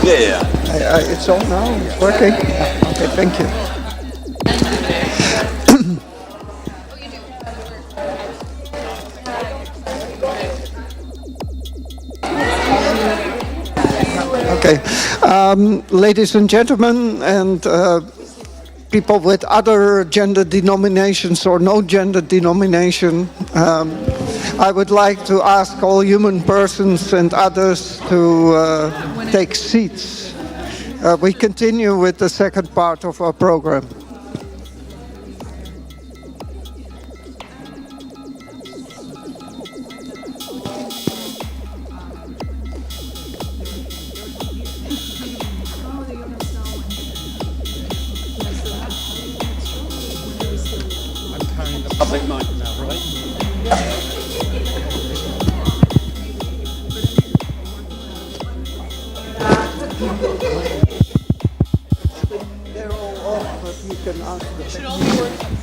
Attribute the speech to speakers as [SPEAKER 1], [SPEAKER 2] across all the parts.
[SPEAKER 1] It's on now. Working. Okay, thank you. Okay, ladies and gentlemen, and people with other gender denominations or no gender denomination, I would like to ask all human persons and others to take seats. We continue with the second part of our program.
[SPEAKER 2] Public mic now, right?
[SPEAKER 1] They're all off, but you can ask them.
[SPEAKER 3] Should all be working.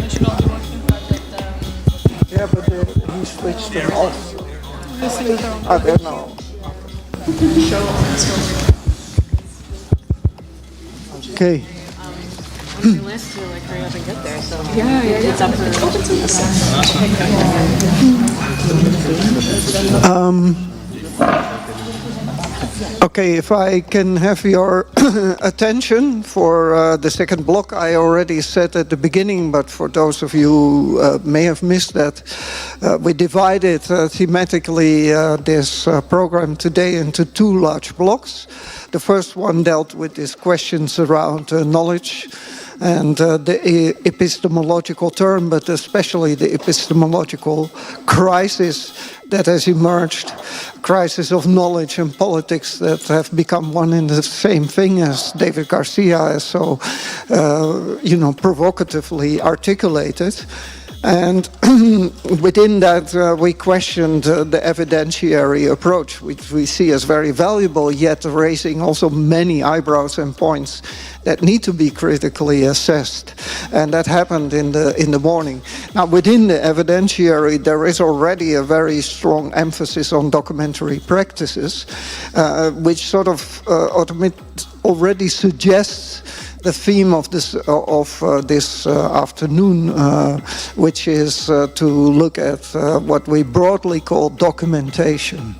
[SPEAKER 3] Should all be working.
[SPEAKER 1] Yeah, but he switched them off. Ah, they're now. Okay.
[SPEAKER 3] On your list to like hurry up and get there, so it's up for
[SPEAKER 1] Okay, if I can have your attention for the second block. I already said at the beginning, but for those of you who may have missed that, we divided thematically this program today into two large blocks. The first one dealt with these questions around knowledge and the epistemological term, but especially the epistemological crisis that has emerged, crisis of knowledge and politics that have become one and the same thing, as David Garcia has so, provocatively articulated. And within that, we questioned the evidentiary approach, which we see as very valuable, yet raising also many eyebrows and points that need to be critically assessed. And that happened in the morning. Now, within the evidentiary, there is already a very strong emphasis on documentary practices, which sort of already suggests the theme of this afternoon, which is to look at what we broadly call documentation.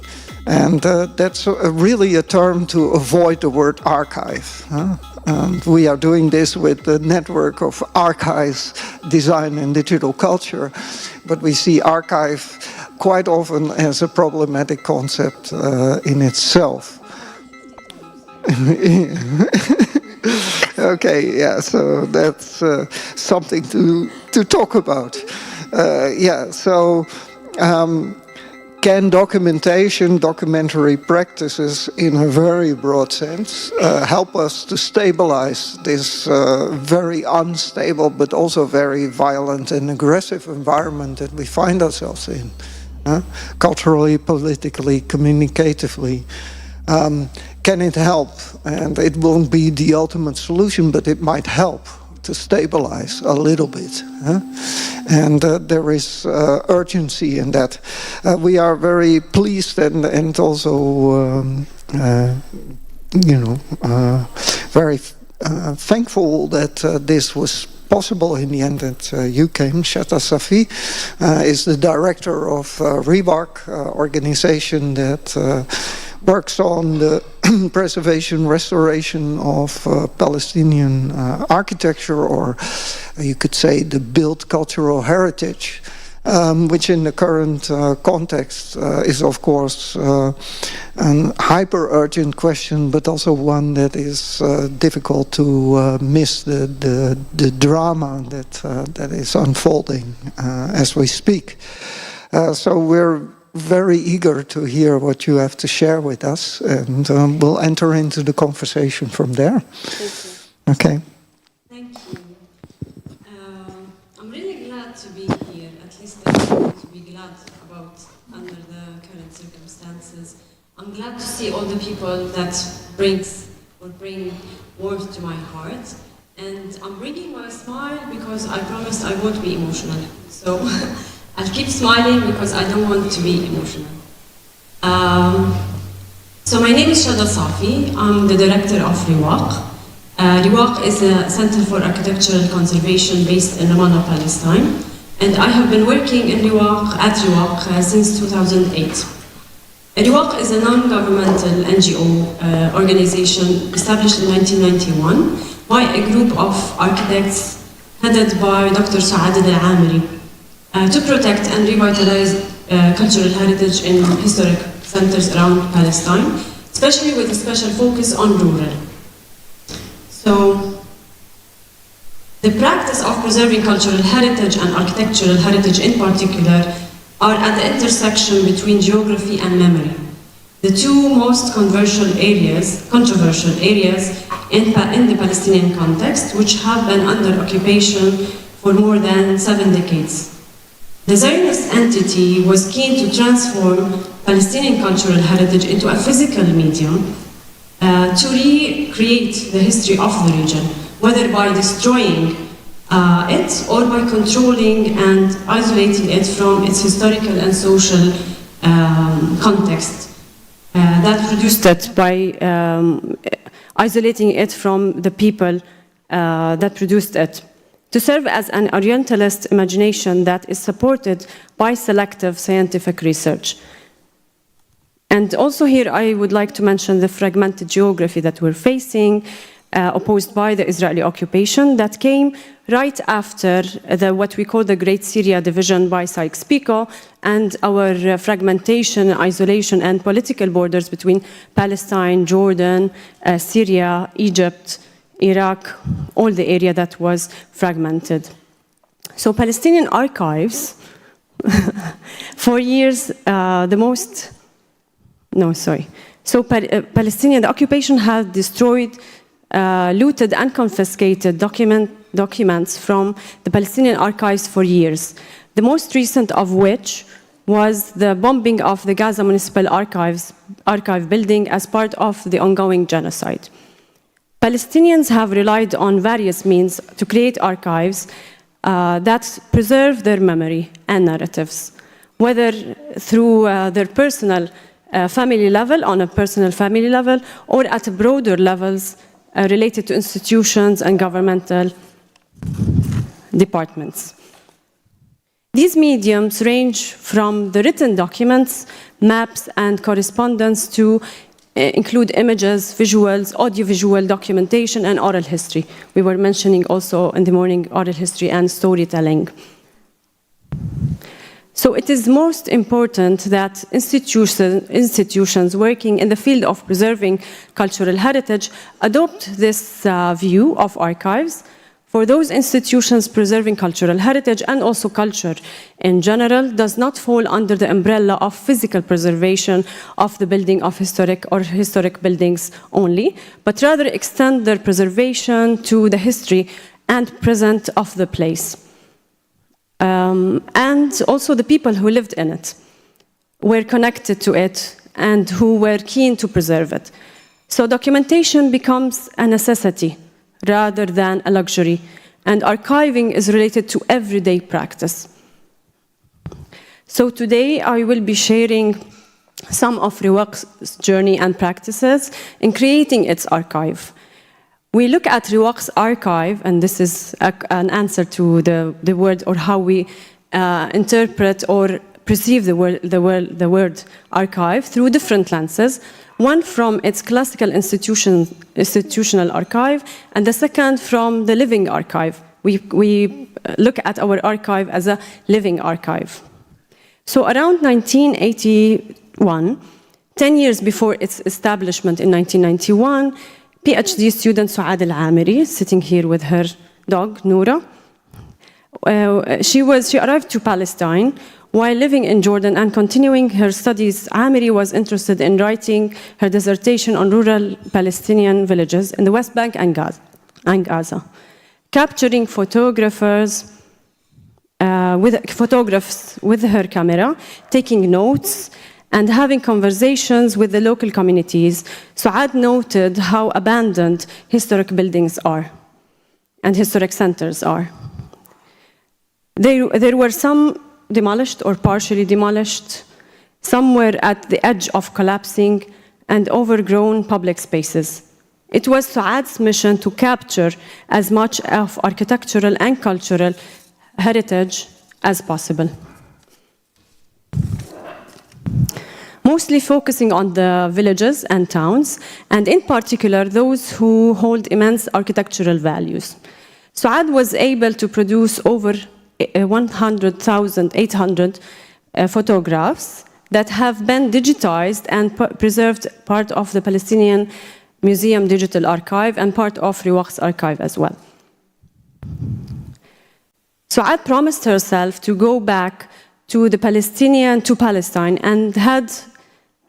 [SPEAKER 1] And that's really a term to avoid the word archive. And we are doing this with the network of archives, design and digital culture, but we see archive quite often as a problematic concept in itself. Okay, yeah, so that's something to talk about. Can documentary practices in a very broad sense help us to stabilize this very unstable but also very violent and aggressive environment that we find ourselves in, culturally, politically, communicatively? Can it help? And it won't be the ultimate solution, but it might help to stabilize a little bit. And there is urgency in that. We are very pleased and also, very thankful that this was possible in the end that you came. Shata Safi is the director of REBARC, organization that works on the preservation, restoration of Palestinian architecture, or you could say the built cultural heritage, which in the current context is of course a hyper-urgent question, but also one that is difficult to miss the drama that is unfolding as we speak. So we're very eager to hear what you have to share with us, and we'll enter into the conversation from there.
[SPEAKER 4] Thank you.
[SPEAKER 1] Okay.
[SPEAKER 4] Thank you. I'm really glad to be here, at least I'm going to be glad about under the current circumstances. I'm glad to see all the people that bring warmth to my heart, and I'm bringing my smile because I promised I won't be emotional. So I'll keep smiling because I don't want to be emotional. So my name is Shada Safi. I'm the director of RIWAQ. RIWAQ is a Center for Architectural Conservation based in Ramallah, Palestine. And I have been working in at RIWAQ since 2008. RIWAQ is a non-governmental NGO organization established in 1991 by a group of architects headed by Dr. Saad al-Amiri to protect and revitalize cultural heritage in historic centers around Palestine, especially with a special focus on rural. So, the practice of preserving cultural heritage and architectural heritage in particular are at the intersection between geography and memory, the two most controversial areas in the Palestinian context, which have been under occupation for more than 7 decades. The Zionist entity was keen to transform Palestinian cultural heritage into a physical medium to recreate the history of the region, whether by destroying it or by controlling and isolating it from its historical and social context that produced it by isolating it from the people that produced it, to serve as an Orientalist imagination that is supported by selective scientific research. And also here I would like to mention the fragmented geography that we're facing, opposed by the Israeli occupation, that came right after what we call the Great Syria Division by Sykes-Picot, and our fragmentation, isolation, and political borders between Palestine, Jordan, Syria, Egypt, Iraq, all the area that was fragmented. So Palestinian archives, for years, the occupation had destroyed, looted and confiscated documents from the Palestinian archives for years. The most recent of which was the bombing of the Gaza Municipal Archive building as part of the ongoing genocide. Palestinians have relied on various means to create archives that preserve their memory and narratives, whether through their personal family level, on a personal family level, or at broader levels related to institutions and governmental departments. These mediums range from the written documents, maps, and correspondence to include images, visuals, audiovisual documentation, and oral history. We were mentioning also in the morning oral history and storytelling. So it is most important that institutions working in the field of preserving cultural heritage adopt this view of archives. For those institutions preserving cultural heritage and also culture in general does not fall under the umbrella of physical preservation of the building of historic buildings only, but rather extend their preservation to the history and present of the place. And also the people who lived in it were connected to it and who were keen to preserve it. So documentation becomes a necessity rather than a luxury, and archiving is related to everyday practice. So today I will be sharing some of RIWAQ's journey and practices in creating its archive. We look at RIWAQ's archive, and this is an answer to the word, or how we interpret or perceive the word archive through different lenses. One from its classical institutional archive, and the second from the living archive. We look at our archive as a living archive. So around 1981, 10 years before its establishment in 1991, PhD student Saad al-Amiri, sitting here with her dog, Noura, she arrived to Palestine while living in Jordan and continuing her studies. Amiri was interested in writing her dissertation on rural Palestinian villages in the West Bank and Gaza, capturing photographs with her camera, taking notes, and having conversations with the local communities. Saad noted how abandoned historic buildings are and historic centers are. There were some demolished or partially demolished. Some were at the edge of collapsing,
[SPEAKER 2] and overgrown public spaces. It was Suad's mission to capture as much of architectural and cultural heritage as possible, mostly focusing on the villages and towns, and in particular those who hold immense architectural values. Suad was able to produce over 100,800 photographs that have been digitized and preserved, part of the Palestinian Museum Digital Archive and part of Riwaq's archive as well. Suad promised herself to go back to Palestine, and had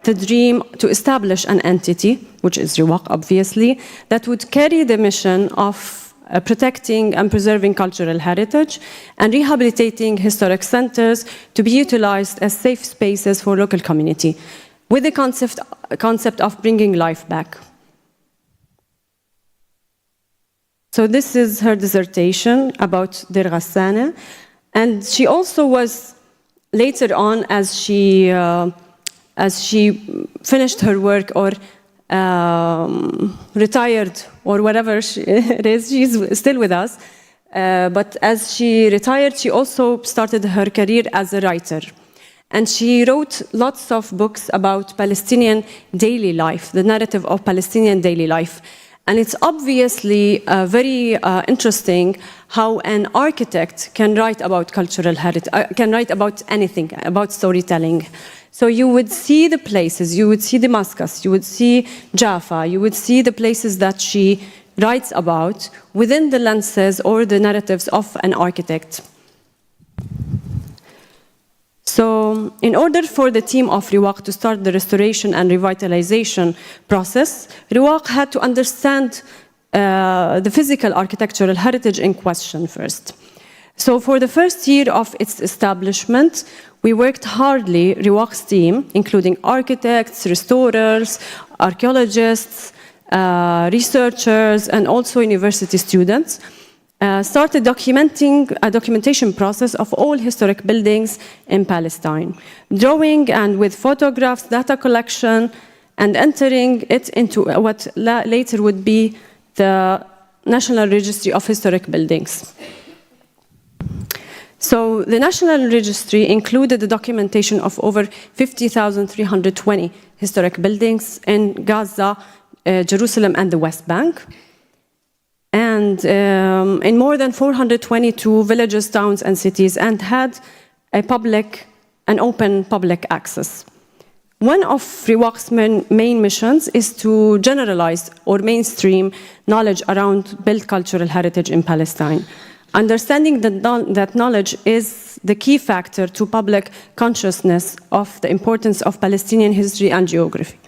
[SPEAKER 2] the dream to establish an entity, which is Riwaq obviously, that would carry the mission of protecting and preserving cultural heritage and rehabilitating historic centers to be utilized as safe spaces for local community, with the concept of bringing life back. So this is her dissertation about Deir Ghassana, and she also was later on, as she finished her work or retired or whatever it is, she's still with us. But as she retired, she also started her career as a writer. And she wrote lots of books about Palestinian daily life, the narrative of Palestinian daily life. And it's obviously very interesting how an architect can write about cultural heritage, can write about anything, about storytelling. So you would see the places, you would see Damascus, you would see Jaffa, you would see the places that she writes about within the lenses or the narratives of an architect. So in order for the team of Riwaq to start the restoration and revitalization process, Riwaq had to understand the physical architectural heritage in question first. So for the first year of its establishment, we worked hardly, Riwaq's team, including architects, restorers, archaeologists, researchers, and also university students, started documenting a documentation process of all historic buildings in Palestine, drawing and with photographs, data collection, and entering it into what later would be the National Registry of Historic Buildings. So the National Registry included the documentation of over 50,320 historic buildings in Gaza, Jerusalem, and the West Bank, and in more than 422 villages, towns, and cities, and had an open public access. One of Riwaq's main missions is to generalize or mainstream knowledge around built cultural heritage in Palestine. Understanding that knowledge is the key factor to public consciousness of the importance of Palestinian history and geography.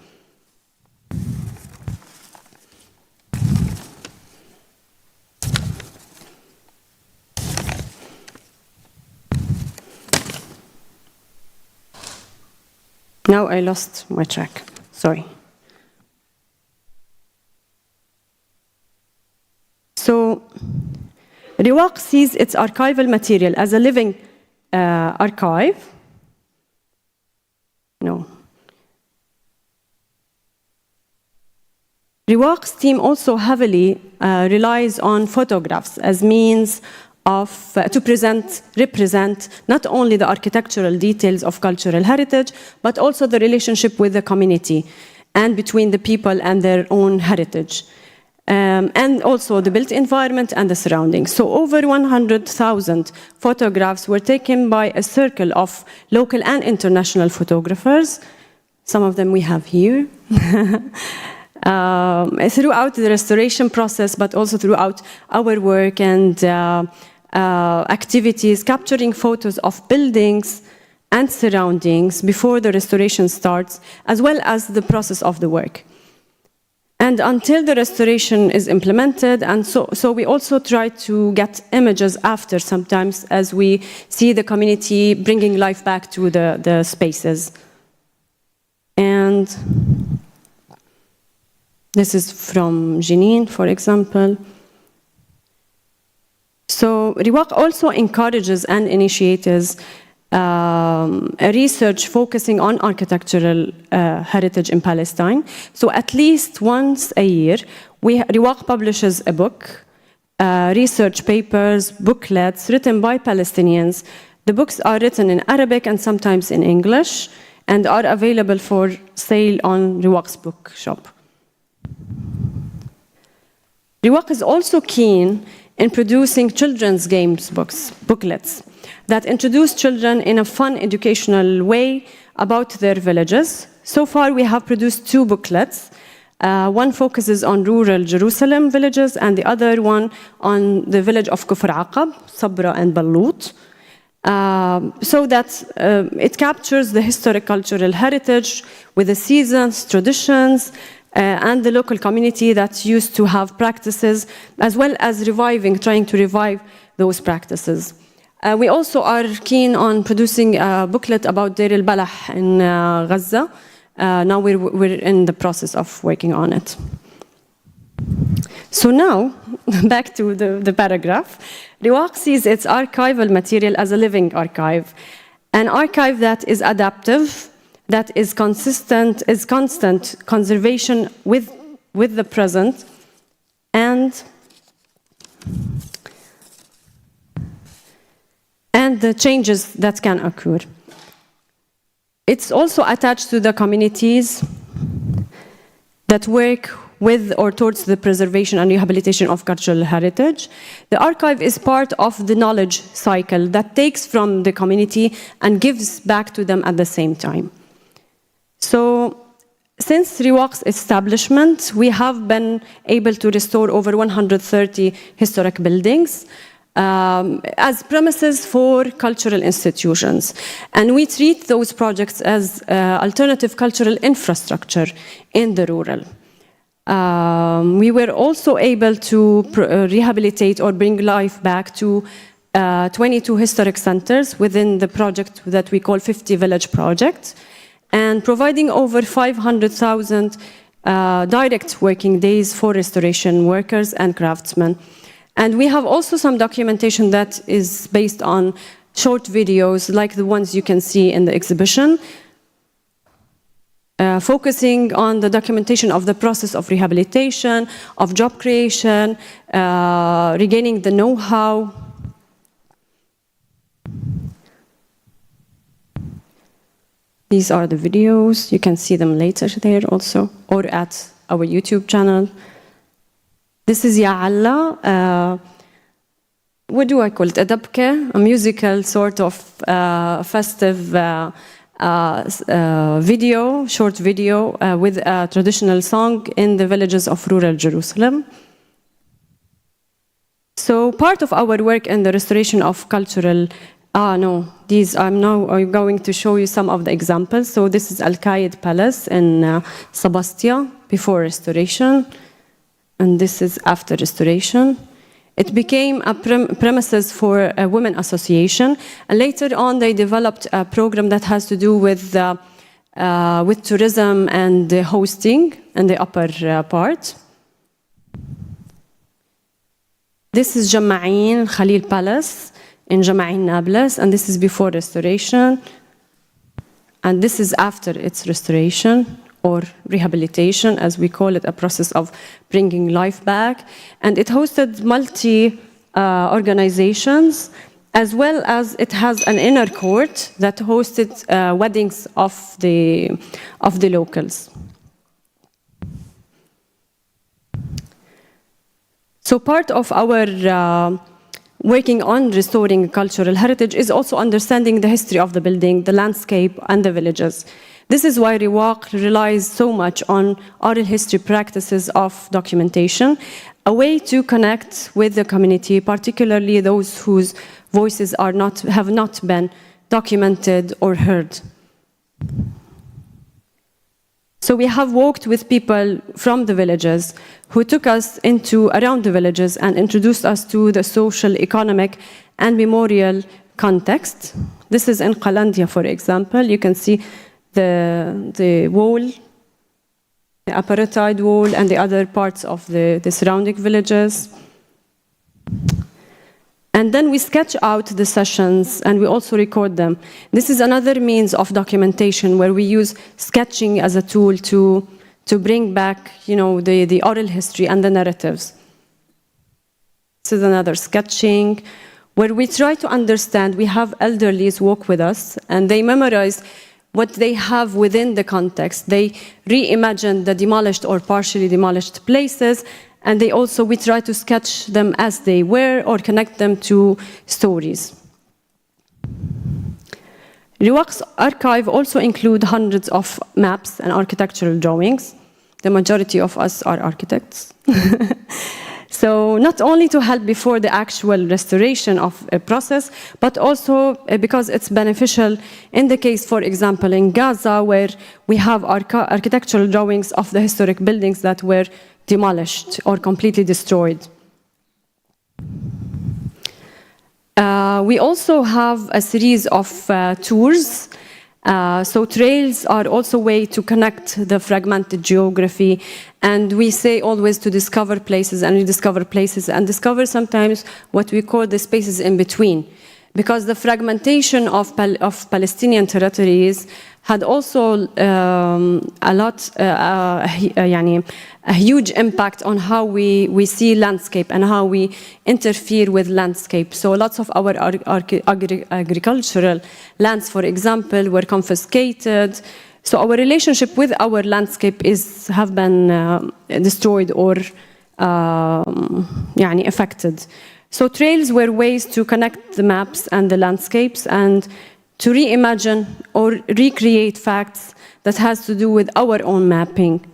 [SPEAKER 2] Now I lost my track, sorry. So, Riwaq sees its archival material as a living archive. No. Riwaq's team also heavily relies on photographs as means of, to represent not only the architectural details of cultural heritage, but also the relationship with the community and between the people and their own heritage. And also the built environment and the surroundings. So over 100,000 photographs were taken by a circle of local and international photographers. Some of them we have here. Throughout the restoration process, but also throughout our work and activities, capturing photos of buildings and surroundings before the restoration starts, as well as the process of the work. And until the restoration is implemented, and so we also try to get images after sometimes as we see the community bringing life back to the spaces. And this is from Jenin, for example. So Riwaq also encourages and initiates a research focusing on architectural heritage in Palestine. So at least once a year, RIWAQ publishes a book, research papers, booklets written by Palestinians. The books are written in Arabic and sometimes in English, and are available for sale on RIWAQ's bookshop. RIWAQ is also keen in producing children's games booklets that introduce children in a fun, educational way about their villages. So far, we have produced 2 booklets. One focuses on rural Jerusalem villages, and the other one on the village of Kufr Aqab, Sabra and Ballut. So that it captures the historic cultural heritage with the seasons, traditions, and the local community that used to have practices, as well as trying to revive those practices. We also are keen on producing a booklet about Deir al-Balah in Gaza. Now we're in the process of working on it. So now, back to the paragraph. RIWAQ sees its archival material as a living archive, an archive that is adaptive, that is constant conservation with the present, and the changes that can occur. It's also attached to the communities that work with or towards the preservation and rehabilitation of cultural heritage. The archive is part of the knowledge cycle that takes from the community and gives back to them at the same time. So, since RIWAQ's establishment, we have been able to restore over 130 historic buildings as premises for cultural institutions. And we treat those projects as alternative cultural infrastructure in the rural. We were also able to rehabilitate or bring life back to 22 historic centers within the project that we call 50 Village Project, and providing over 500,000 direct working days for restoration workers and craftsmen. And we have also some documentation that is based on short videos like the ones you can see in the exhibition, focusing on the documentation of the process of rehabilitation, of job creation, regaining the know-how. These are the videos. You can see them later there also, or at our YouTube channel. This is Ya Allah. What do I call it? A dabke, a musical sort of festive video, short video with a traditional song in the villages of rural Jerusalem. So part of our work in the restoration of cultural, I'm going to show you some of the examples. So this is Al-Qaid Palace in Sabastia before restoration, and this is after restoration. It became a premises for a women association, and later on they developed a program that has to do with tourism and the hosting in the upper part. This is Jama'in Khalil Palace in Jama'in Nablus, and this is before restoration, and this is after its restoration, or rehabilitation, as we call it, a process of bringing life back. And it hosted organizations, as well as it has an inner court that hosted weddings of the locals. So part of our working on restoring cultural heritage is also understanding the history of the building, the landscape, and the villages. This is why RIWAQ relies so much on oral history practices of documentation, a way to connect with the community, particularly those whose voices have not been documented or heard. So we have walked with people from the villages who took us around the villages and introduced us to the social, economic, and memorial context. This is in Qalandia, for example. You can see the wall, the apartheid wall, and the other parts of the surrounding villages. And then we sketch out the sessions and we also record them. This is another means of documentation where we use sketching as a tool to bring back, the oral history and the narratives. This is another sketching where we try to understand. We have elderlies walk with us and they memorize what they have within the context. They reimagine the demolished or partially demolished places, and we try to sketch them as they were or connect them to stories. RIWAQ's archive also includes hundreds of maps and architectural drawings. The majority of us are architects. So not only to help before the actual restoration of a process, but also because it's beneficial in the case, for example, in Gaza, where we have architectural drawings of the historic buildings that were demolished or completely destroyed. We also have a series of tours. So trails are also a way to connect the fragmented geography, and we say always to discover places and rediscover places and discover sometimes what we call the spaces in between, because the fragmentation of Palestinian territories had also a huge impact on how we see landscape and how we interfere with landscape. So lots of our agricultural lands, for example, were confiscated. So our relationship with our landscape have been destroyed or affected. So trails were ways to connect the maps and the landscapes and to reimagine or recreate facts that has to do with our own mapping.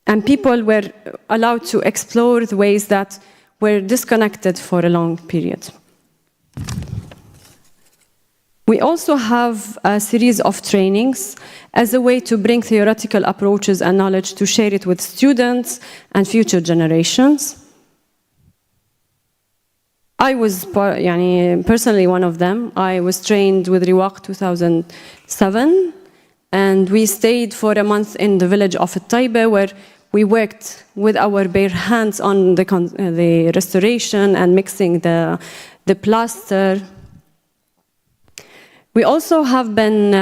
[SPEAKER 2] And people were allowed to explore the ways that were disconnected for a long period. We also have a series of trainings as a way to bring theoretical approaches and knowledge to share it with students and future generations. I was personally one of them. I was trained with RIWAQ 2007, and we stayed for a month in the village of Taibe, where we worked with our bare hands on the restoration and mixing the plaster. We also have been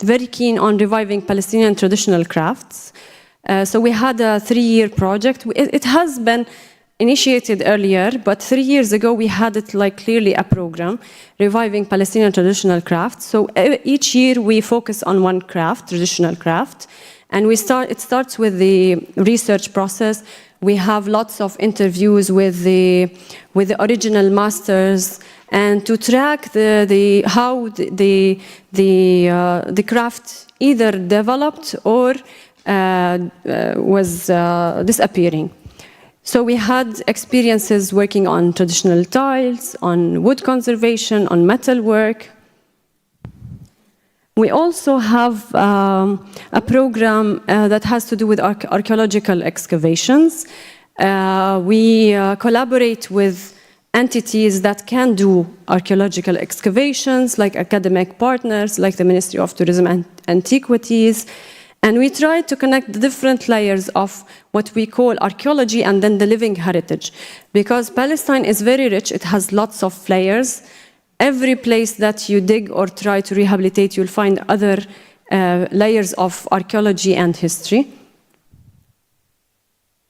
[SPEAKER 2] very keen on reviving Palestinian traditional crafts. So we had a 3-year project. It has been initiated earlier, but 3 years ago we had it clearly a program, reviving Palestinian traditional crafts. So each year we focus on one craft, traditional craft, and it starts with the research process. We have lots of interviews with the original masters, and to track how the craft either developed or was disappearing. So we had experiences working on traditional tiles, on wood conservation, on metal work. We also have a program that has to do with archaeological excavations. We collaborate with entities that can do archaeological excavations, like academic partners, like the Ministry of Tourism and Antiquities. And we try to connect the different layers of what we call archaeology and then the living heritage. Because Palestine is very rich, it has lots of layers. Every place that you dig or try to rehabilitate, you'll find other layers of archaeology and history.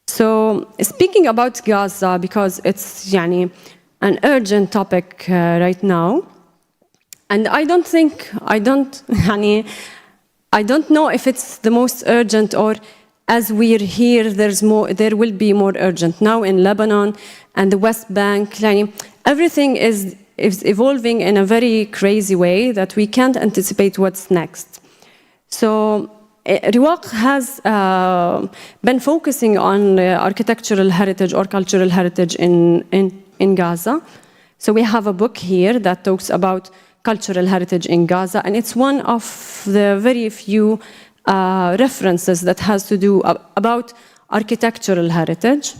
[SPEAKER 2] So speaking about Gaza, because it's an urgent topic right now, and I don't know if it's the most urgent or as we're here, there will be more urgent. Now in Lebanon and the West Bank, everything is evolving in a very crazy way that we can't anticipate what's next. So RIWAQ has been focusing on architectural heritage or cultural heritage in Gaza. So we have a book here that talks about cultural heritage in Gaza, and it's one of the very few references that has to do about architectural heritage.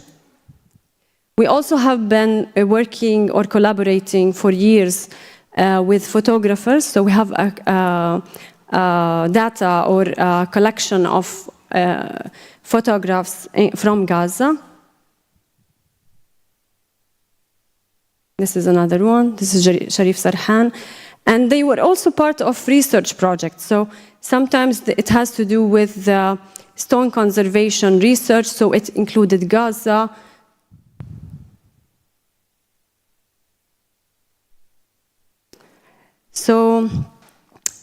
[SPEAKER 2] We also have been working or collaborating for years with photographers. So we have data or a collection of photographs from Gaza. This is another one. This is Sharif Sarhan. And they were also part of research projects. So sometimes it has to do with the stone conservation research. So it included Gaza. So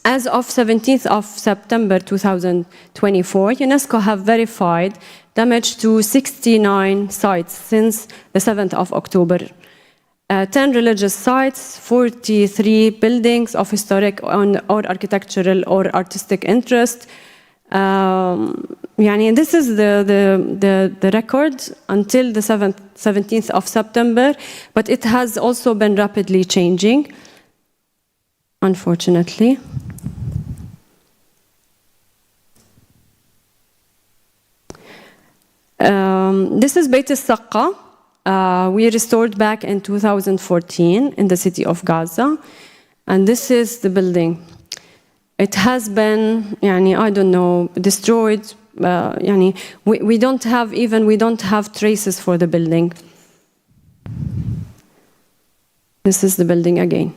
[SPEAKER 2] as of 17th of September 2024, UNESCO have verified damage to 69 sites since the 7th of October. 10 religious sites, 43 buildings of historic or architectural or artistic interest. This is the record until the 17th of September, but it has also been rapidly changing, unfortunately. This is Beit al-Saqqa. We restored back in 2014 in the city of Gaza. And this is the building. It has been, I don't know, destroyed. We don't have traces for the building. This is the building again.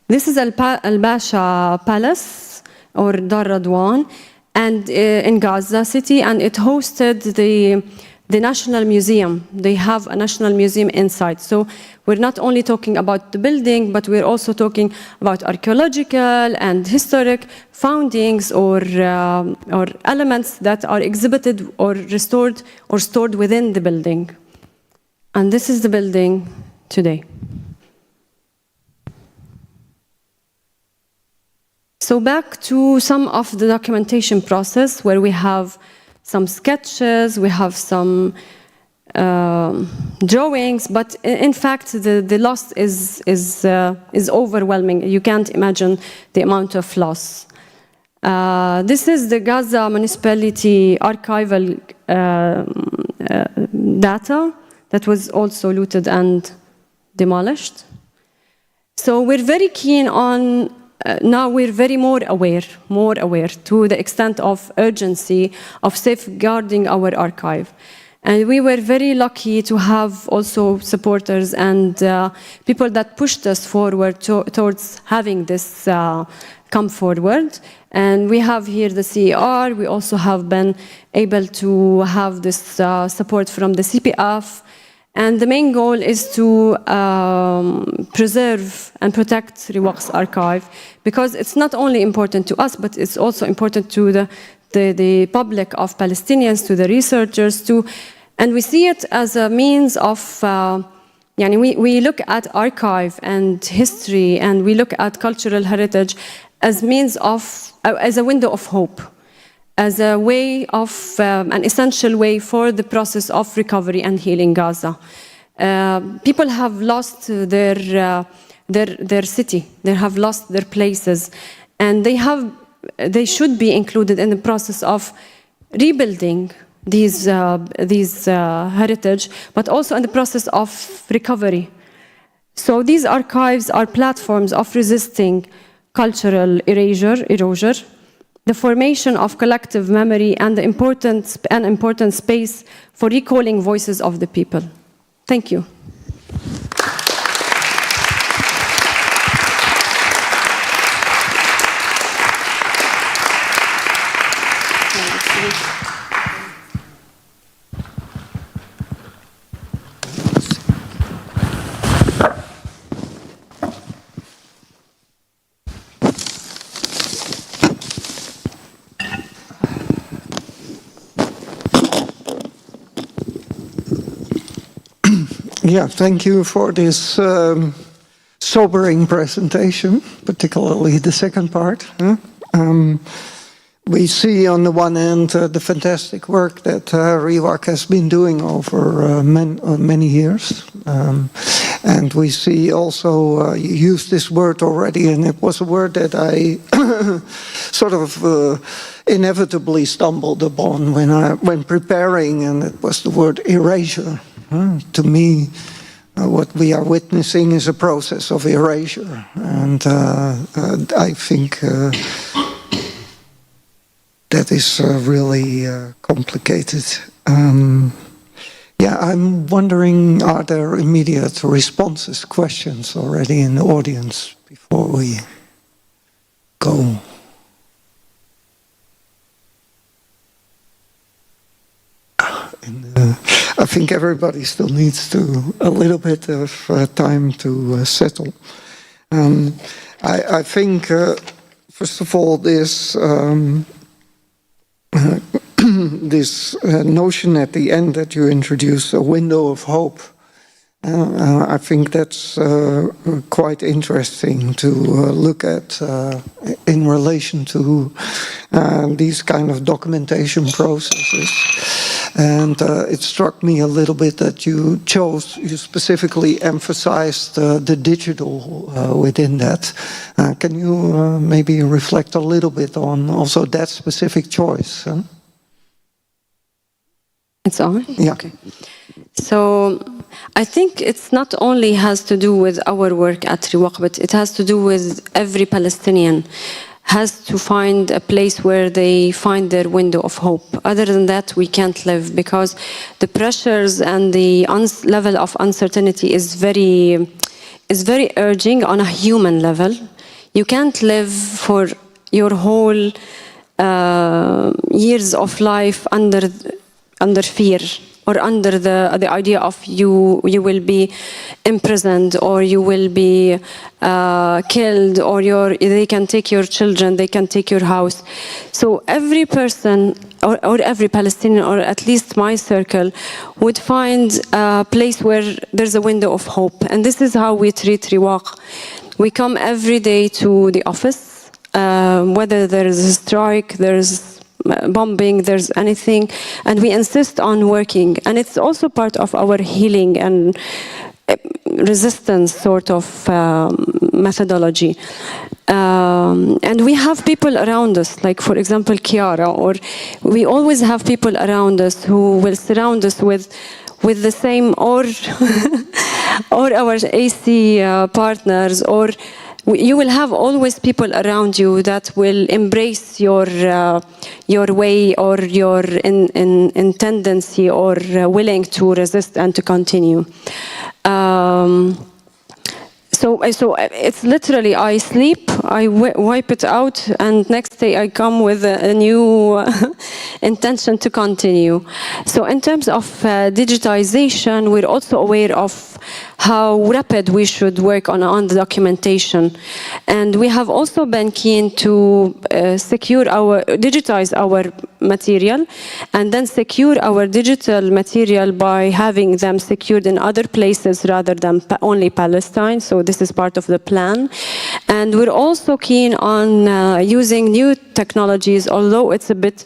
[SPEAKER 2] This is Al-Basha Palace, or Dar Radwan, and in Gaza city, and it hosted the National Museum. They have a National Museum inside. So we're not only talking about the building, but we're also talking about archaeological and historic foundings or elements that are exhibited or restored or stored within the building. And this is the building today. So back to some of the documentation process, where we have some sketches, we have some drawings, but in fact the loss is overwhelming. You can't imagine the amount of loss. This is the Gaza municipality archival data that was also looted and demolished. So we're very keen on now we're very more aware to the extent of urgency of safeguarding our archive. And we were very lucky to have also supporters and people that pushed us forward towards having this come forward. And we have here the CER. We also have been able to have this support from the CPF. And the main goal is to preserve and protect Riwaq's archive, because it's not only important to us, but it's also important to the public of Palestinians, to the researchers, and we see it as a means of, we look at archive and history, and we look at cultural heritage as means of, as a window of hope, as a way of, an essential way for the process of recovery and healing Gaza. People have lost their city, they have lost their places, and they should be included in the process of rebuilding these heritage, but also in the process of recovery. So these archives are platforms of resisting cultural erasure, the formation of collective memory, and the important space for recalling voices of the people. Thank you.
[SPEAKER 1] Yeah, thank you for this sobering presentation, particularly the second part. We see on the one hand the fantastic work that RIWAC has been doing over many years. And we see also, you used this word already, and it was a word that I sort of inevitably stumbled upon when preparing, and it was the word erasure. To me, what we are witnessing is a process of erasure, and I think that is really complicated. Yeah, I'm wondering, are there immediate responses, questions already in the audience before we go? I think everybody still needs a little bit of time to settle. I think, first of all, this this notion at the end that you introduced, a window of hope, I think that's quite interesting to look at in relation to these kind of documentation processes. And it struck me a little bit that you specifically emphasized the digital within that. Can you maybe reflect a little bit on also that specific choice? Huh?
[SPEAKER 2] It's on?
[SPEAKER 1] Yeah.
[SPEAKER 2] Okay. So I think it's not only has to do with our work at RIWAQ, but it has to do with every Palestinian has to find a place where they find their window of hope. Other than that, we can't live, because the pressures and the level of uncertainty is very urging on a human level. You can't live for your whole years of life under fear, or under the idea of you will be imprisoned, or you will be killed, or they can take your children, they can take your house. So every person, or every Palestinian, or at least my circle, would find a place where there's a window of hope. And this is how we treat RIWAQ. We come every day to the office, whether there's a strike, there's bombing, there's anything, and we insist on working. And it's also part of our healing and resistance sort of methodology. And we have people around us, like for example Chiara, or we always have people around us who will surround us with the same, or or our AC partners, or you will have always people around you that will embrace your way, or your in tendency, or willing to resist and to continue. So it's literally, I sleep, I wipe it out, and next day I come with a new intention to continue. So in terms of digitization, we're also aware of how rapid we should work on the documentation. And we have also been keen to digitize our material, and then secure our digital material by having them secured in other places rather than only Palestine. So this is part of the plan. And we're also keen on using new technologies, although it's a bit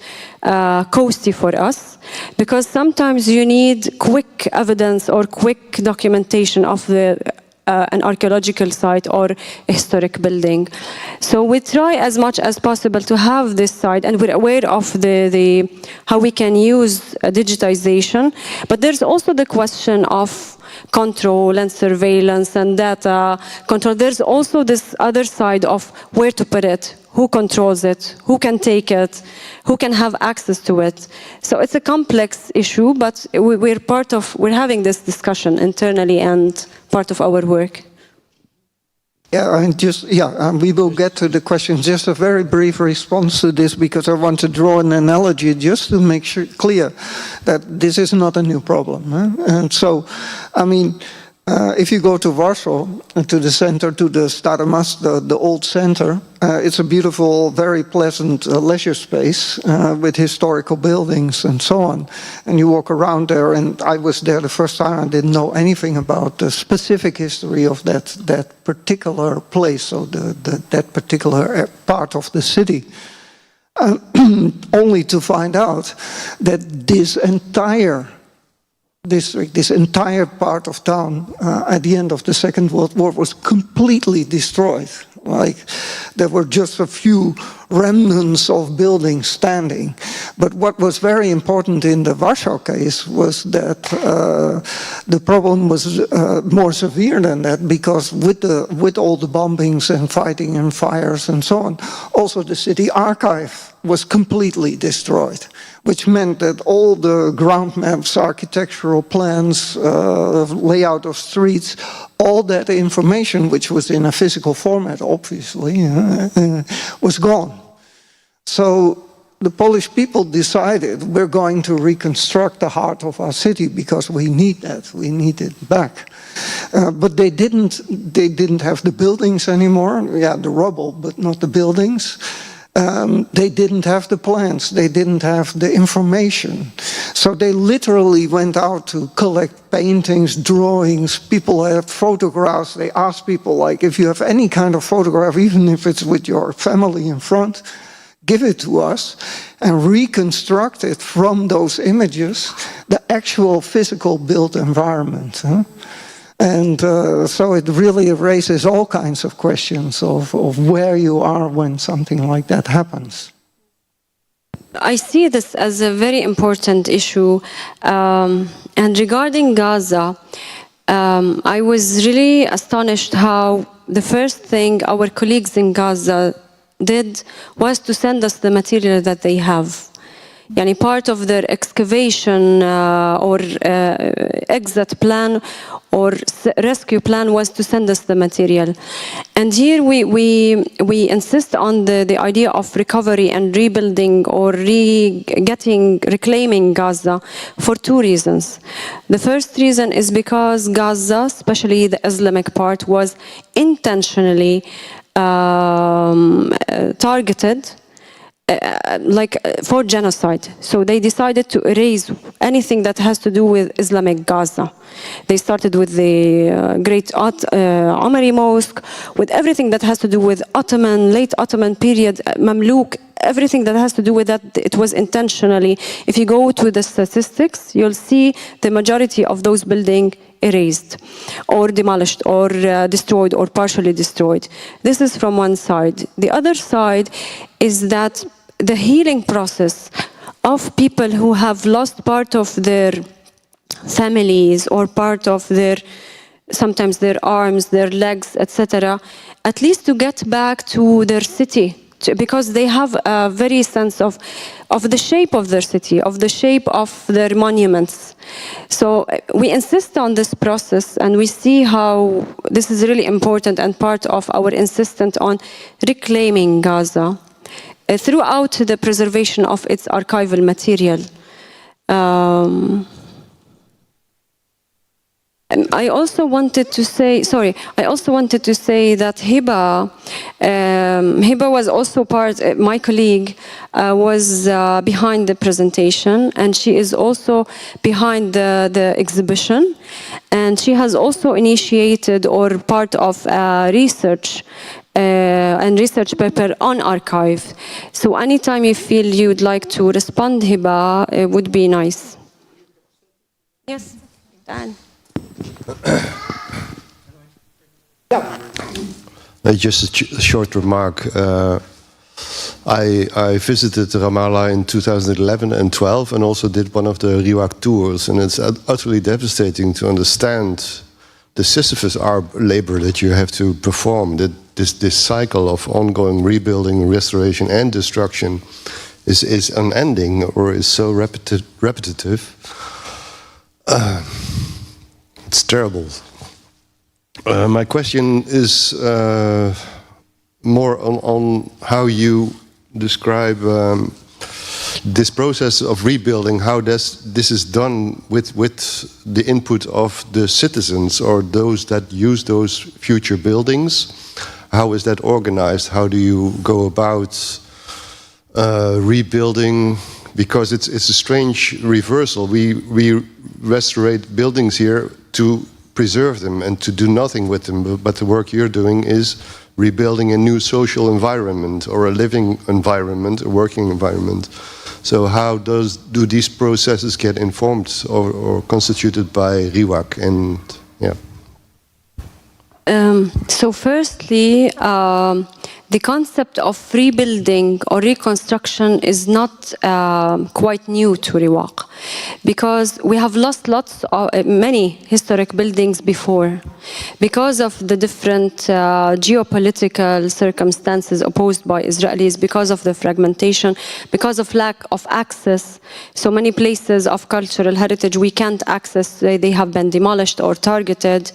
[SPEAKER 2] costly for us, because sometimes you need quick evidence or quick documentation of an archaeological site or a historic building. So we try as much as possible to have this side, and we're aware of how we can use digitization. But there's also the question of control and surveillance and data control. There's also this other side of where to put it, who controls it, who can take it, who can have access to it. So it's a complex issue, but we're having this discussion internally and part of our work.
[SPEAKER 1] Yeah, we will get to the question. Just a very brief response to this, because I want to draw an analogy just to make sure clear that this is not a new problem. And so, I mean, if you go to Warsaw, to the center, to the Stare Miasto, the old center, it's a beautiful, very pleasant leisure space with historical buildings and so on. And you walk around there, and I was there the first time. I didn't know anything about the specific history of that particular place, or that particular part of the city. Only to find out that this entire district, this entire part of town, at the end of the Second World War, was completely destroyed. Like, there were just a few remnants of buildings standing. But what was very important in the Warsaw case was that the problem was more severe than that, because with all the bombings and fighting and fires and so on, also the city archive was completely destroyed, which meant that all the ground maps, architectural plans, layout of streets, all that information, which was in a physical format, obviously, was gone. So the Polish people decided, we're going to reconstruct the heart of our city because we need that, we need it back. But they didn't have the buildings anymore, yeah, the rubble, but not the buildings. They didn't have the plans, they didn't have the information. So they literally went out to collect paintings, drawings, people had photographs. They asked people, like, if you have any kind of photograph, even if it's with your family in front, give it to us, and reconstruct it from those images, the actual physical built environment. And so it really raises all kinds of questions of where you are when something like that happens.
[SPEAKER 2] I see this as a very important issue. And regarding Gaza, I was really astonished how the first thing our colleagues in Gaza did was to send us the material that they have. Yani part of their excavation or exit plan or rescue plan was to send us the material. And here we insist on the idea of recovery and rebuilding or reclaiming Gaza for two reasons. The first reason is because Gaza, especially the Islamic part, was intentionally targeted for genocide. So they decided to erase anything that has to do with Islamic Gaza. They started with the great Omari Mosque, with everything that has to do with late Ottoman period, Mamluk, everything that has to do with that. It was intentionally. If you go to the statistics, you'll see the majority of those buildings erased or demolished or destroyed or partially destroyed. This is from one side. The other side is that the healing process of people who have lost part of their families or part of their, sometimes their arms, their legs, etc., at least to get back to their city, because they have a very sense of the shape of their city, of the shape of their monuments. So we insist on this process, and we see how this is really important and part of our insistence on reclaiming Gaza throughout the preservation of its archival material. I also wanted to say, that Hiba was also part, my colleague was behind the presentation, and she is also behind the exhibition, and she has also initiated or part of research and research paper on archive. So anytime you feel you'd like to respond, Hiba, it would be nice. Yes, Dan.
[SPEAKER 5] Just a short remark. I visited Ramallah in 2011 and 12 and also did one of the RIWAC tours, and it's utterly devastating to understand the Sisyphus labor that you have to perform, that this cycle of ongoing rebuilding, restoration and destruction is unending or is so repetitive. It's terrible. My question is more on how you describe this process of rebuilding, how this is done with the input of the citizens or those that use those future buildings. How is that organized? How do you go about rebuilding? Because it's a strange reversal. We restore buildings here to preserve them and to do nothing with them, but the work you're doing is rebuilding a new social environment or a living environment, a working environment. So how do these processes get informed or constituted by RIWAC? And yeah.
[SPEAKER 2] So firstly, the concept of rebuilding or reconstruction is not quite new to Riwaq, because we have lost many historic buildings before because of the different geopolitical circumstances opposed by Israelis, because of the fragmentation, because of lack of access. So many places of cultural heritage we can't access, they have been demolished or targeted.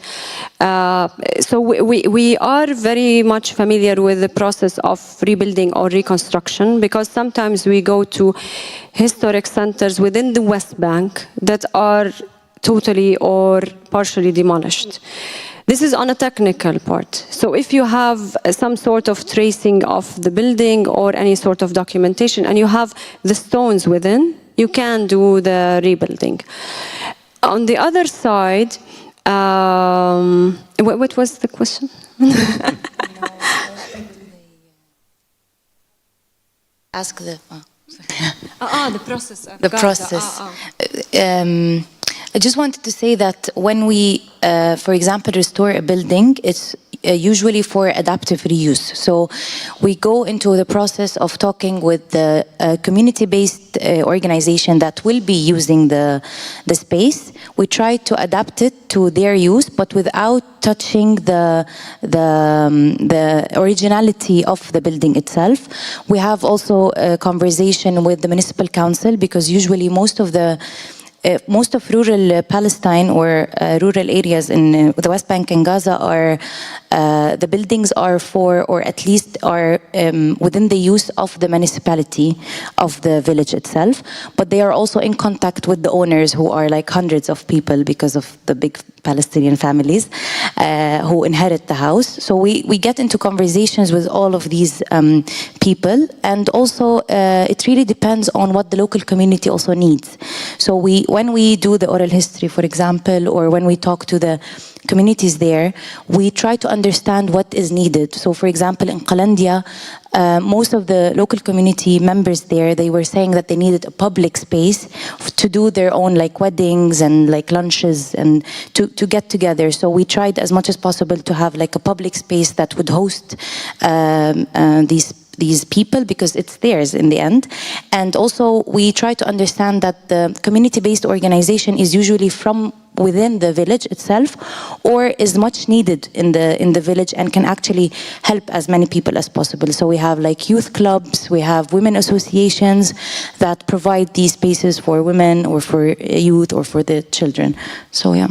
[SPEAKER 2] So we are very much familiar with the process of rebuilding or reconstruction, because sometimes we go to historic centers within the West Bank that are totally or partially demolished. This is on a technical part. So if you have some sort of tracing of the building or any sort of documentation and you have the stones within, you can do the rebuilding. On the other side, what was the question?
[SPEAKER 6] Ask the
[SPEAKER 2] The process.
[SPEAKER 6] the process. I just wanted to say that when we, for example, restore a building, it's usually for adaptive reuse. So we go into the process of talking with the community-based organization that will be using the space. We try to adapt it to their use, but without touching the originality of the building itself. We have also a conversation with the municipal council, because usually most of rural Palestine or rural areas in the West Bank and Gaza are, the buildings are for, or at least are within the use of the municipality of the village itself, but they are also in contact with the owners, who are like hundreds of people because of the big Palestinian families who inherit the house. So we get into conversations with all of these people, and also it really depends on what the local community also needs. So when we do the oral history, for example, or when we talk to the communities there, we try to understand what is needed. So for example, in Qalandia, most of the local community members there, they were saying that they needed a public space to do their own like weddings and like lunches and to get together. So we tried as much as possible to have like a public space that would host these people, because it's theirs in the end. And also we try to understand that the community-based organization is usually from within the village itself, or is much needed in the village and can actually help as many people as possible. So we have like youth clubs, we have women associations that provide these spaces for women or for youth or for the children. So yeah.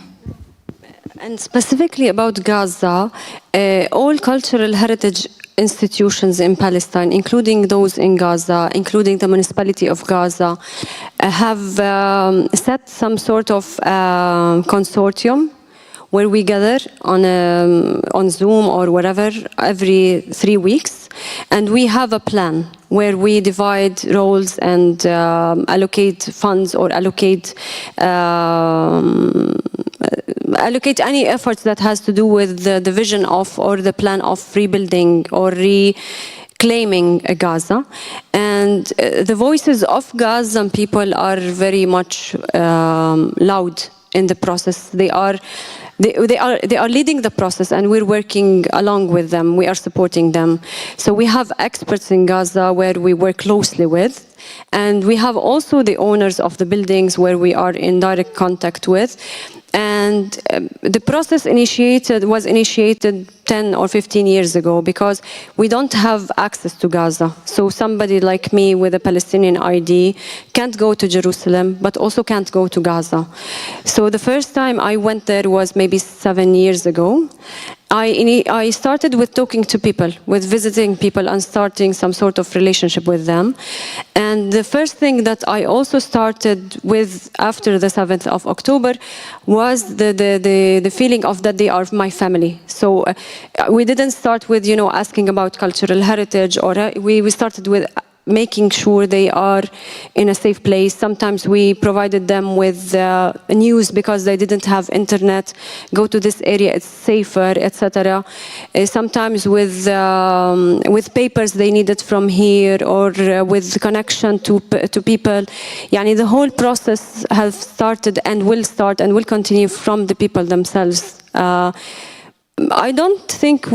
[SPEAKER 2] And specifically about Gaza, all cultural heritage institutions in Palestine, including those in Gaza, including the municipality of Gaza, have set some sort of consortium where we gather on Zoom or whatever every 3 weeks, and we have a plan where we divide roles and allocate funds or allocate any efforts that has to do with the vision of or the plan of rebuilding or reclaiming Gaza. And the voices of Gazan people are very much loud in the process. They are leading the process, and we're working along with them. We are supporting them. So we have experts in Gaza where we work closely with, and we have also the owners of the buildings where we are in direct contact with. And the process was initiated 10 or 15 years ago, because we don't have access to Gaza. So somebody like me with a Palestinian ID can't go to Jerusalem, but also can't go to Gaza. So the first time I went there was maybe 7 years ago. I started with talking to people, with visiting people and starting some sort of relationship with them. And the first thing that I also started with after the 7th of October was the feeling of that they are my family. So we didn't start with, asking about cultural heritage, or we started with making sure they are in a safe place. Sometimes we provided them with news because they didn't have internet. Go to this area, it's safer, etc. Sometimes with papers they needed from here, or with connection to people. The whole process has started and will start and will continue from the people themselves. I don't think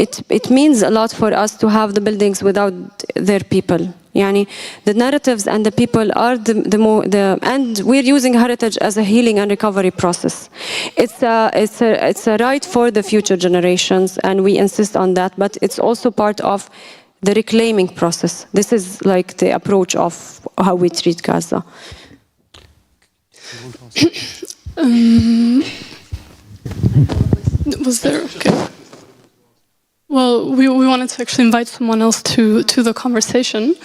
[SPEAKER 2] it means a lot for us to have the buildings without their people. Yani, the narratives and the people are and we're using heritage as a healing and recovery process. It's a right for the future generations, and we insist on that, but it's also part of the reclaiming process. This is like the approach of how we treat Gaza.
[SPEAKER 7] Was there? Okay. Well, we wanted to actually invite someone else to the conversation,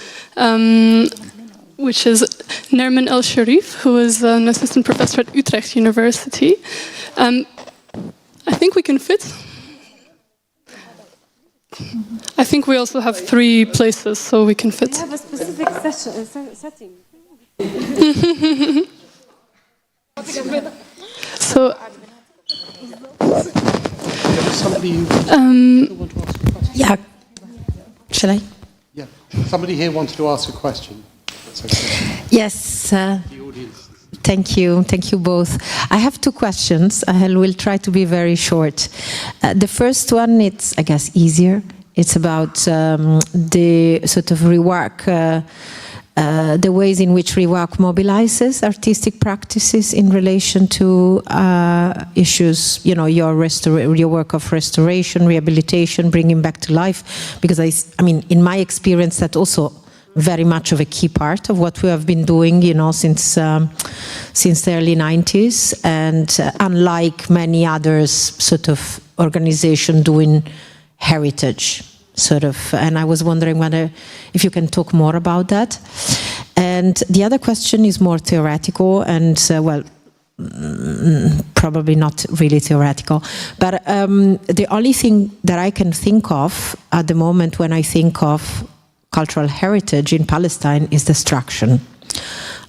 [SPEAKER 7] which is Nermin El Sharif, who is an assistant professor at Utrecht University. I think we can fit. I think we also have 3 places, so we can fit.
[SPEAKER 2] We have a specific setting.
[SPEAKER 7] So.
[SPEAKER 8] Somebody who want to ask a question?
[SPEAKER 6] Yeah. Shall I?
[SPEAKER 8] Yeah. Somebody here wanted to ask a question. That's okay.
[SPEAKER 9] Yes.
[SPEAKER 8] The audience.
[SPEAKER 9] Thank you. Thank you both. I have 2 questions. I will try to be very short. The first one, it's, I guess, easier. It's about the sort of rework, the ways in which rework mobilizes artistic practices in relation to issues, you know, your work of restoration, rehabilitation, bringing back to life. Because I mean, in my experience, that's also very much of a key part of what we have been doing, you know, since the early 90s. And unlike many others, sort of organization doing heritage, sort of. And I was wondering whether if you can talk more about that. And the other question is more theoretical and, well, probably not really theoretical. But the only thing that I can think of at the moment when I think of cultural heritage in Palestine is destruction,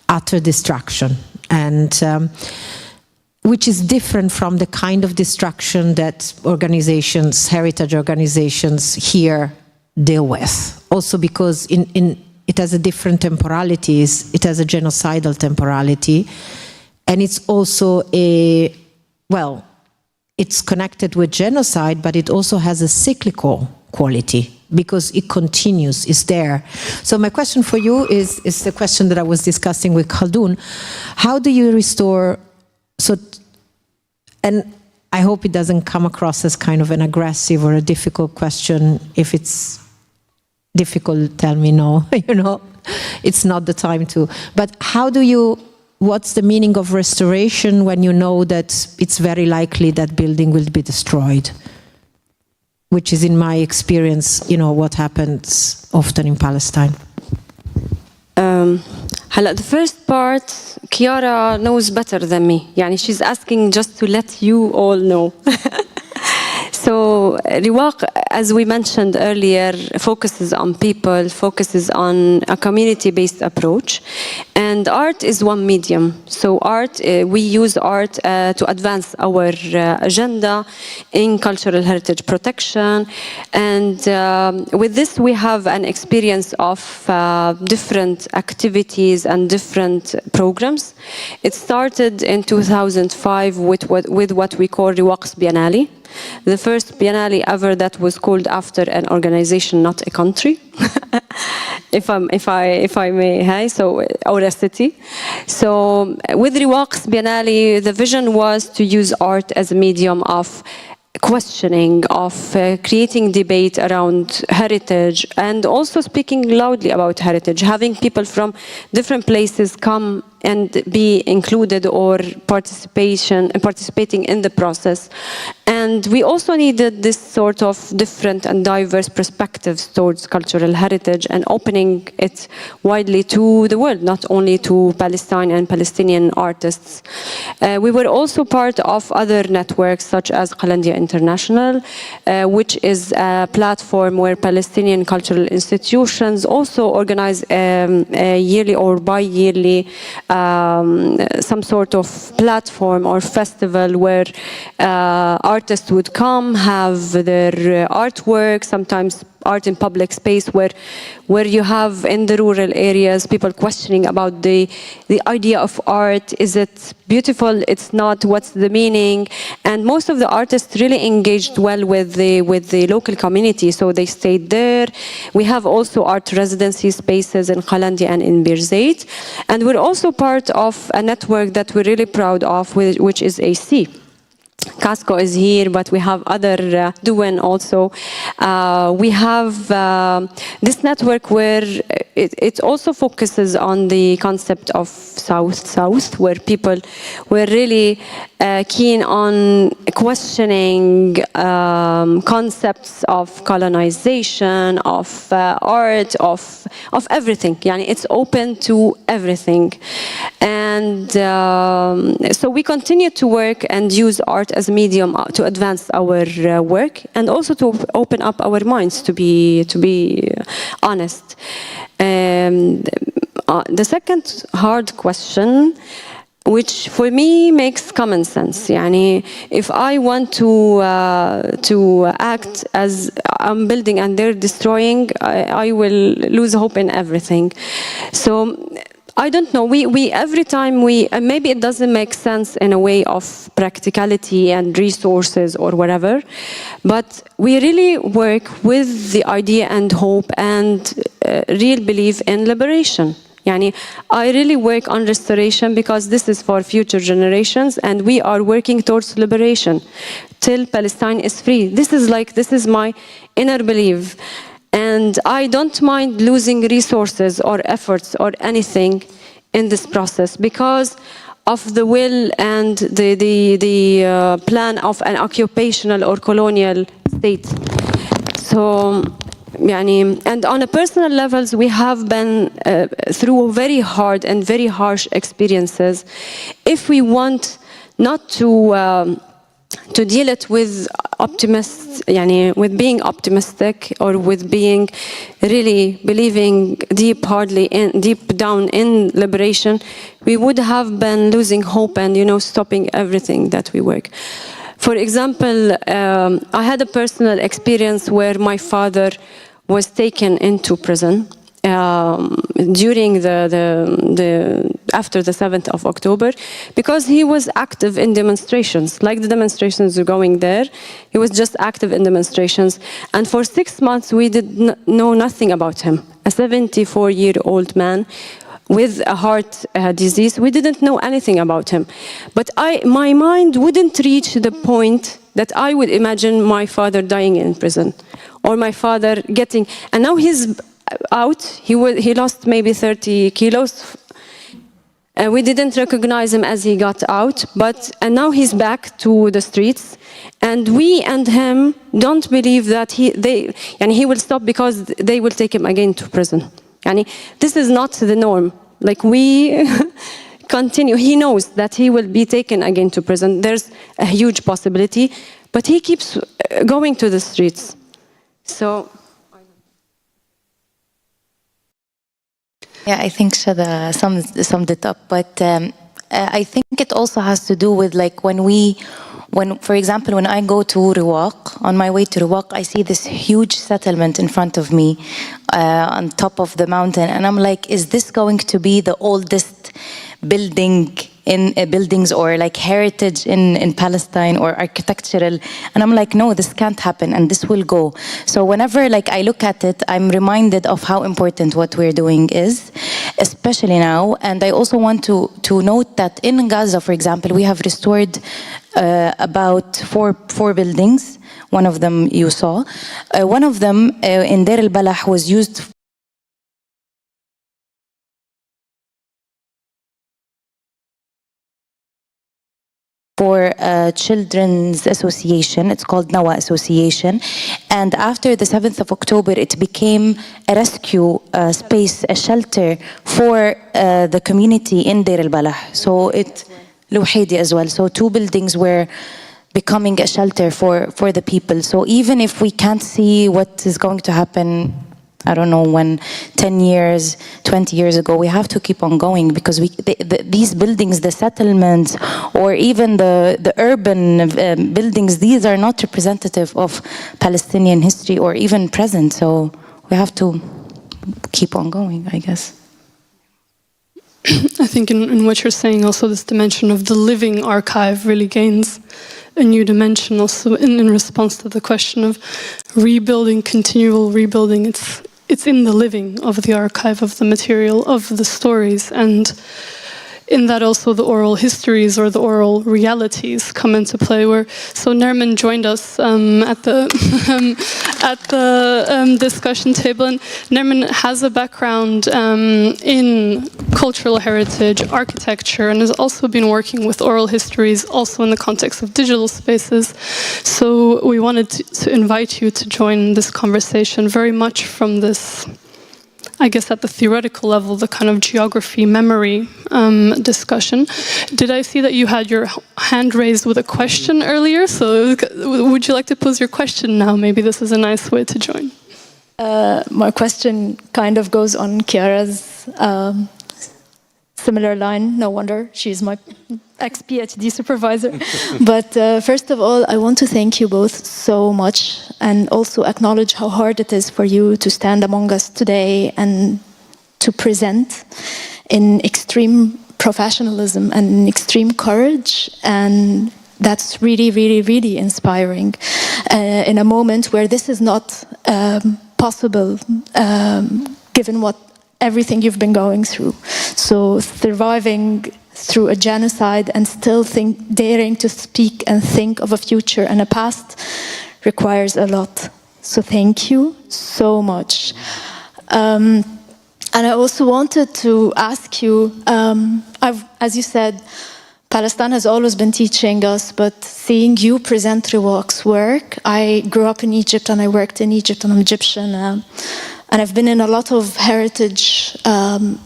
[SPEAKER 9] utter destruction, and which is different from the kind of destruction that organizations, heritage organizations here deal with. Also because it has a different temporality, it has a genocidal temporality, and it's also it's connected with genocide, but it also has a cyclical quality because it continues, it's there. So my question for you is the question that I was discussing with Khaldun. How do you restore, and I hope it doesn't come across as kind of an aggressive or a difficult question. If it's difficult, tell me no, you know, it's not the time to. But what's the meaning of restoration when you know that it's very likely that building will be destroyed? Which is, in my experience, you know, what happens often in Palestine.
[SPEAKER 2] The first part, Chiara knows better than me. Yani she's asking just to let you all know. So Riwaq, as we mentioned earlier, focuses on people, focuses on a community-based approach. And art is one medium. So art, we use art to advance our agenda in cultural heritage protection. And with this, we have an experience of different activities and different programs. It started in 2005 with what we call Riwaq's Biennale. The first Biennale ever that was called after an organization, not a country, if I may, or a city. So with Riwaq's Biennale, the vision was to use art as a medium of questioning, of creating debate around heritage, and also speaking loudly about heritage, having people from different places come and be included or participating in the process. And we also needed this sort of different and diverse perspectives towards cultural heritage and opening it widely to the world, not only to Palestine and Palestinian artists. We were also part of other networks such as Qalandia International, which is a platform where Palestinian cultural institutions also organize yearly or bi-yearly some sort of platform or festival where artists would come, have their artwork, sometimes art in public space, where you have in the rural areas people questioning about the idea of art. Is it beautiful? It's not. What's the meaning? And most of the artists really engaged well with the local community, so they stayed there. We have also art residency spaces in Qalandi and in Birzeit, and we're also part of a network that we're really proud of, which is AC. Casco is here, but we have other Duwen also. We have this network where it also focuses on the concept of South-South, where people were really keen on questioning concepts of colonization, of art, of everything. Yani it's open to everything. And so we continue to work and use art as a medium to advance our work, and also to open up our minds, to be honest. The second hard question, which for me makes common sense. Yani, if I want to act as I'm building and they're destroying, I will lose hope in everything. So I don't know, we every time maybe it doesn't make sense in a way of practicality and resources or whatever, but we really work with the idea and hope and real belief in liberation. Yani, I really work on restoration because this is for future generations, and we are working towards liberation till Palestine is free. This is my inner belief. And I don't mind losing resources or efforts or anything in this process because of the will and the plan of an occupational or colonial state. So, and on a personal levels, we have been through very hard and very harsh experiences. If we want not to deal it with with being optimistic, or with being really believing deep down in liberation, we would have been losing hope and stopping everything that we work. For example, I had a personal experience where my father was taken into prison during after the 7th of October, because he was active in demonstrations. Like the demonstrations are going there, he was just active in demonstrations. And for 6 months, we did know nothing about him. A 74-year-old man with a heart disease, we didn't know anything about him. But my mind wouldn't reach the point that I would imagine my father dying in prison, or my father getting, and now he's out, he lost maybe 30 kilos. We didn't recognize him as he got out, and now he's back to the streets, and we and him don't believe that he will stop because they will take him again to prison. This is not the norm. Like, we continue. He knows that he will be taken again to prison. There's a huge possibility, but he keeps going to the streets. So.
[SPEAKER 6] Yeah, I think Shada summed it up, but I think it also has to do with for example, when I go to Ruwaq, on my way to Ruwaq, I see this huge settlement in front of me on top of the mountain, and I'm like, is this going to be the oldest buildings or like heritage in Palestine, or architectural? And I'm like, no, this can't happen, and this will go. So whenever I look at it, I'm reminded of how important what we're doing is, especially now. And I also want to note that in Gaza, for example, we have restored about four buildings. One of them you saw. One of them in Deir al-Balah was used for Children's Association. It's called Nawa Association. And after the 7th of October, it became a rescue space, a shelter for the community in Deir al-Balah. So Louhidi as well. So 2 buildings were becoming a shelter for the people. So even if we can't see what is going to happen I don't know when, 10 years, 20 years ago. We have to keep on going because these buildings, the settlements, or even the urban buildings, these are not representative of Palestinian history or even present. So we have to keep on going, I guess.
[SPEAKER 7] I think in what you're saying also this dimension of the living archive really gains a new dimension also in response to the question of rebuilding, continual rebuilding. It's in the living of the archive, of the material, of the stories, and in that also the oral histories or the oral realities come into play. So Nermin joined us at the discussion table, and Nermin has a background in cultural heritage, architecture, and has also been working with oral histories also in the context of digital spaces. So we wanted to invite you to join this conversation very much from this, I guess at the theoretical level, the kind of geography, memory discussion. Did I see that you had your hand raised with a question earlier? So would you like to pose your question now? Maybe this is a nice way to join.
[SPEAKER 10] My question kind of goes on Chiara's similar line. No wonder, she's my ex-PhD supervisor. But first of all, I want to thank you both so much and also acknowledge how hard it is for you to stand among us today and to present in extreme professionalism and in extreme courage. And that's really, really, really inspiring in a moment where this is not possible given everything you've been going through. So surviving through a genocide and still daring to speak and think of a future and a past requires a lot. So thank you so much. And I also wanted to ask you, as you said, Palestine has always been teaching us, but seeing you present Riwaq's work, I grew up in Egypt and I worked in Egypt and I'm Egyptian. And I've been in a lot of heritage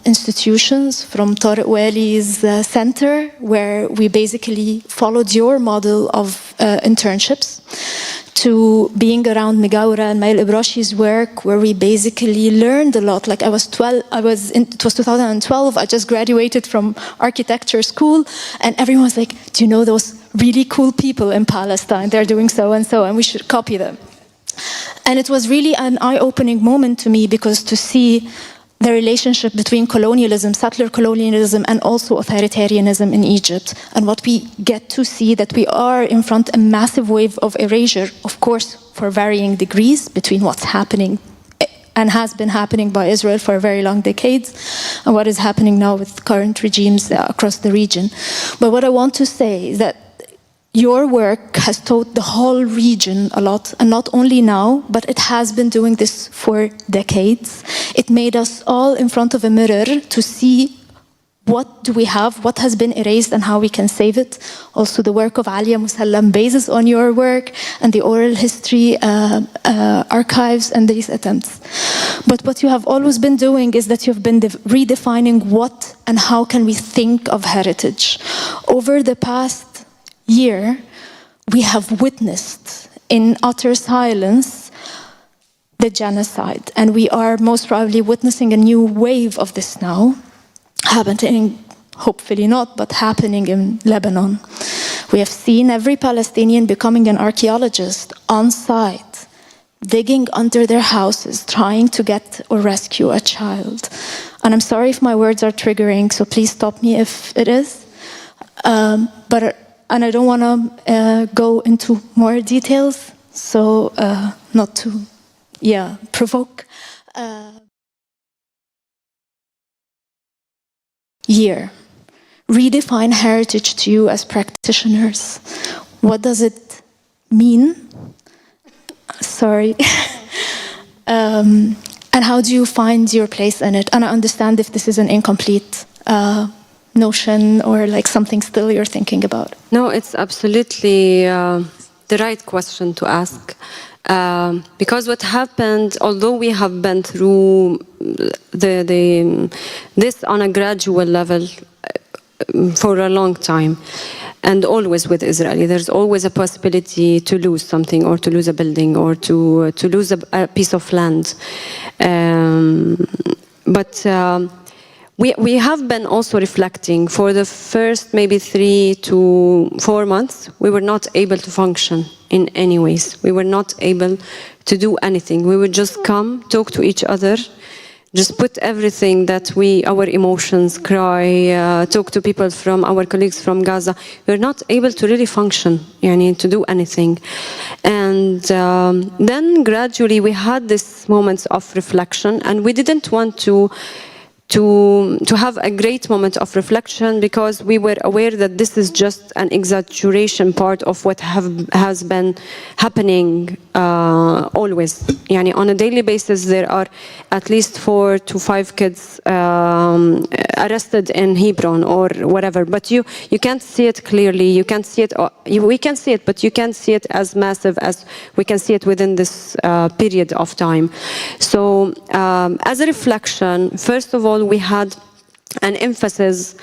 [SPEAKER 10] institutions, from Tariq Wali's center, where we basically followed your model of internships, to being around Migawra and Mail Ibrashi's work, where we basically learned a lot. Like it was 2012, I just graduated from architecture school, and everyone was like, do you know those really cool people in Palestine? They're doing so and so, and we should copy them. And it was really an eye-opening moment to me, because to see the relationship between colonialism, settler colonialism, and also authoritarianism in Egypt, and what we get to see, that we are in front of a massive wave of erasure, of course, for varying degrees between what's happening and has been happening by Israel for very long decades, and what is happening now with current regimes across the region. But what I want to say is that your work has taught the whole region a lot, and not only now, but it has been doing this for decades. It made us all in front of a mirror to see what do we have, what has been erased, and how we can save it. Also, the work of Alia Musallam bases on your work and the oral history archives and these attempts. But what you have always been doing is that you've been redefining what and how can we think of heritage. Over the past year, we have witnessed in utter silence the genocide, and we are most probably witnessing a new wave of this now, happening, hopefully not, but happening in Lebanon. We have seen every Palestinian becoming an archaeologist on site, digging under their houses, trying to get or rescue a child. And I'm sorry if my words are triggering, so please stop me if it is. And I don't want to go into more details, so not to, provoke. Redefine heritage to you as practitioners. What does it mean? Sorry. And how do you find your place in it? And I understand if this is an incomplete notion or like something still you're thinking about.
[SPEAKER 2] No, it's absolutely the right question to ask. Because what happened, although we have been through this on a gradual level for a long time, and always with Israeli. There's always a possibility to lose something, or to lose a building, or to lose a piece of land. But we have been also reflecting for the first maybe 3 to 4 months. We were not able to function in any ways. We were not able to do anything. We would just come, talk to each other, just put everything that our emotions, cry, talk to people from our colleagues from Gaza. We're not able to really function, to do anything. And then gradually we had these moments of reflection, and we didn't want to have a great moment of reflection, because we were aware that this is just an exaggeration part of what has been happening always. On a daily basis, there are at least 4 to 5 kids arrested in Hebron or whatever. But you can't see it clearly. You can't see it. We can see it, but you can't see it as massive as we can see it within this period of time. So, as a reflection, first of all, we had an emphasis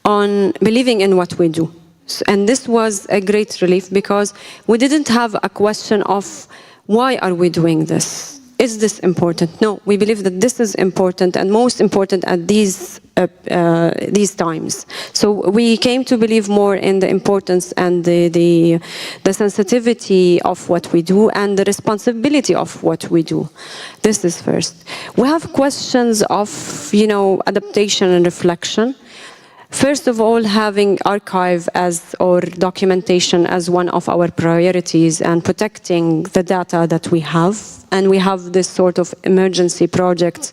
[SPEAKER 2] on believing in what we do. And this was a great relief, because we didn't have a question of why are we doing this? Is this important? No, we believe that this is important, and most important at these times. So we came to believe more in the importance and the sensitivity of what we do, and the responsibility of what we do. This is first. We have questions of, adaptation and reflection. First of all, having archive or documentation as one of our priorities, and protecting the data that we have. And we have this sort of emergency project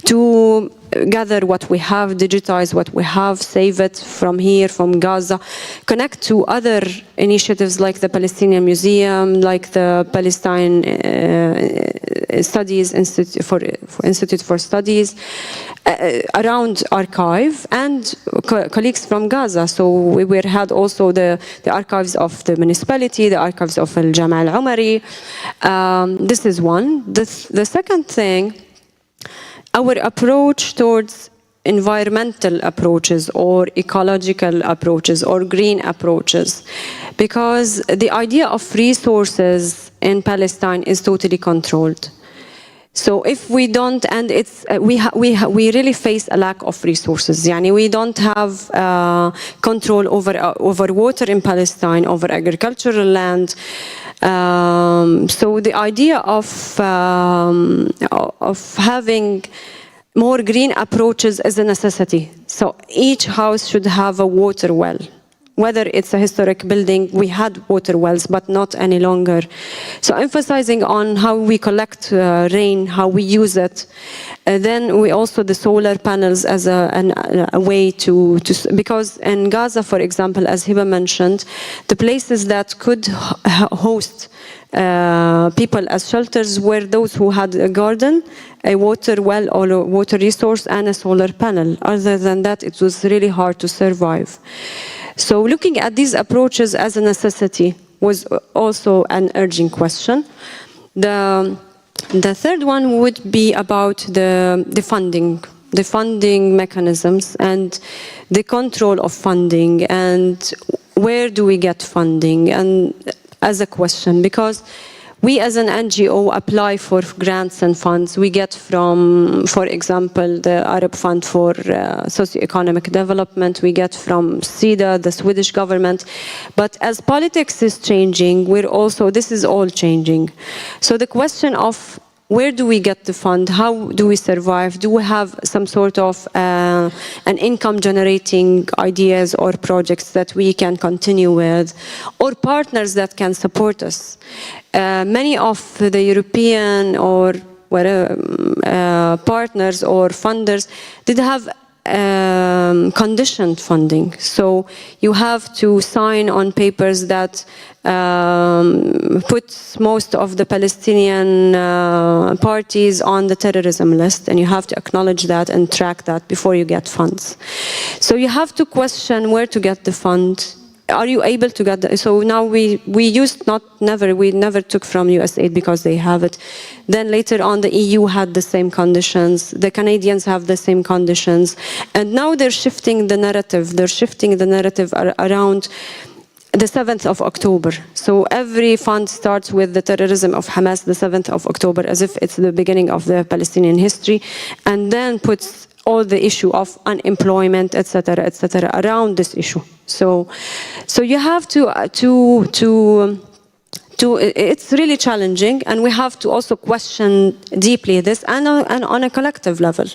[SPEAKER 2] to gather what we have, digitize what we have, save it from here, from Gaza, connect to other initiatives like the Palestinian Museum, like the Palestine Studies Institute for Studies, around archive, and colleagues from Gaza. So we had also the archives of the municipality, the archives of Al Jama' Al Umari. This is one. The second thing, our approach towards environmental approaches, or ecological approaches, or green approaches, because the idea of resources in Palestine is totally controlled. So if we don't, and it's we really face a lack of resources. We don't have control over water in Palestine, over agricultural land. So the idea of having more green approaches is a necessity. So each house should have a water well. Whether it's a historic building, we had water wells, but not any longer. So emphasizing on how we collect rain, how we use it. Then we also the solar panels as a way to, because in Gaza, for example, as Hiba mentioned, the places that could host people as shelters were those who had a garden, a water well or a water resource, and a solar panel. Other than that, it was really hard to survive. So looking at these approaches as a necessity was also an urgent question. The third one would be about the funding mechanisms, and the control of funding, and where do we get funding, and as a question, because we as an NGO apply for grants and funds. We get from, for example, the Arab Fund for Socioeconomic Development. We get from SIDA, the Swedish government. But as politics is changing, this is all changing. So the question of where do we get the fund? How do we survive? Do we have some sort of an income generating ideas or projects that we can continue with, or partners that can support us? Many of the European or partners or funders did have conditioned funding. So you have to sign on papers that put most of the Palestinian parties on the terrorism list, and you have to acknowledge that and track that before you get funds. So you have to question where to get the fund. Are you able to get the, so now we never took from USAID because they have it. Then later on the EU had the same conditions, the Canadians have the same conditions, and now they're shifting the narrative. They're shifting the narrative around the 7th of October. So every fund starts with the terrorism of Hamas, the 7th of October, as if it's the beginning of the Palestinian history, and then puts all the issue of unemployment, etc., around this issue. So you have to it's really challenging, and we have to also question deeply this, and on a collective level.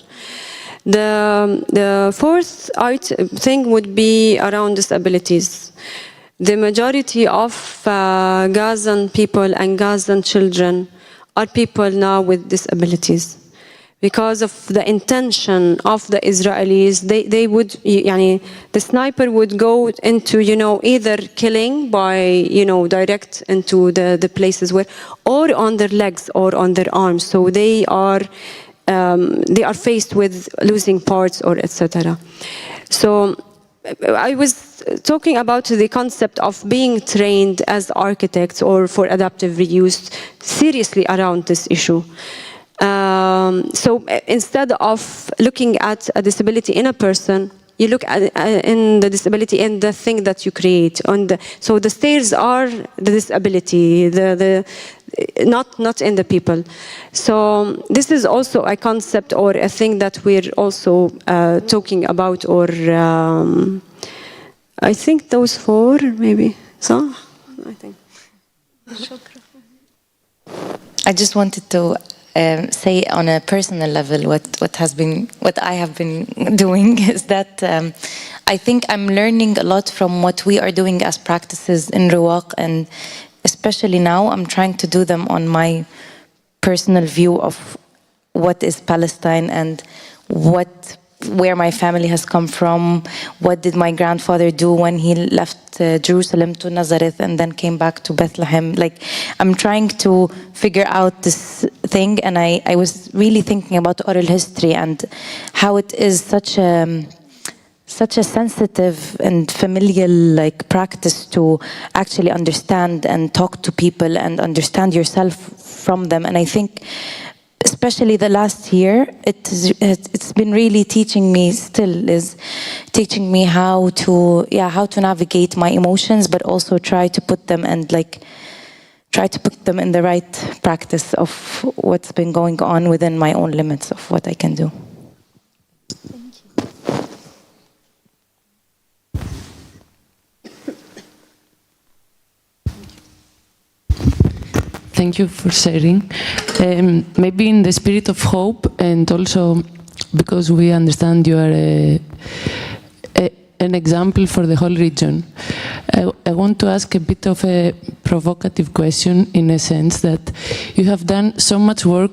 [SPEAKER 2] The fourth thing would be around disabilities. The majority of Gazan people and Gazan children are people now with disabilities. Because of the intention of the Israelis, they would, the sniper would go into, either killing by, direct into the places where, or on their legs or on their arms. So they are faced with losing parts or etc. So I was talking about the concept of being trained as architects or for adaptive reuse seriously around this issue. So instead of looking at a disability in a person, you look at in the disability in the thing that you create. So the stairs are the disability, not in the people. So this is also a concept or a thing that we're also talking about, or I think those four maybe. So I think.
[SPEAKER 6] I just wanted to say on a personal level what I have been doing is that I think I'm learning a lot from what we are doing as practices in Riwaq, and especially now I'm trying to do them on my personal view of what is Palestine and where my family has come from. What did my grandfather do when he left Jerusalem to Nazareth and then came back to Bethlehem? Like, I'm trying to figure out this thing, and I was really thinking about oral history and how it is such a sensitive and familial practice to actually understand and talk to people and understand yourself from them. And I think especially the last year, it's been really teaching me, still is teaching me how to navigate my emotions, but also try to put them in the right practice of what's been going on within my own limits of what I can do.
[SPEAKER 11] Thank you for sharing. Maybe in the spirit of hope, and also because we understand you are an example for the whole region, I want to ask a bit of a provocative question, in a sense that you have done so much work,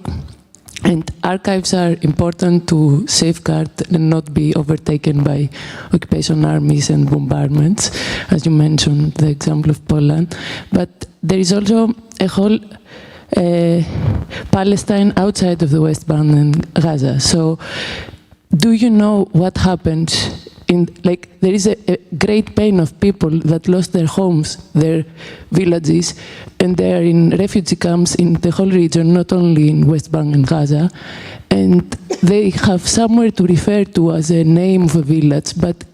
[SPEAKER 11] and archives are important to safeguard and not be overtaken by occupation armies and bombardments, as you mentioned, the example of Poland. But there is also a whole Palestine outside of the West Bank and Gaza. So do you know what happens there is a great pain of people that lost their homes, their villages, and they are in refugee camps in the whole region, not only in West Bank and Gaza, and they have somewhere to refer to as a name of a village, but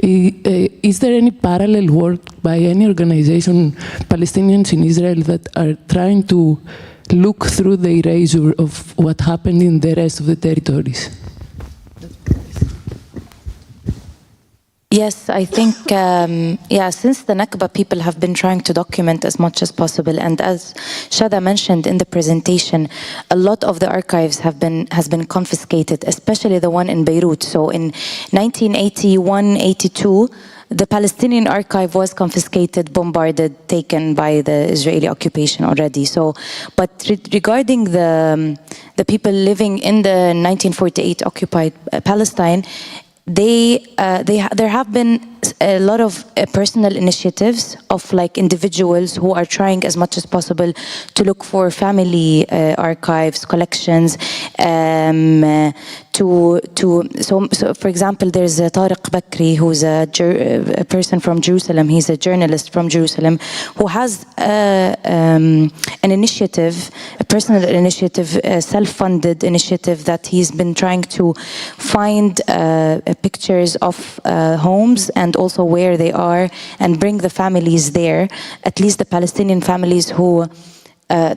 [SPEAKER 11] is there any parallel work by any organization, Palestinians in Israel, that are trying to look through the erasure of what happened in the rest of the territories?
[SPEAKER 6] Yes, I think, since the Nakba, people have been trying to document as much as possible. And as Shada mentioned in the presentation, a lot of the archives has been confiscated, especially the one in Beirut. So in 1981-82, the Palestinian archive was confiscated, bombarded, taken by the Israeli occupation already. So, but regarding the people living in the 1948 occupied Palestine, there have been a lot of personal initiatives of individuals who are trying as much as possible to look for family archives, collections. So for example, there's Tariq Bakri, who's a person from Jerusalem. He's a journalist from Jerusalem who has an initiative, a personal initiative, a self-funded initiative that he's been trying to find pictures of homes and and also where they are, and bring the families there, at least the Palestinian families who,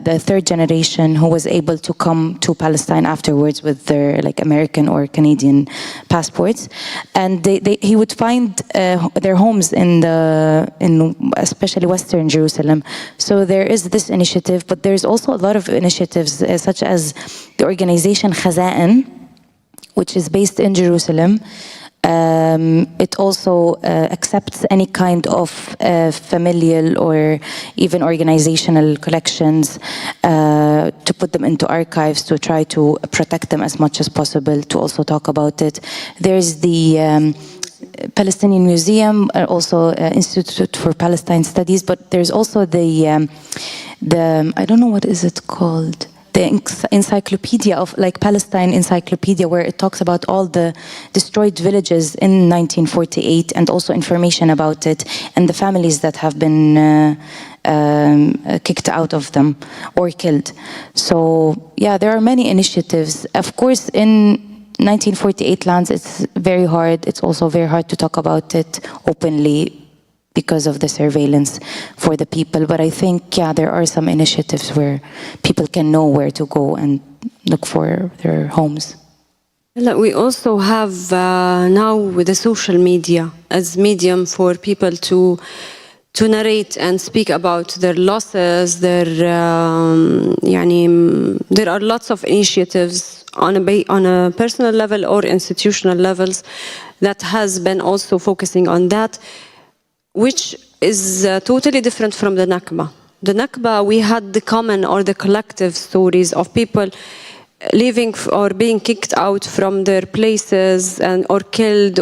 [SPEAKER 6] the third generation who was able to come to Palestine afterwards with their like American or Canadian passports, and he would find their homes in especially Western Jerusalem. So there is this initiative, but there's also a lot of initiatives such as the organization Khaza'in, which is based in Jerusalem. It also accepts any kind of familial or even organizational collections to put them into archives, to try to protect them as much as possible, to also talk about it. There's the Palestinian Museum, also Institute for Palestine Studies, but there's also the I don't know what is it called, the encyclopedia of like Palestine encyclopedia, where it talks about all the destroyed villages in 1948 and also information about it and the families that have been kicked out of them or killed. So yeah, there are many initiatives. Of course, in 1948 lands, it's very hard. It's also very hard to talk about it openly because of the surveillance for the people. But I think, yeah, there are some initiatives where people can know where to go and look for their homes.
[SPEAKER 2] We also have now with the social media as medium for people to narrate and speak about their losses. There are lots of initiatives on a personal level or institutional levels that has been also focusing on that, which is totally different from the Nakba. The Nakba, we had the common or the collective stories of people leaving or being kicked out from their places or killed,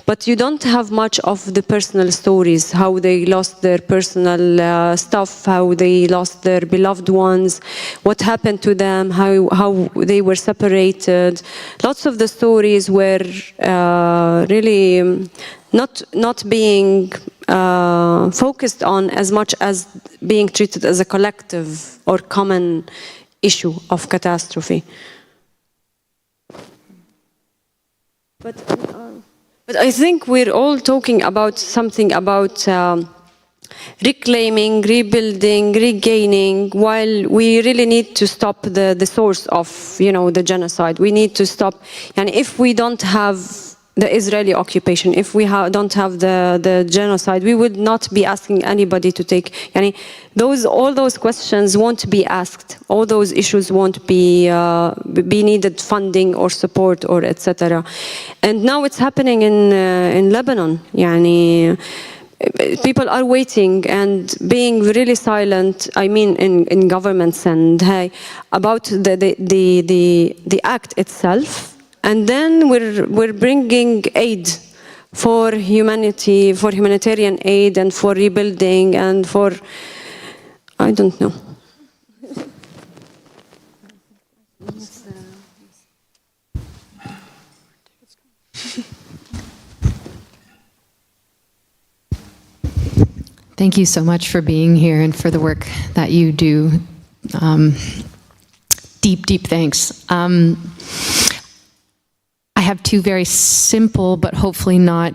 [SPEAKER 2] but you don't have much of the personal stories, how they lost their personal stuff, how they lost their beloved ones, what happened to them, how they were separated. Lots of the stories were really not being focused on as much as being treated as a collective or common issue of catastrophe. But I think we're all talking about something about reclaiming, rebuilding, regaining, while we really need to stop the source of, the genocide. We need to stop, and if we don't have the Israeli occupation, if we don't have the genocide, we would not be asking anybody to take, all those questions won't be asked, all those issues won't be needed funding or support or etc. And now it's happening in Lebanon. People are waiting and being really silent, in governments and about the act itself. And then we're bringing aid for humanity, for humanitarian aid and for rebuilding and for, I don't know.
[SPEAKER 12] Thank you so much for being here and for the work that you do. Deep thanks. I have two very simple, but hopefully not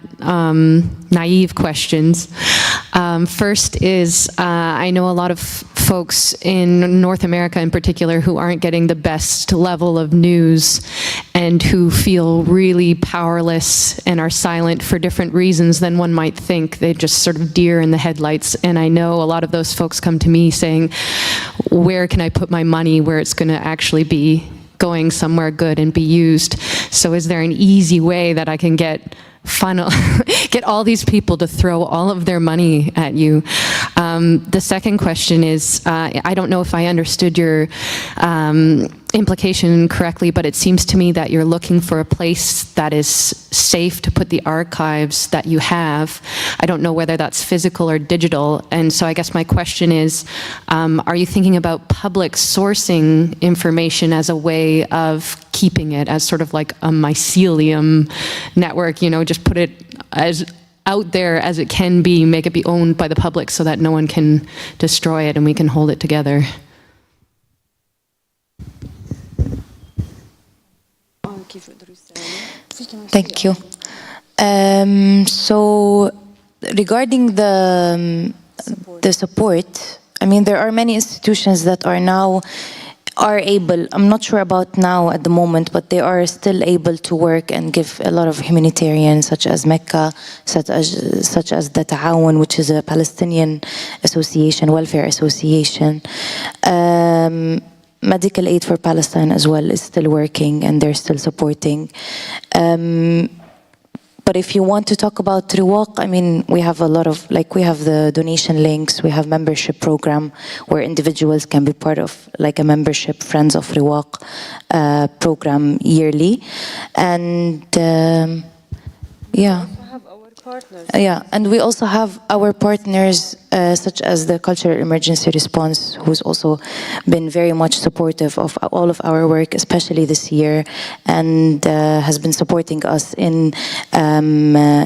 [SPEAKER 12] naive questions. First is, I know a lot of folks in North America in particular who aren't getting the best level of news and who feel really powerless and are silent for different reasons than one might think. They just sort of deer in the headlights. And I know a lot of those folks come to me saying, where can I put my money where it's going to actually be going somewhere good and be used? So is there an easy way that I can get all these people to throw all of their money at you? The second question is, I don't know if I understood your implication correctly, but it seems to me that you're looking for a place that is safe to put the archives that you have. I don't know whether that's physical or digital. And so I guess my question is, are you thinking about public sourcing information as a way of keeping it as sort of like a mycelium network, just put it as out there as it can be, make it be owned by the public so that no one can destroy it and we can hold it together?
[SPEAKER 6] Thank you. So regarding the support, I mean, there are many institutions that are able, I'm not sure about now at the moment, but they are still able to work and give a lot of humanitarian, such as Mecca, such as the Ta'awun, which is a Palestinian association, welfare association. Medical Aid for Palestine as well is still working, and they're still supporting. But if you want to talk about Riwaq, I mean, we have a lot of, like, we have the donation links, we have membership program where individuals can be part of, like, a membership Friends of Riwaq program yearly. And yeah. Yeah, and we also have our partners such as the Cultural Emergency Response, who's also been very much supportive of all of our work, especially this year, and has been supporting us in,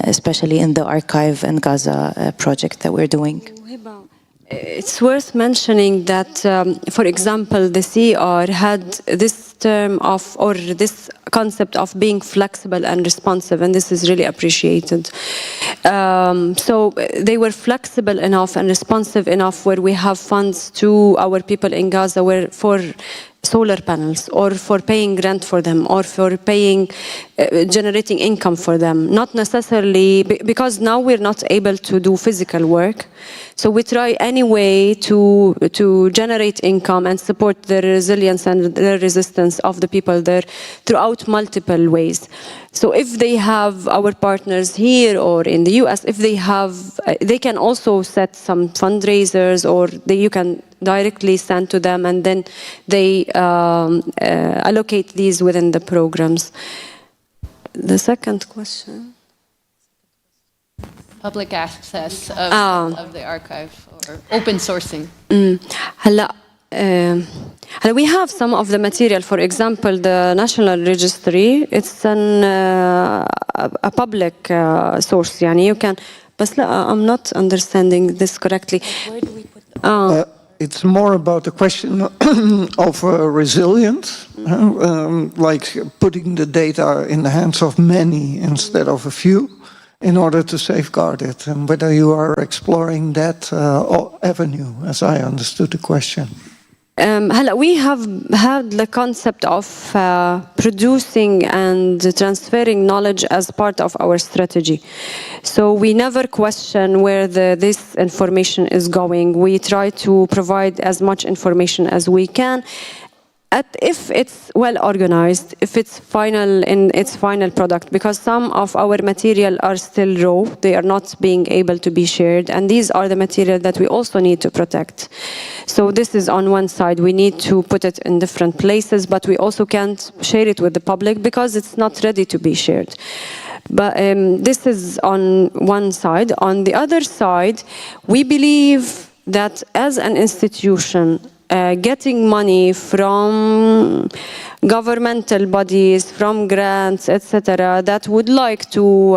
[SPEAKER 6] especially in the archive and Gaza project that we're doing.
[SPEAKER 2] It's worth mentioning that, for example, the CR had this term of, or this concept of being flexible and responsive, and this is really appreciated. So they were flexible enough and responsive enough where we have funds to our people in Gaza where for solar panels, or for paying rent for them, or for paying, generating income for them. Not necessarily, because now we're not able to do physical work. So we try anyway to generate income and support the resilience and the resistance of the people there throughout multiple ways. So if they have our partners here or in the US, if they have, they can also set some fundraisers, or you can directly send to them, and then they allocate these within the programs. The second question.
[SPEAKER 3] Public access of the archive, or open sourcing.
[SPEAKER 2] We have some of the material. For example, the National Registry. It's a public source. Yani you can. But I'm not understanding this correctly.
[SPEAKER 1] Where do we put it's more about the question of resilience, like putting the data in the hands of many instead of a few, in order to safeguard it, and whether you are exploring that avenue, as I understood the question.
[SPEAKER 2] We have had the concept of producing and transferring knowledge as part of our strategy. So we never question where this information is going. We try to provide as much information as we can. If it's well organized, if it's final in its final product, because some of our material are still raw, they are not being able to be shared, and these are the material that we also need to protect. So this is on one side, we need to put it in different places, but we also can't share it with the public because it's not ready to be shared. But this is on one side. On the other side, we believe that as an institution, getting money from governmental bodies, from grants, etc., that would like to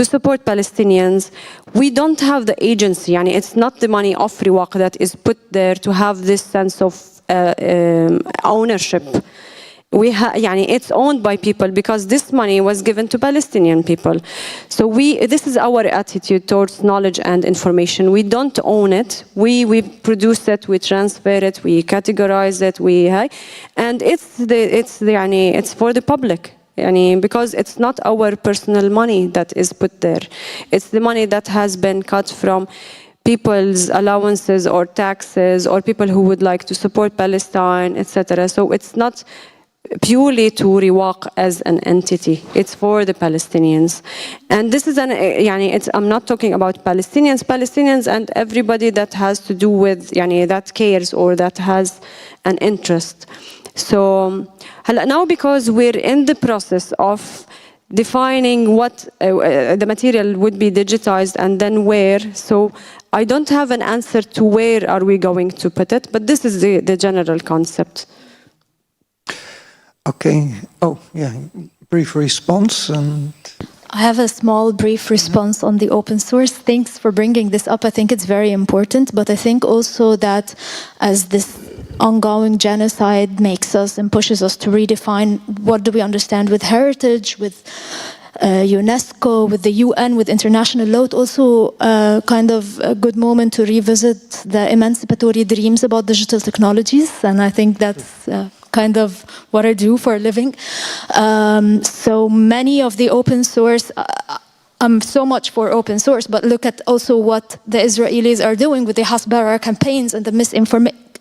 [SPEAKER 2] support Palestinians, we don't have the agency. Yani it's not the money of Riwaq that is put there to have this sense of ownership. It's owned by people because this money was given to Palestinian people. So this is our attitude towards knowledge and information. We don't own it. We produce it, we transfer it, we categorize it, and it's for the public. Because it's not our personal money that is put there. It's the money that has been cut from people's allowances or taxes, or people who would like to support Palestine, etc. So it's not purely to Riwaq as an entity. It's for the Palestinians. And this is I'm not talking about Palestinians and everybody that has to do with, that cares or that has an interest. So now, because we're in the process of defining what the material would be digitized and then where, so I don't have an answer to where are we going to put it, but this is the general concept.
[SPEAKER 1] Okay. Oh, yeah. Brief response. And
[SPEAKER 10] I have a small brief response on the open source. Thanks for bringing this up. I think it's very important, but I think also that as this ongoing genocide makes us and pushes us to redefine what do we understand with heritage, with UNESCO, with the UN, with international law. It's also kind of a good moment to revisit the emancipatory dreams about digital technologies, and I think that's kind of what I do for a living. So many of the open source, I'm so much for open source, but look at also what the Israelis are doing with the Hasbara campaigns and the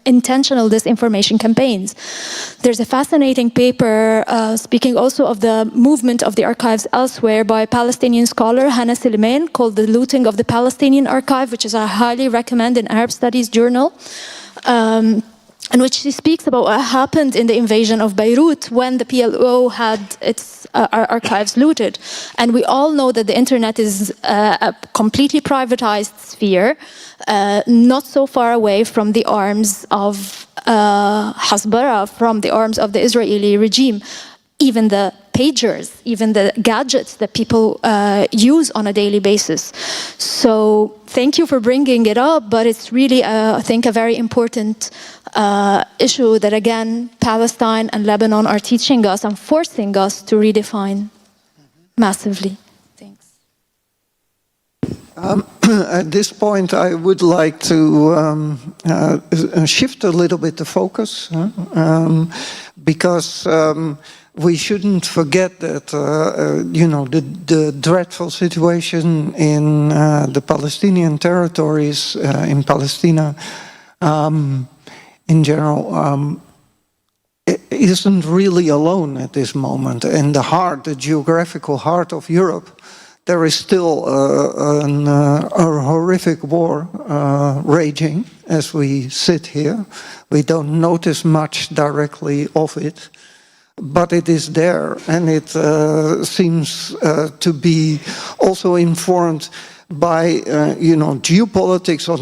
[SPEAKER 10] intentional disinformation campaigns. There's a fascinating paper speaking also of the movement of the archives elsewhere by a Palestinian scholar, Hannah Silman, called The Looting of the Palestinian Archive, which is I highly recommend in Arab Studies Journal. In which she speaks about what happened in the invasion of Beirut when the PLO had its archives looted. And we all know that the internet is a completely privatized sphere, not so far away from the arms of Hasbara, from the arms of the Israeli regime. Even the pagers, even the gadgets that people use on a daily basis. So thank you for bringing it up, but it's really, I think, a very important issue that, again, Palestine and Lebanon are teaching us and forcing us to redefine massively. Thanks.
[SPEAKER 1] At this point, I would like to shift a little bit the focus, because we shouldn't forget that, the dreadful situation in the Palestinian territories, in Palestine, in general, it isn't really alone at this moment. In the heart, the geographical heart of Europe, there is still a horrific war raging as we sit here. We don't notice much directly of it, but it is there, and it seems to be also informed by geopolitics on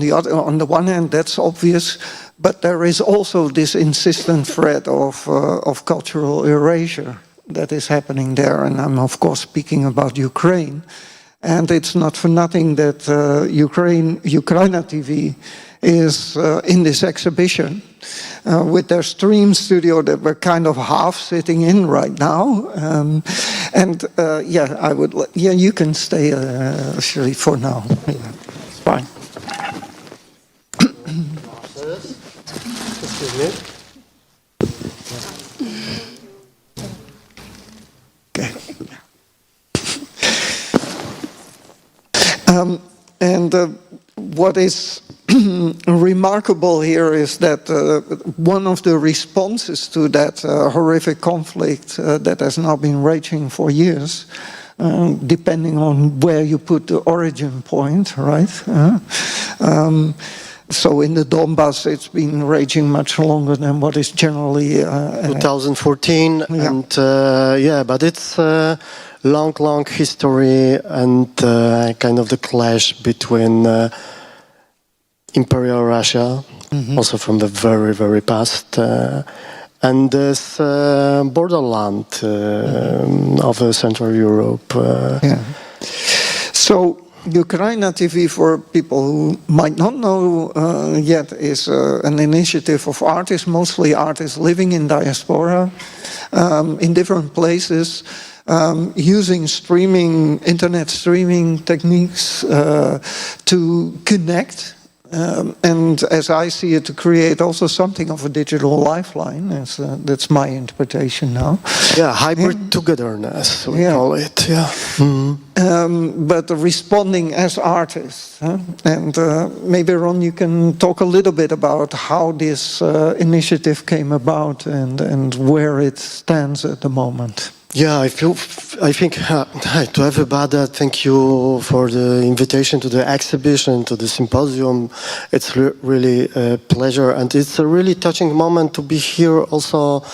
[SPEAKER 1] the one hand. That's obvious, but there is also this insistent threat of cultural erasure that is happening there, and I'm of course speaking about Ukraine. And it's not for nothing that UKRAiNATV is in this exhibition with their stream studio that we're kind of half sitting in right now. You can stay actually for now. Yeah, it's fine.
[SPEAKER 8] Excuse me.
[SPEAKER 1] What is remarkable here is that one of the responses to that horrific conflict that has now been raging for years, depending on where you put the origin point, right? So in the Donbass, it's been raging much longer than what is generally
[SPEAKER 13] 2014,
[SPEAKER 1] yeah.
[SPEAKER 13] And but it's long history and kind of the clash between Imperial Russia, also from the very, very past, and this borderland of Central Europe.
[SPEAKER 1] So UKRAiNATV, for people who might not know yet, is an initiative of artists, mostly artists living in diaspora, in different places, using internet streaming techniques to connect. And as I see it, to create also something of a digital lifeline. That's my interpretation now.
[SPEAKER 13] Yeah, hybrid togetherness, we call it. Yeah.
[SPEAKER 1] But responding as artists. And maybe, Ron, you can talk a little bit about how this initiative came about and where it stands at the moment.
[SPEAKER 13] Yeah, I think to everybody, thank you for the invitation to the exhibition, to the symposium. It's really a pleasure, and it's a really touching moment to be here also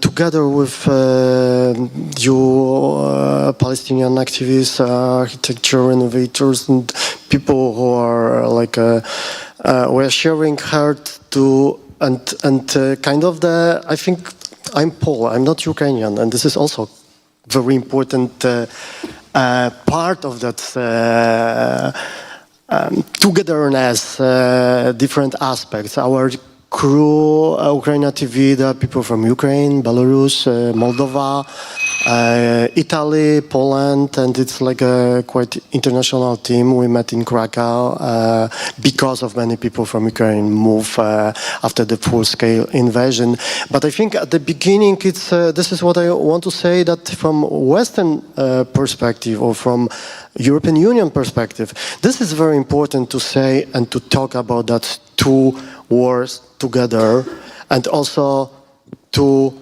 [SPEAKER 13] together with you Palestinian activists, architecture innovators, and people who are like we're sharing heart to and kind of the, I think. I'm Paul, I'm not Ukrainian, and this is also very important part of that togetherness, different aspects. Our crew, UKRAiNATV, there are people from Ukraine, Belarus, Moldova, Italy, Poland, and it's like a quite international team. We met in Krakow because of many people from Ukraine move after the full-scale invasion. But I think at the beginning, it's this is what I want to say, that from Western perspective or from European Union perspective, this is very important to say and to talk about that two wars together, and also to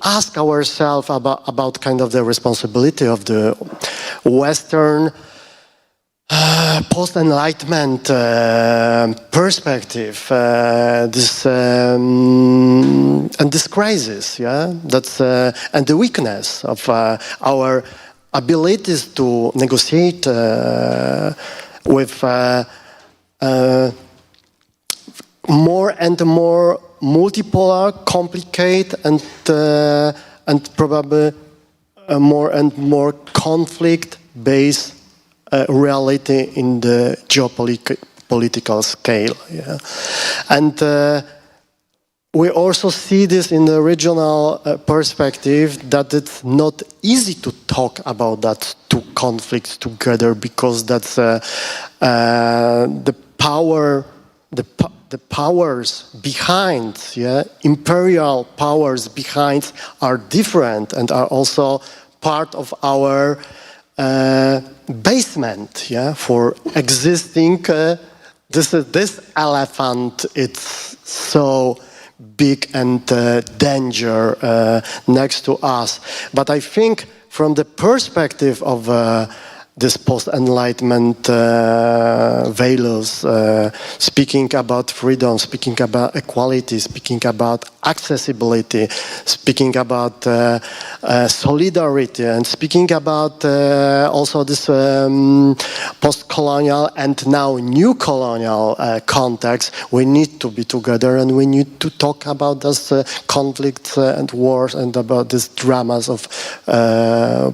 [SPEAKER 13] ask ourselves about kind of the responsibility of the Western post-enlightenment perspective, this and this crisis, yeah, that's and the weakness of our abilities to negotiate with more and more multipolar, complicated, and probably more and more conflict-based reality in the geopolitical scale. Yeah. And we also see this in the regional perspective, that it's not easy to talk about that two conflicts together, because that's the powers behind, yeah, imperial powers behind, are different and are also part of our basement, yeah, for existing. This elephant, it's so big and danger next to us. But I think from the perspective of this post-enlightenment values, speaking about freedom, speaking about equality, speaking about accessibility, speaking about solidarity, and speaking about also this post-colonial and now new colonial context, we need to be together, and we need to talk about those conflicts and wars, and about these dramas of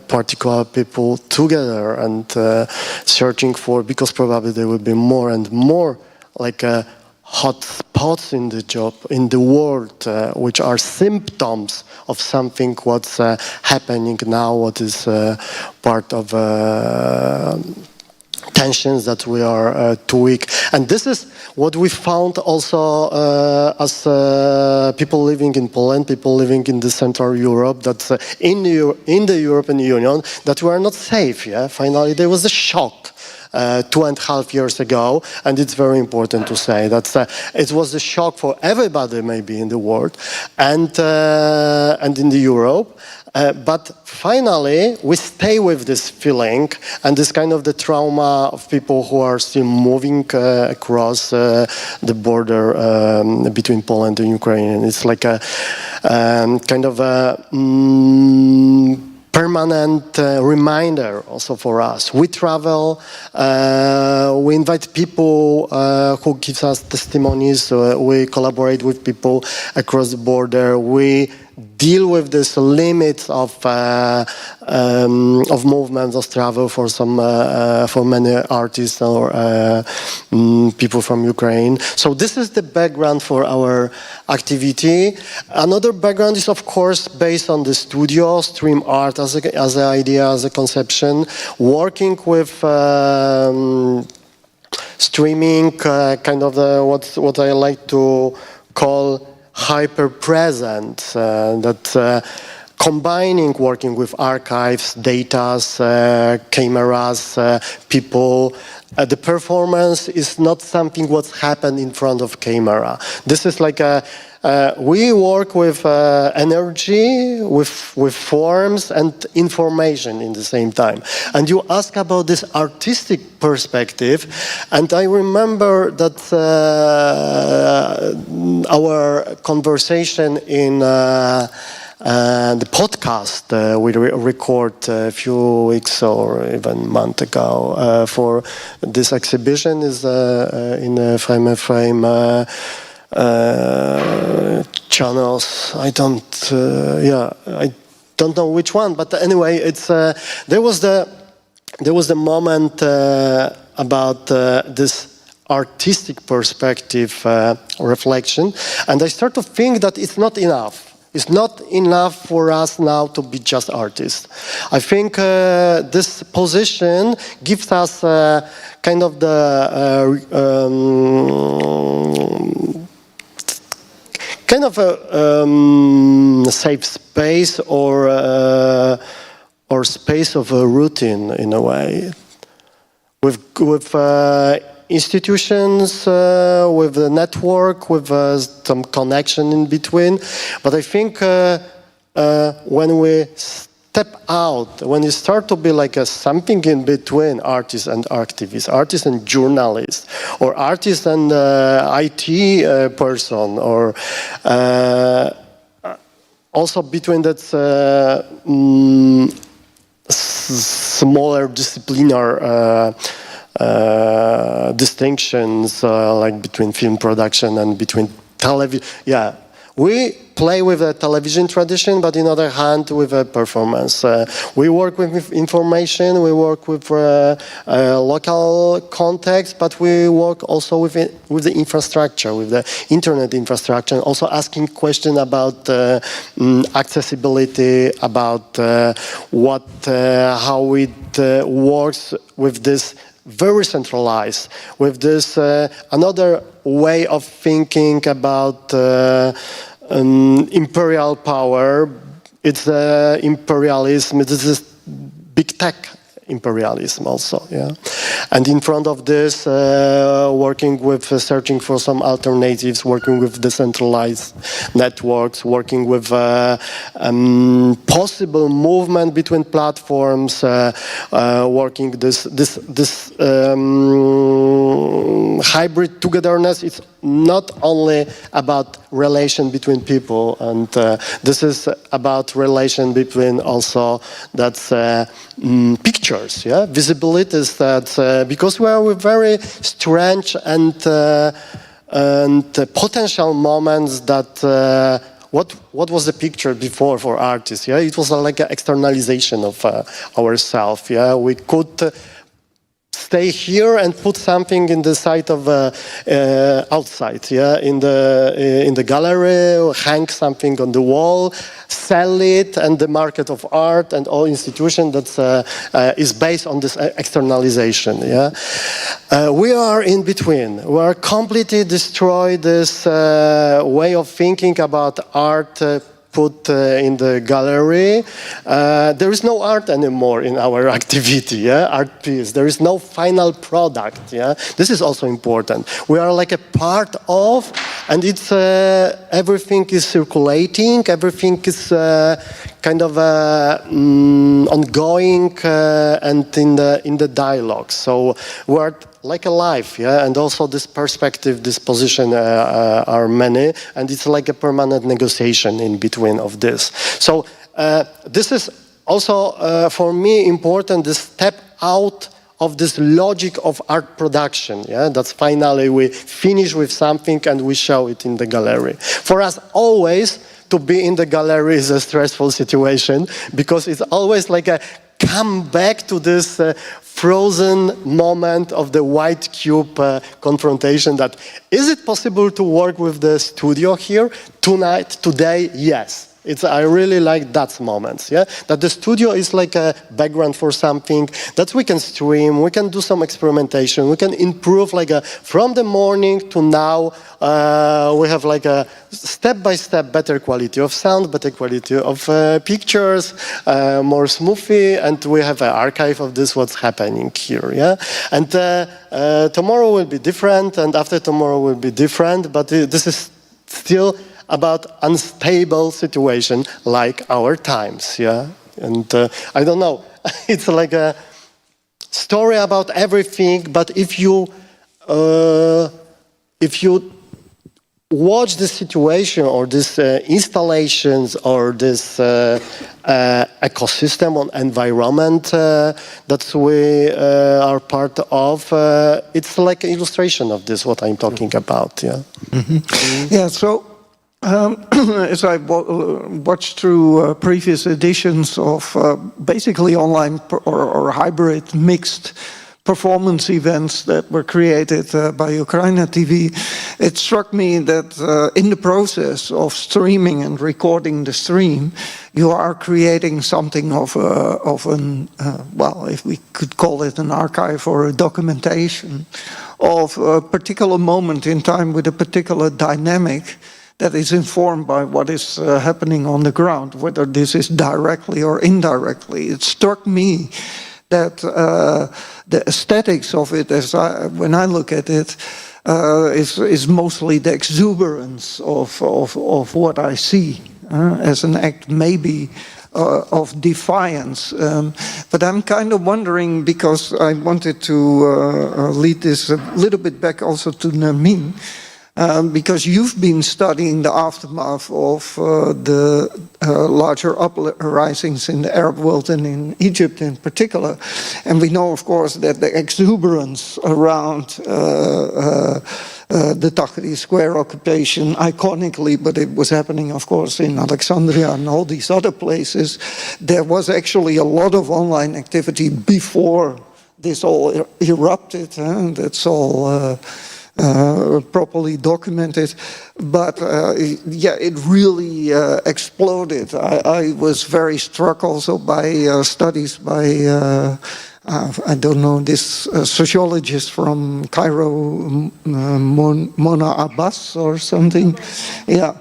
[SPEAKER 13] particular people together, and searching for, because probably there will be more and more like hot spots in the world, which are symptoms of something what's happening now, what is part of tensions that we are too weak. And this is what we found also as people living in Poland, people living in the Central Europe, that in the European Union, that we are not safe. Yeah, finally there was a shock 2.5 years ago, and it's very important to say that it was a shock for everybody, maybe in the world and in the Europe. But finally, we stay with this feeling and this kind of the trauma of people who are still moving across the border between Poland and Ukraine. It's like a kind of a permanent reminder also for us. We travel, we invite people who give us testimonies, we collaborate with people across the border, we deal with this limits of movements of travel for some for many artists or people from Ukraine. So this is the background for our activity. Another background is, of course, based on the studio, stream art as an idea, as a conception, working with streaming, kind of what I like to call hyper-present, that combining working with archives, datas, cameras, people. The performance is not something what's happened in front of camera. This is like we work with energy, with forms and information in the same time. And you ask about this artistic perspective, and I remember that our conversation in the podcast we record a few weeks or even a month ago for this exhibition is in Frame channels. I don't know which one, but anyway, it's there was the moment about this artistic perspective reflection, and I start to think that it's not enough. It's not enough for us now to be just artists. I think this position gives us kind of the kind of a safe space or space of a routine in a way. With institutions, with the network, with some connection in between. But I think when we step out, when you start to be like something in between artists and activists, artists and journalists, or artists and IT person, or also between that smaller disciplinar distinctions, like between film production and between television. Yeah, we play with a television tradition, but on the other hand, with a performance. We work with information, we work with local context, but we work also with the infrastructure, with the internet infrastructure, also asking questions about accessibility, about how it works with this very centralized, with this another way of thinking about imperial power. It's imperialism. This is big tech imperialism also, yeah. And in front of this, working with searching for some alternatives, working with decentralized networks, working with possible movement between platforms, working this hybrid togetherness. It's not only about relation between people, and this is about relation between also that's pictures, yeah, visibilities that because we are with very strange and potential moments that what was the picture before for artists? Yeah, it was like an externalization of ourselves. Yeah, we could stay here and put something in the side of outside, yeah, in the gallery, hang something on the wall, sell it, and the market of art and all institution that is based on this externalization. Yeah, we are in between. We are completely destroyed this way of thinking about art. Put in the gallery. There is no art anymore in our activity, yeah? Art piece. There is no final product, yeah? This is also important. We are like a part of, and it's everything is circulating, everything is kind of ongoing and in the dialogue. So we're like alive, yeah, and also this perspective, this position are many, and it's like a permanent negotiation in between of this. So this is also for me important, this step out of this logic of art production, yeah, that's finally we finish with something and we show it in the gallery. For us always to be in the gallery is a stressful situation because it's always like a come back to this frozen moment of the white cube confrontation that, is it possible to work with the studio here tonight, today? Yes. I really like that moment, yeah? That the studio is like a background for something, that we can stream, we can do some experimentation, we can improve like from the morning to now, we have like a step-by-step better quality of sound, better quality of pictures, more smoothie, and we have an archive of this, what's happening here, yeah? And tomorrow will be different, and after tomorrow will be different, but this is still about unstable situation like our times, yeah? And I don't know, it's like a story about everything, but if you watch the situation or this installations or this ecosystem or environment that we are part of, it's like an illustration of this, what I'm talking about, yeah?
[SPEAKER 1] Mm-hmm. Yeah, so as I watched through previous editions of basically online or hybrid mixed performance events that were created by UKRAiNATV, it struck me that in the process of streaming and recording the stream, you are creating something of an, well, if we could call it an archive or a documentation of a particular moment in time with a particular dynamic that is informed by what is happening on the ground, whether this is directly or indirectly. It struck me that the aesthetics of it, when I look at it, is mostly the exuberance of what I see as an act maybe of defiance. But I'm kind of wondering, because I wanted to lead this a little bit back also to Nermin, because you've been studying the aftermath of the larger uprisings in the Arab world and in Egypt in particular. And we know, of course, that the exuberance around the Tahrir Square occupation, iconically, but it was happening, of course, in Alexandria and all these other places. There was actually a lot of online activity before this all erupted. That's all properly documented, but yeah, it really exploded. I was very struck also by studies by I don't know, this sociologist from Cairo, Mona Abbas or something, yeah,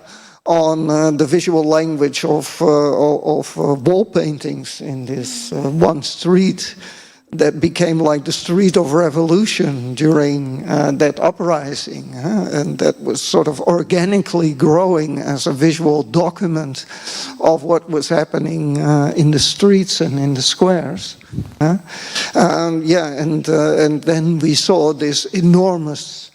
[SPEAKER 1] on the visual language of wall paintings in this one street that became like the street of revolution during that uprising, and that was sort of organically growing as a visual document of what was happening in the streets and in the squares. Yeah, and then we saw this enormous,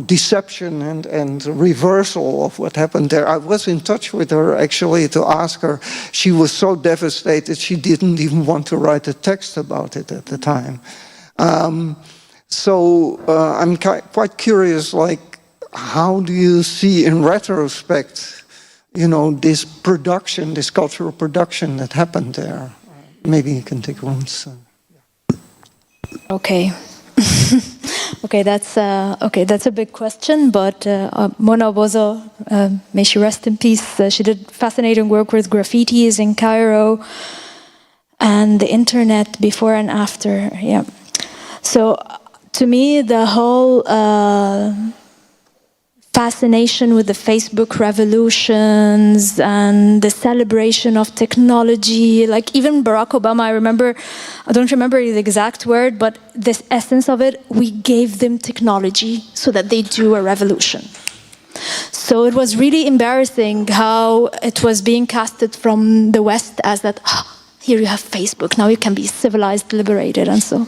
[SPEAKER 1] deception and reversal of what happened there. I was in touch with her actually to ask her. She was so devastated she didn't even want to write a text about it at the time. So I'm quite curious, like, how do you see in retrospect, this production, this cultural production that happened there? Maybe you can take once.
[SPEAKER 10] Okay. Okay, that's a big question, but Mona Bozo, may she rest in peace, she did fascinating work with graffitis in Cairo and the internet before and after, yeah. So to me, the whole fascination with the Facebook revolutions and the celebration of technology, like even Barack Obama, I don't remember the exact word, but the essence of it, we gave them technology so that they do a revolution. So it was really embarrassing how it was being casted from the West as that, here you have Facebook, now you can be civilized, liberated, and so.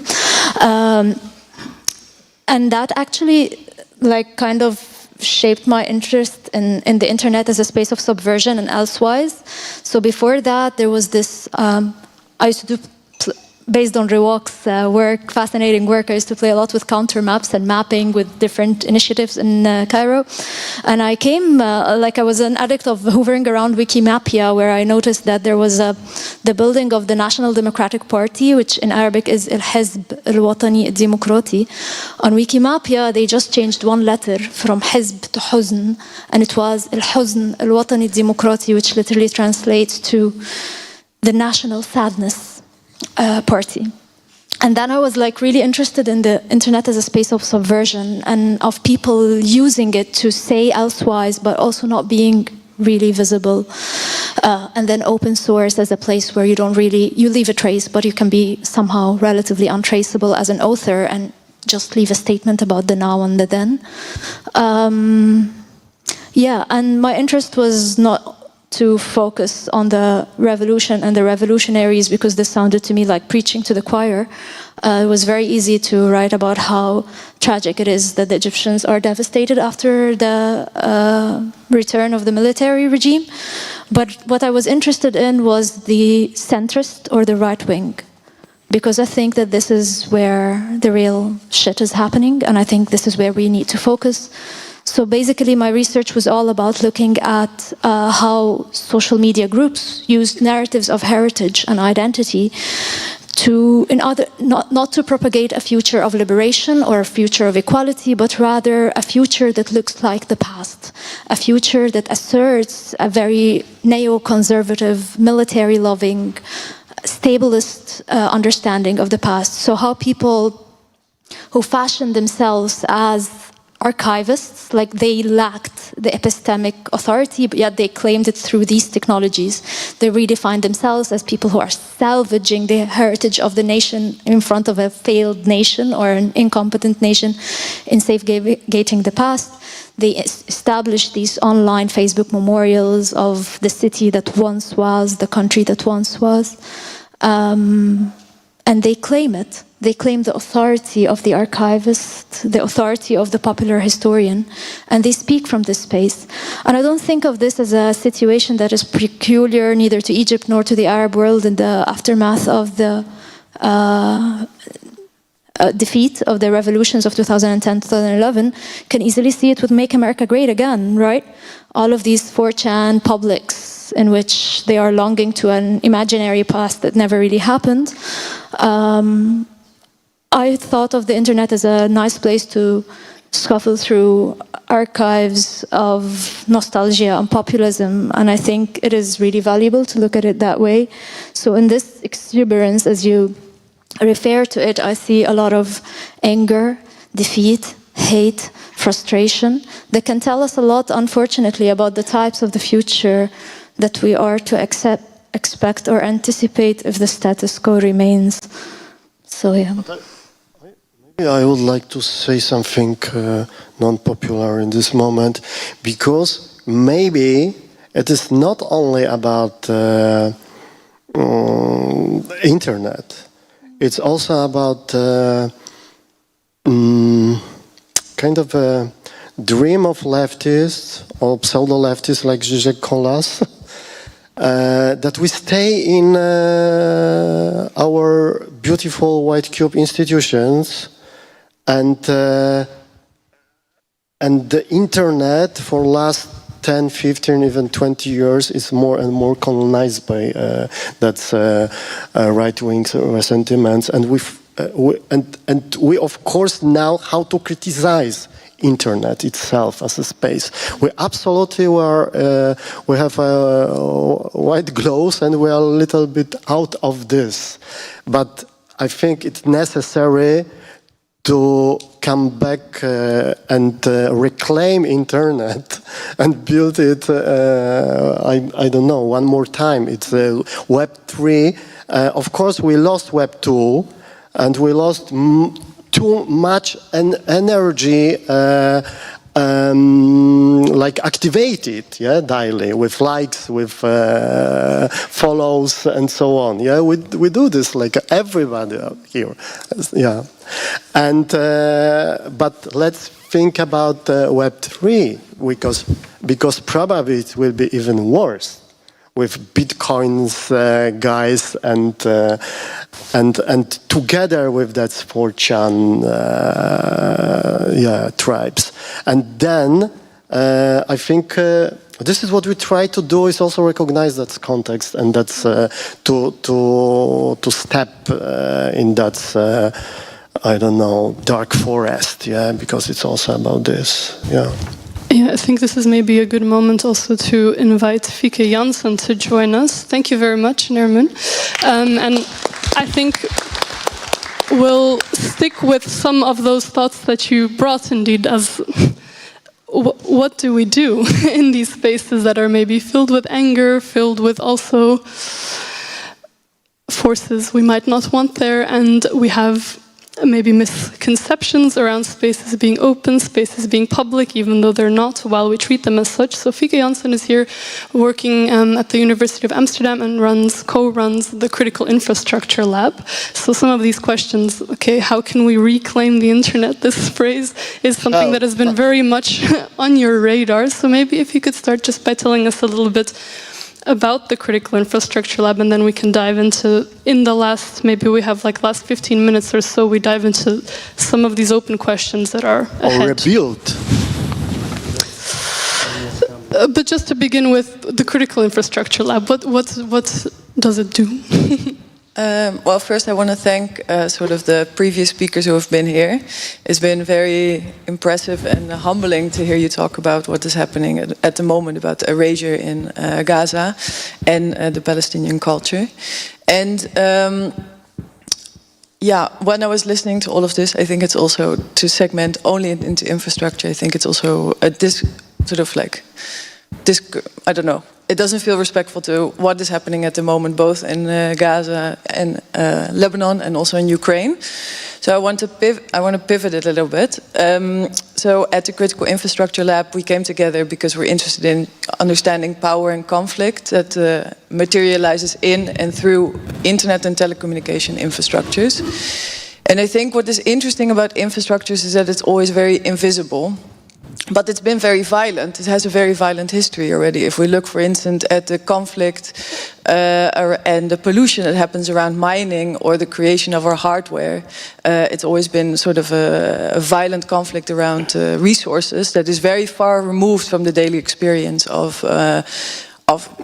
[SPEAKER 10] And that actually, like, kind of shaped my interest in the internet as a space of subversion and elsewise. So before that, there was this, I used to do, based on Rewalk's work, fascinating work, I used to play a lot with counter maps and mapping with different initiatives in Cairo. And I came, like I was an addict of hovering around Wikimapia, where I noticed that there was the building of the National Democratic Party, which in Arabic is Al-Hizb Al-Watani Al-Demokrati. On Wikimapia, they just changed one letter from Hizb to Huzn, and it was Al-Huzn Al-Watani Al-Demokrati, which literally translates to the National Sadness Party. And then I was like really interested in the internet as a space of subversion and of people using it to say elsewise, but also not being really visible. And then open source as a place where you leave a trace, but you can be somehow relatively untraceable as an author and just leave a statement about the now and the then. Yeah, and my interest was not to focus on the revolution and the revolutionaries, because this sounded to me like preaching to the choir. It was very easy to write about how tragic it is that the Egyptians are devastated after the return of the military regime. But what I was interested in was the centrist or the right wing, because I think that this is where the real shit is happening, and I think this is where we need to focus. So basically my research was all about looking at how social media groups used narratives of heritage and identity not to propagate a future of liberation or a future of equality, but rather a future that looks like the past, a future that asserts a very neoconservative, military-loving, stabilist understanding of the past. So how people who fashioned themselves as archivists, like they lacked the epistemic authority, but yet they claimed it through these technologies. They redefined themselves as people who are salvaging the heritage of the nation in front of a failed nation or an incompetent nation in safeguarding the past. They established these online Facebook memorials of the city that once was, the country that once was. And they claim it. They claim the authority of the archivist, the authority of the popular historian, and they speak from this space. And I don't think of this as a situation that is peculiar neither to Egypt nor to the Arab world in the aftermath of the defeat of the revolutions of 2010, 2011. Can easily see it with Make America Great Again, right? All of these 4chan publics in which they are longing to an imaginary past that never really happened. I thought of the internet as a nice place to scuffle through archives of nostalgia and populism, and I think it is really valuable to look at it that way. So in this exuberance, as you refer to it, I see a lot of anger, defeat, hate, frustration that can tell us a lot, unfortunately, about the types of the future that we are to expect or anticipate if the status quo remains. So, yeah.
[SPEAKER 13] I would like to say something non-popular in this moment, because maybe it is not only about internet. It's also about kind of a dream of leftists or pseudo-leftists like Zizek Kolas, that we stay in our beautiful white cube institutions, and the internet for last 10, 15, even 20 years is more and more colonized by that's right-wing sentiments, and we of course know how to criticize internet itself as a space. We absolutely we have white gloves and we are a little bit out of this, but I think it's necessary to come back and reclaim internet and build it, I don't know, one more time. It's Web 3. Of course, we lost Web 2, and we lost too much energy like activated, yeah, daily, with likes, with follows, and so on. Yeah, we do this like everybody here. Yeah, and but let's think about Web 3, because probably it will be even worse with Bitcoins, guys, and together with that 4chan, tribes. And then I think this is what we try to do, is also recognize that context, and that's to step in that I don't know, dark forest, yeah, because it's also about this, yeah.
[SPEAKER 7] Yeah, I think this is maybe a good moment also to invite Fieke Jansen to join us. Thank you very much, Nermin. And I think we'll stick with some of those thoughts that you brought, indeed, as what do we do in these spaces that are maybe filled with anger, filled with also forces we might not want there, and we have maybe misconceptions around spaces being open, spaces being public, even though they're not, while we treat them as such. So Fieke Jansen is here working at the University of Amsterdam and co-runs the Critical Infrastructure Lab. So some of these questions, okay, how can we reclaim the internet? This phrase is something that has been very much on your radar. So maybe if you could start just by telling us a little bit about the Critical Infrastructure Lab, and then we can dive into, in the last, maybe we have like last 15 minutes or so, we dive into some of these open questions that are ahead.
[SPEAKER 13] Or rebuilt.
[SPEAKER 7] But just to begin with the Critical Infrastructure Lab, what does it do?
[SPEAKER 14] Well, first I want to thank sort of the previous speakers who have been here. It's been very impressive and humbling to hear you talk about what is happening at the moment about the erasure in Gaza and the Palestinian culture. And yeah, when I was listening to all of this, I think it's also to segment only into infrastructure. I think it's also a I don't know. It doesn't feel respectful to what is happening at the moment, both in Gaza and Lebanon, and also in Ukraine. So I want to pivot it a little bit. So at the Critical Infrastructure Lab, we came together because we're interested in understanding power and conflict that materializes in and through internet and telecommunication infrastructures. And I think what is interesting about infrastructures is that it's always very invisible. But it's been very violent. It has a very violent history already. If we look, for instance, at the conflict and the pollution that happens around mining or the creation of our hardware, it's always been sort of a violent conflict around resources that is very far removed from the daily experience of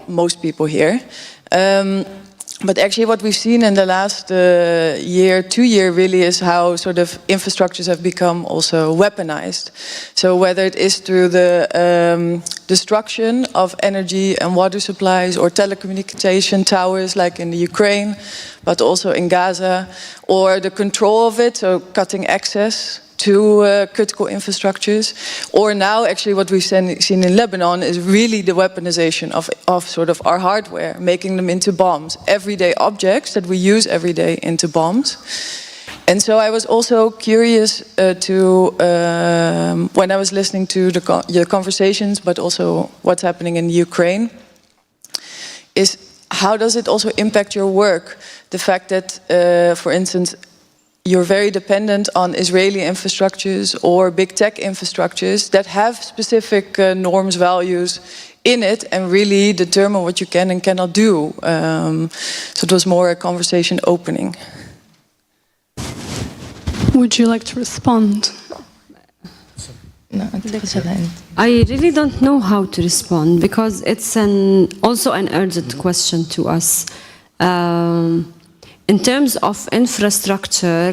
[SPEAKER 14] most people here. But actually what we've seen in the last year, 2 years really, is how sort of infrastructures have become also weaponized. So whether it is through the destruction of energy and water supplies or telecommunication towers like in the Ukraine, but also in Gaza, or the control of it, so cutting access to critical infrastructures, or now actually what we've seen in Lebanon is really the weaponization of sort of our hardware, making them into bombs, everyday objects that we use every day into bombs. And so I was also curious when I was listening to the conversations, but also what's happening in Ukraine, is how does it also impact your work? The fact that, for instance, you're very dependent on Israeli infrastructures or big tech infrastructures that have specific norms, values in it, and really determine what you can and cannot do. So it was more a conversation opening.
[SPEAKER 7] Would you like to respond?
[SPEAKER 2] I really don't know how to respond because it's also an urgent question to us. In terms of infrastructure,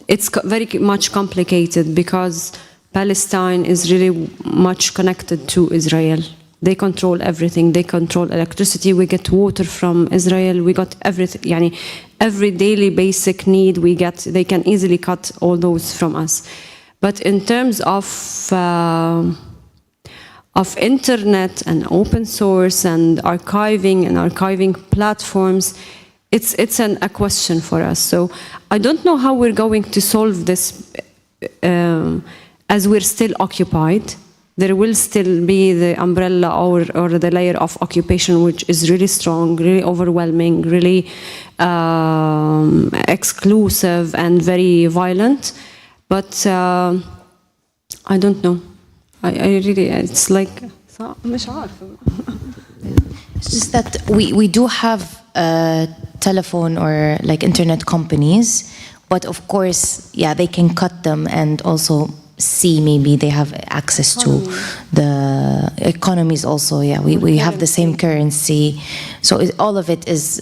[SPEAKER 2] it's very much complicated because Palestine is really much connected to Israel. They control everything. They control electricity. We get water from Israel. We got everything. Every daily basic need we get, they can easily cut all those from us. But in terms of internet and open source and archiving platforms, it's a question for us. So I don't know how we're going to solve this as we're still occupied. There will still be the umbrella or the layer of occupation, which is really strong, really overwhelming, really exclusive and very violent. But I don't know. I really, it's like, مش عارفة.
[SPEAKER 6] It's just that we do have telephone or like internet companies, but of course, yeah, they can cut them and also see maybe they have access to the economies also. Yeah, we have the same currency. So all of it is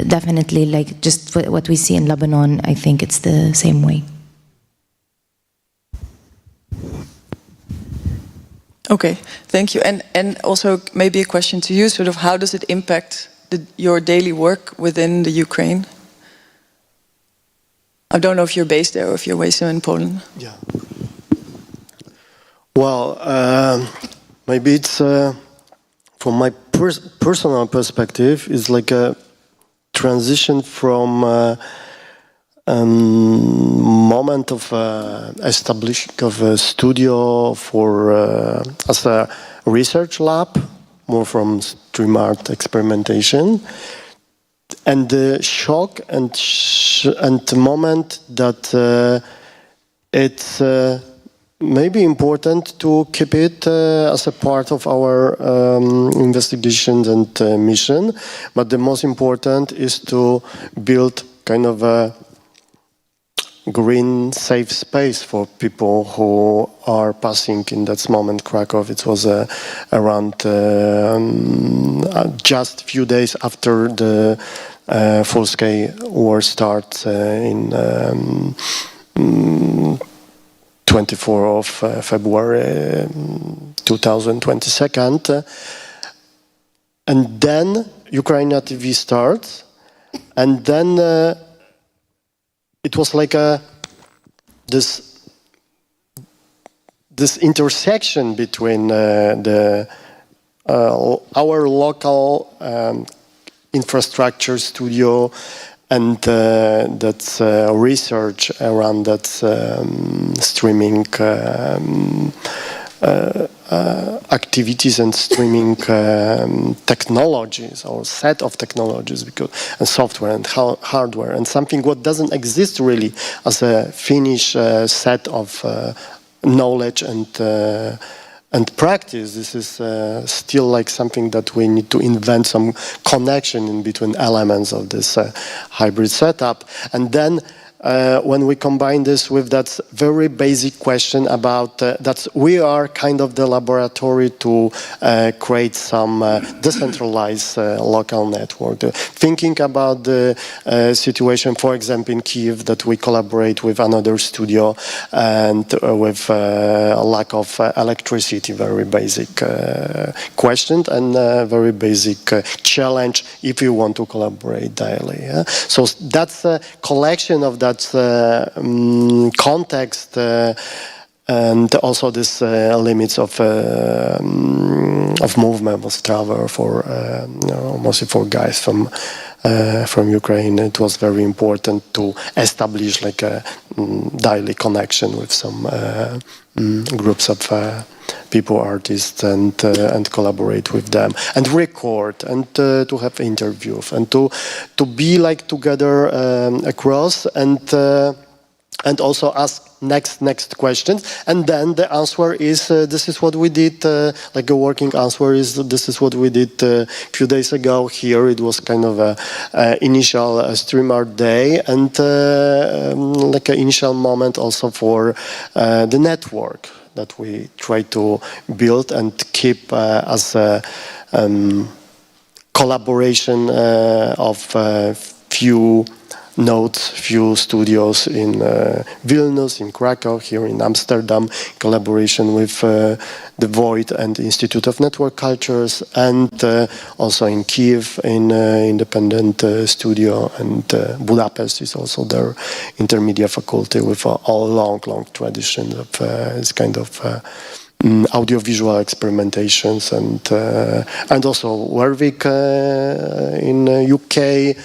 [SPEAKER 6] definitely like just what we see in Lebanon. I think it's the same way.
[SPEAKER 14] Okay, thank you. And also maybe a question to you, sort of how does it impact your daily work within the Ukraine? I don't know if you're based there or if you're based in Poland.
[SPEAKER 13] Yeah. Well, maybe it's, from my personal perspective, it's like a transition from moment of establishing of a studio for as a research lab, more from stream art experimentation, and the shock and the moment that it's maybe important to keep it as a part of our investigations and mission, but the most important is to build kind of a green, safe space for people who are passing in that moment. Krakow, it was around just a few days after full-scale war starts in 24 of February 2022. And then UKRAiNATV starts, and then it was like this intersection between our local infrastructure studio and that's research around that streaming activities and streaming technologies, or set of technologies, because and software and hardware, and something what doesn't exist really as a finished set of knowledge and practice. This is still like something that we need to invent some connection in between elements of this hybrid setup. And then when we combine this with that very basic question about that we are kind of the laboratory to create some decentralized local network. Thinking about the situation, for example, in Kyiv, that we collaborate with another studio and with a lack of electricity, very basic question and very basic challenge if you want to collaborate daily. Yeah? So that's a collection of that context and also this limits of movement of travel for mostly for guys from Ukraine. It was very important to establish like a daily connection with some groups of people, artists, and collaborate with them and record and to have interviews and to be like together across and also ask next questions, and then the answer is this is what we did, like a working answer is this is what we did a few days ago here. It was kind of a initial streamer day and like an initial moment also for the network that we try to build and keep as a collaboration of few nodes, few studios in Vilnius, in Krakow, here in Amsterdam, collaboration with the Void and Institute of Network Cultures, and also in Kyiv, in independent studio, and Budapest is also their intermedia faculty with a long tradition of this kind of audiovisual experimentations, and also Warwick in UK.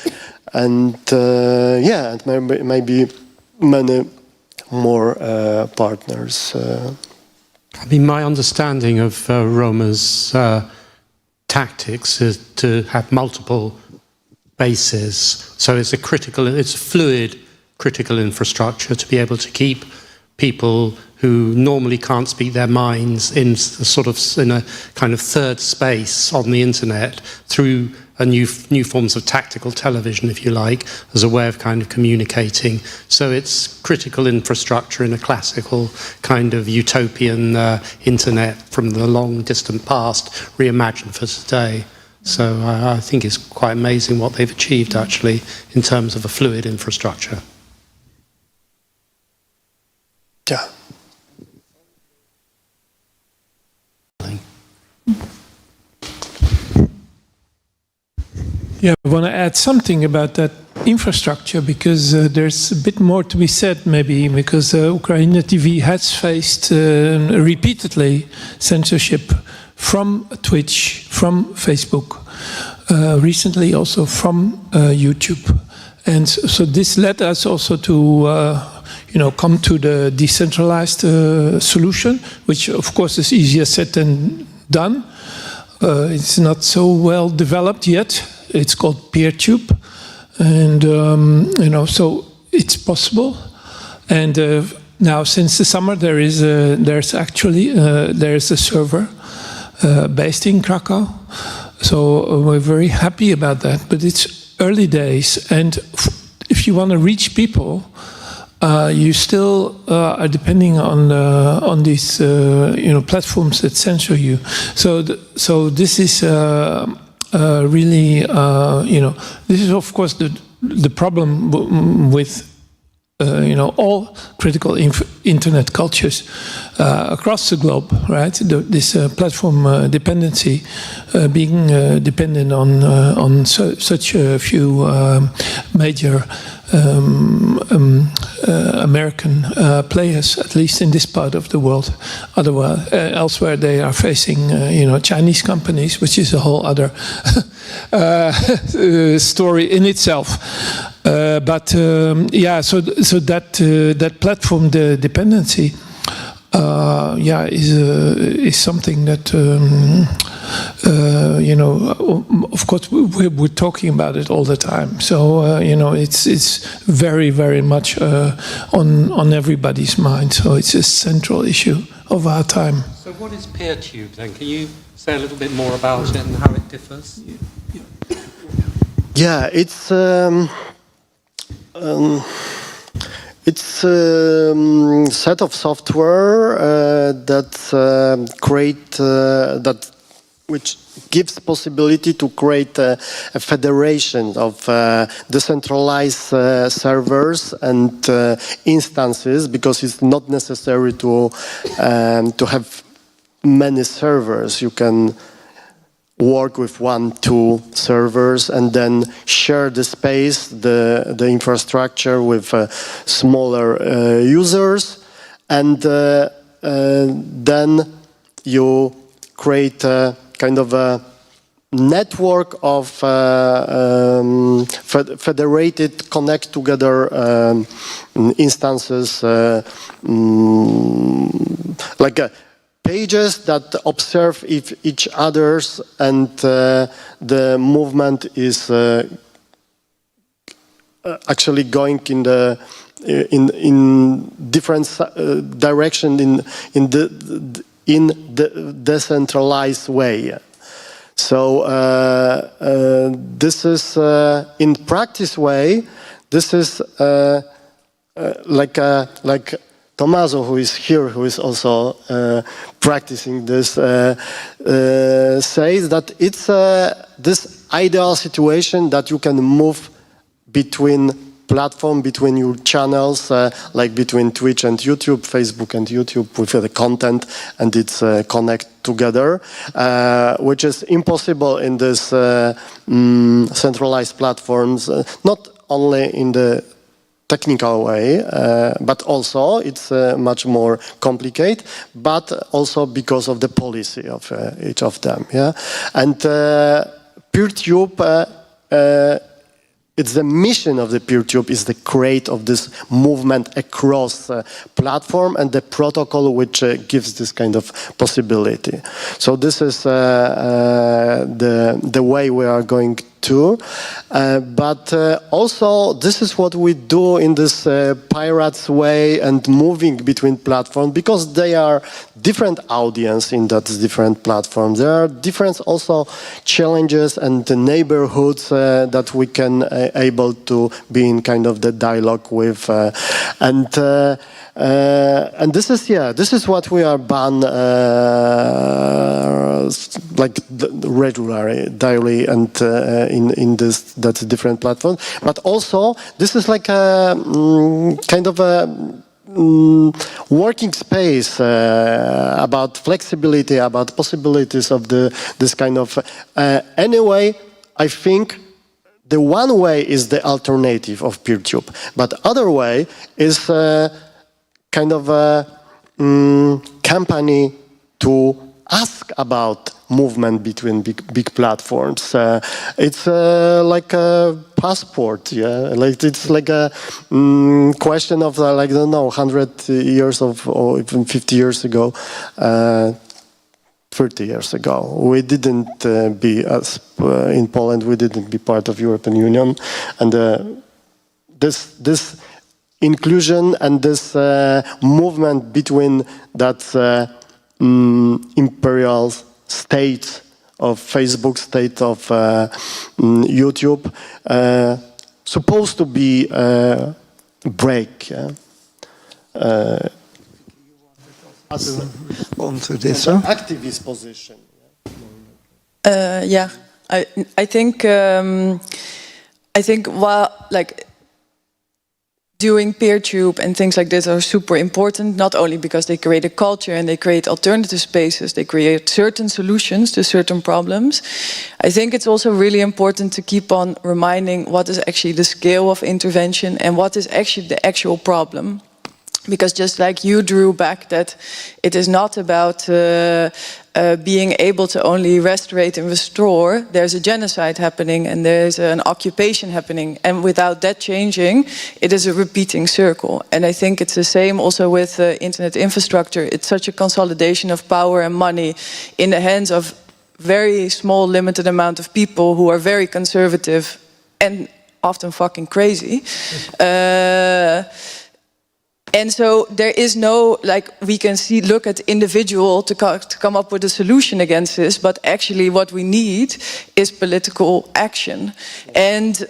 [SPEAKER 13] And yeah, and maybe many more partners.
[SPEAKER 8] I mean, my understanding of Roma's tactics is to have multiple bases. So it's a fluid critical infrastructure to be able to keep people who normally can't speak their minds in a kind of third space on the internet through new forms of tactical television, if you like, as a way of kind of communicating. So it's critical infrastructure in a classical kind of utopian internet from the long distant past, reimagined for today. So I think it's quite amazing what they've achieved actually in terms of a fluid infrastructure.
[SPEAKER 13] Yeah.
[SPEAKER 15] Yeah, I want to add something about that infrastructure because there's a bit more to be said maybe because UKRAiNATV has faced repeatedly censorship from Twitch, from Facebook, recently also from YouTube. And so this led us also to come to the decentralized solution, which of course is easier said than done. It's not so well developed yet. It's called PeerTube, and so it's possible. And now, since the summer, there's a server based in Krakow. So we're very happy about that. But it's early days, and if you want to reach people, you still are depending on these platforms that censor you. So this is really, this is of course the problem with all critical internet cultures across the globe, right? This platform dependency, being dependent on such a few major American players, at least in this part of the world. Otherwise, elsewhere they are facing, Chinese companies, which is a whole other story in itself. But so that platform, the dependency, is something that of course we're talking about it all the time. So it's very, very much on everybody's mind. So it's a central issue of our time.
[SPEAKER 8] So what is PeerTube then? Can you say a little bit more about it and how it differs?
[SPEAKER 13] Yeah, it's a set of software which gives possibility to create a federation of decentralized servers and instances, because it's not necessary to have many servers. You can work with 1-2 servers and then share the space, the infrastructure with smaller users, and then you create a kind of a network of federated, connect together instances, like pages that observe each other's, and the movement is actually going in different direction in the decentralized way. So this is in practice way. This is like Tommaso, who is here, who is also practicing this, says that it's this ideal situation that you can move between platform, between your channels, like between Twitch and YouTube, Facebook and YouTube, with the content, and it's connect together, which is impossible in this centralized platforms, not only in the technical way, but also it's much more complicated, but also because of the policy of each of them. Yeah, and PeerTube, it's the mission of the PeerTube is the create of this movement across platform and the protocol which gives this kind of possibility. So this is the way we are going to, but also this is what we do in this pirates way and moving between platforms, because they are different audience in that different platforms. There are different also challenges and the neighborhoods that we can able to be in kind of the dialogue with, and this is what we are done like regularly, daily, and in this that's different platforms. But also this is like a kind of a working space about flexibility, about possibilities of this kind of. Anyway, I think the one way is the alternative of PeerTube, but other way is kind of a company to ask about movement between big platforms. It's like a passport, yeah. Like it's like a question of like I don't know, 100 years of, or even 50 years ago, 30 years ago. We didn't be as in Poland. We didn't be part of European Union, and this inclusion and this movement between that imperial state of Facebook, state of YouTube, supposed to be a break. Yeah?
[SPEAKER 1] Onto this,
[SPEAKER 13] activist position.
[SPEAKER 14] Yeah, I think while like doing PeerTube and things like this are super important, not only because they create a culture and they create alternative spaces, they create certain solutions to certain problems. I think it's also really important to keep on reminding what is actually the scale of intervention and what is actually the actual problem. Because just like you drew back that it is not about being able to only restore and restore, there's a genocide happening and there's an occupation happening. And without that changing, it is a repeating circle. And I think it's the same also with internet infrastructure. It's such a consolidation of power and money in the hands of very small, limited amount of people who are very conservative and often fucking crazy. And so there is no, like, we can look at individual to come up with a solution against this, but actually what we need is political action. And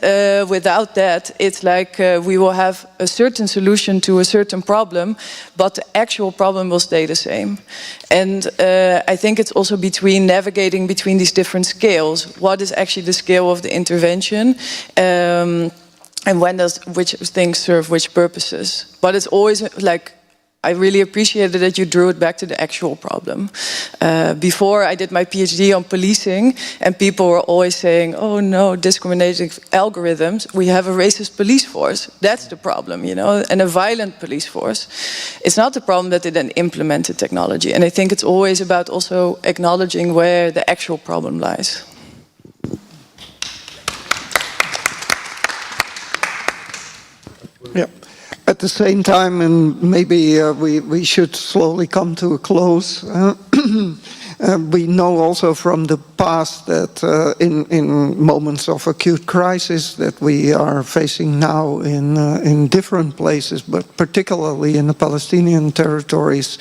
[SPEAKER 14] without that, it's like we will have a certain solution to a certain problem, but the actual problem will stay the same. And I think it's also navigating between these different scales. What is actually the scale of the intervention? And when does which things serve which purposes? But it's always like, I really appreciated that you drew it back to the actual problem. Before I did my PhD on policing, and people were always saying, oh no, discriminating algorithms, we have a racist police force. That's the problem, you know, and a violent police force. It's not the problem that they then implemented technology. And I think it's always about also acknowledging where the actual problem lies.
[SPEAKER 1] Yeah. At the same time, and maybe we should slowly come to a close. We know also from the past that in moments of acute crisis that we are facing now in different places, but particularly in the Palestinian territories,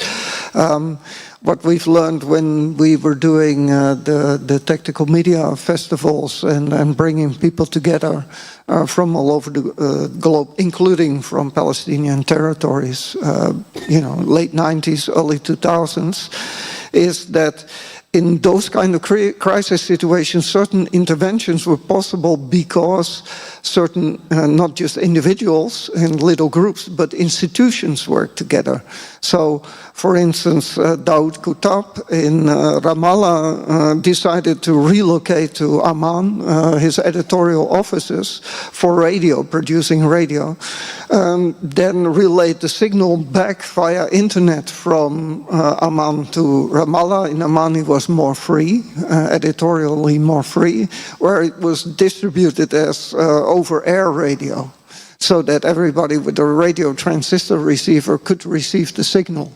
[SPEAKER 1] what we've learned when we were doing the tactical media festivals and bringing people together from all over the globe, including from Palestinian territories, you know, late 90s, early 2000s, is that in those kind of crisis situations, certain interventions were possible because certain, not just individuals and little groups, but institutions worked together. So, for instance, Daoud Kutab in Ramallah decided to relocate to Amman, his editorial offices for radio, producing radio, then relayed the signal back via internet from Amman to Ramallah. In Amman it was more free, editorially more free, where it was distributed as over-air radio, so that everybody with a radio transistor receiver could receive the signal.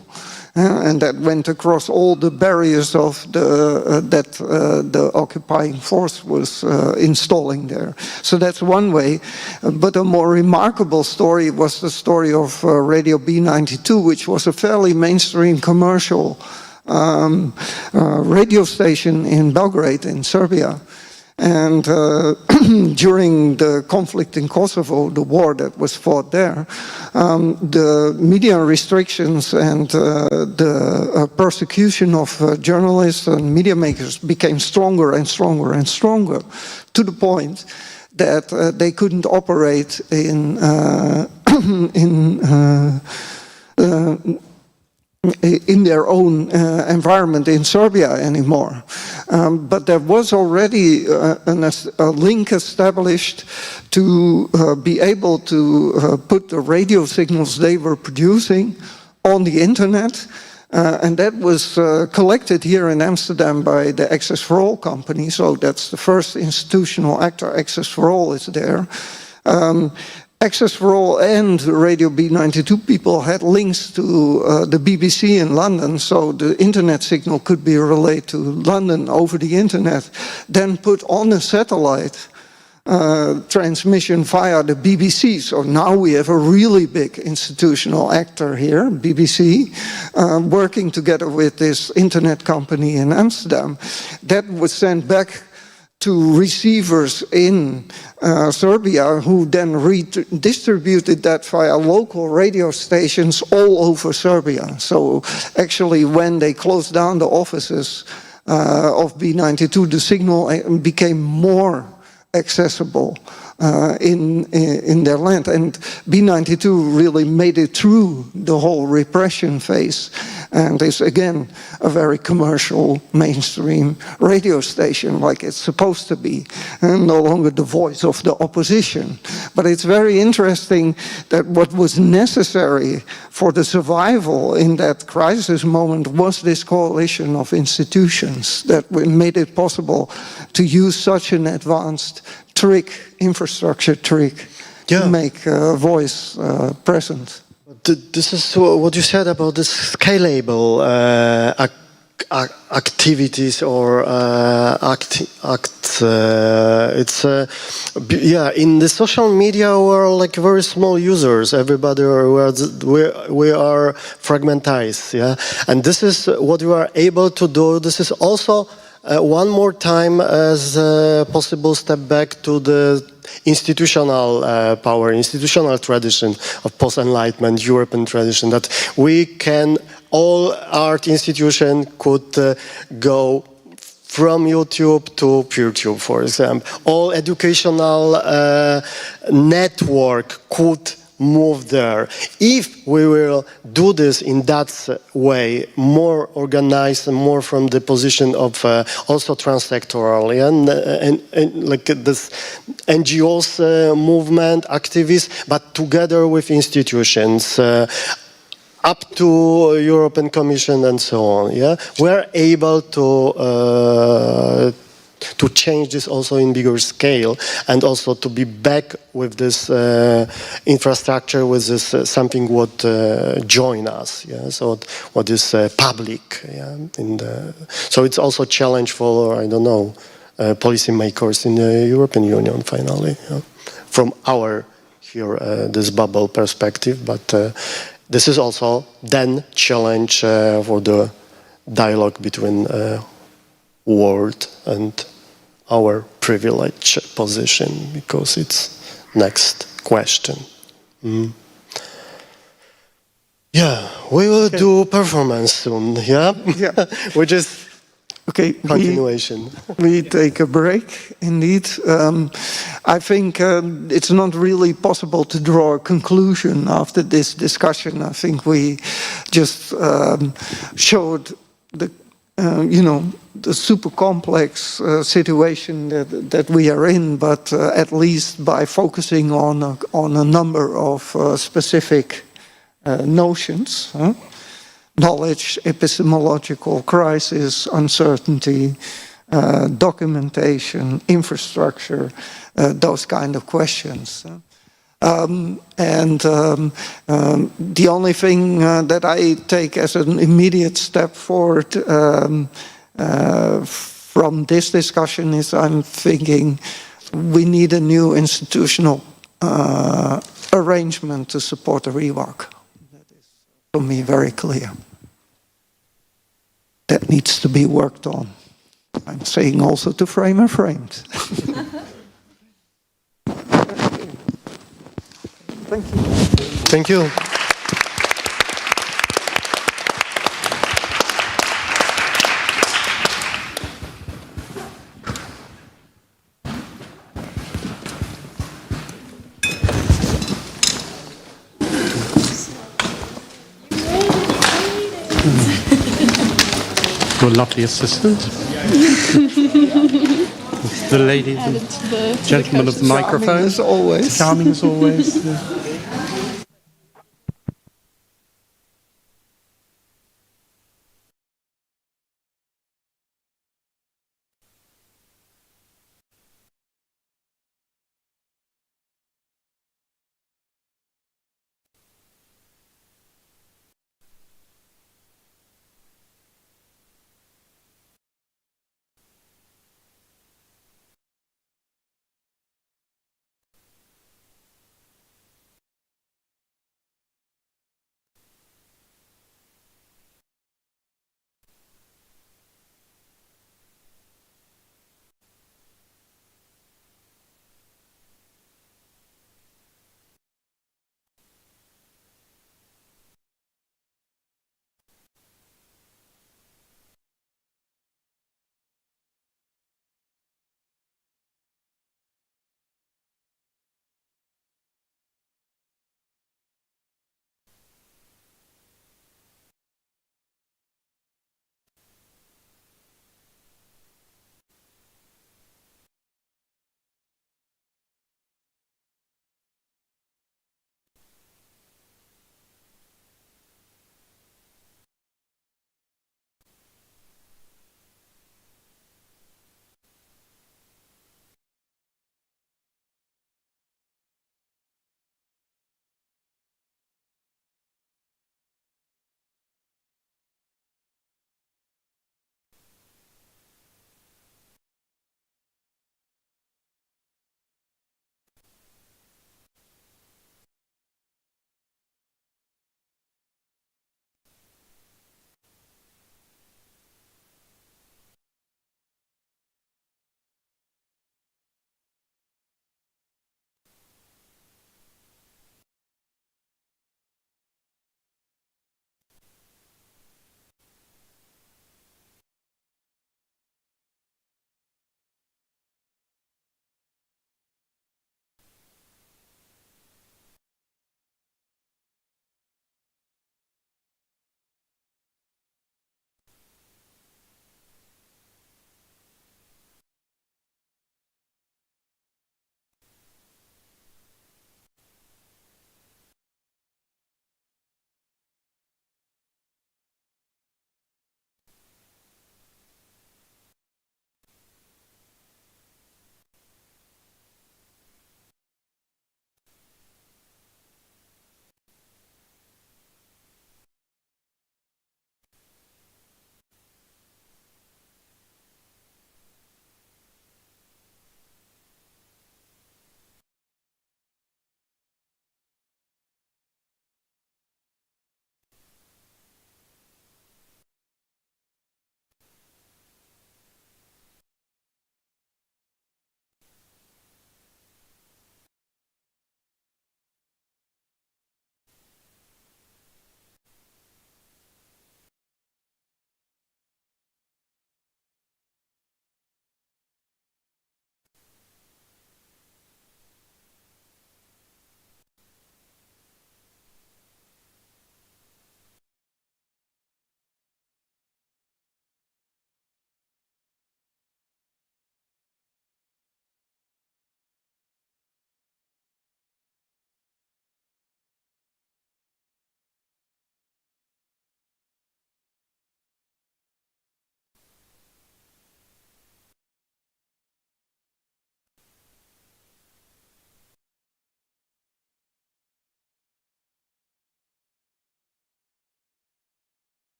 [SPEAKER 1] And that went across all the barriers of the occupying force was installing there. So that's one way. But a more remarkable story was the story of Radio B92, which was a fairly mainstream commercial radio station in Belgrade, in Serbia. And during the conflict in Kosovo, the war that was fought there, the media restrictions and the persecution of journalists and media makers became stronger and stronger and stronger, to the point that they couldn't operate in their own environment in Serbia anymore. But there was already a link established to be able to put the radio signals they were producing on the internet. And that was collected here in Amsterdam by the Access for All company. So that's the first institutional actor. Access for All is there. Access for All and Radio B92 people had links to the BBC in London, so the internet signal could be relayed to London over the internet, then put on a satellite transmission via the BBC. So now we have a really big institutional actor here, BBC, working together with this internet company in Amsterdam. That was sent back to receivers in Serbia, who then redistributed that via local radio stations all over Serbia. So actually when they closed down the offices of B92, the signal became more accessible in their land. And B92 really made it through the whole repression phase, and is again a very commercial mainstream radio station like it's supposed to be, and no longer the voice of the opposition. But it's very interesting that what was necessary for the survival in that crisis moment was this coalition of institutions that made it possible to use such an advanced infrastructure trick to make voice present.
[SPEAKER 13] This is what you said about the scalable activities or acts. It's in the social media we're like very small users. Everybody we are fragmentized. Yeah, and this is what we are able to do. This is also one more time as a possible step back to the institutional power, institutional tradition of post-enlightenment European tradition, that we can, all art institution could go from YouTube to PeerTube, for example. All educational network could move there. If we will do this in that way, more organized and more from the position of also transsectoral, and like this NGOs movement, activists, but together with institutions, up to European Commission and so on, we're able to change this also in bigger scale, and also to be back with this infrastructure, with this something what join us, so what is public, so it's also a challenge for, I don't know, policymakers in the European Union finally, from our here this bubble perspective, but this is also then challenge for the dialogue between world and our privileged position, because it's next question. Yeah, we will do performance soon, which is continuation.
[SPEAKER 1] We take a break, indeed. I think it's not really possible to draw a conclusion after this discussion. I think we just showed the the super complex situation that we are in, but at least by focusing on a number of specific notions, knowledge, epistemological crisis, uncertainty, documentation, infrastructure, those kind of questions. The only thing that I take as an immediate step forward from this discussion is I'm thinking we need a new institutional arrangement to support the REWAC. That is, for me, very clear. That needs to be worked on. I'm saying also to frame and framed. Thank you.
[SPEAKER 13] Thank you.
[SPEAKER 8] Your lovely assistant. The lady, the gentleman of the microphone.
[SPEAKER 1] As always.
[SPEAKER 8] Charming as always.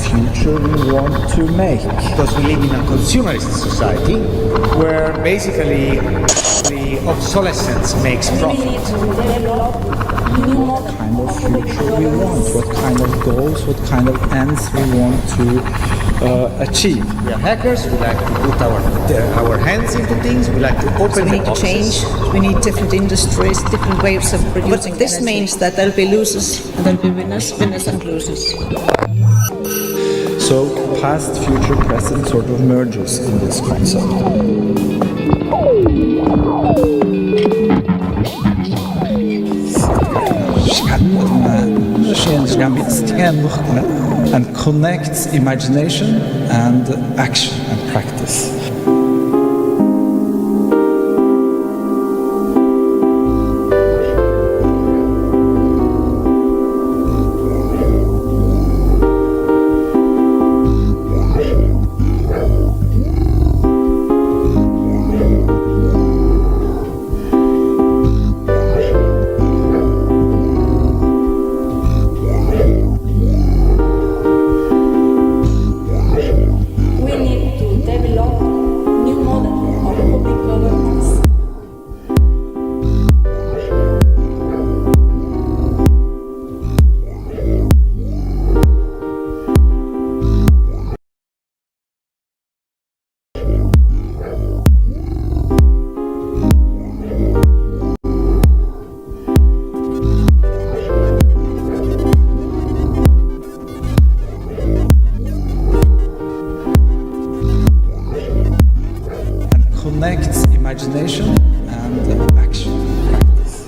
[SPEAKER 16] future we want to make. Because we live in a consumerist society where basically the obsolescence makes profit. What kind of future we want, what kind of goals, what kind of ends we want to achieve. We are hackers, we like to put our hands into things, we like to open
[SPEAKER 17] we need to change, we need different industries, different ways of producing. But this means that there'll be losers and there'll be winners, winners and losers.
[SPEAKER 16] So past, future, present sort of merges in this concept. And connects imagination and action and practice. Connects imagination and action practice.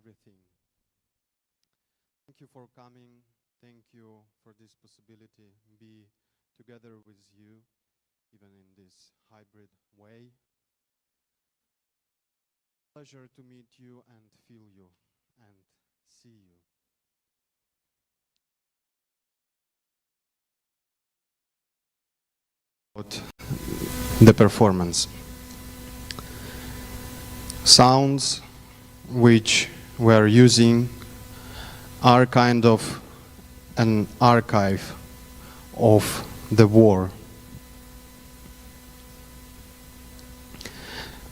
[SPEAKER 18] everything. Thank you for coming. Thank you for this possibility to be together with you, even in this hybrid way. Pleasure to meet you and feel you and see you. The performance. Sounds which we're using are kind of an archive of the war.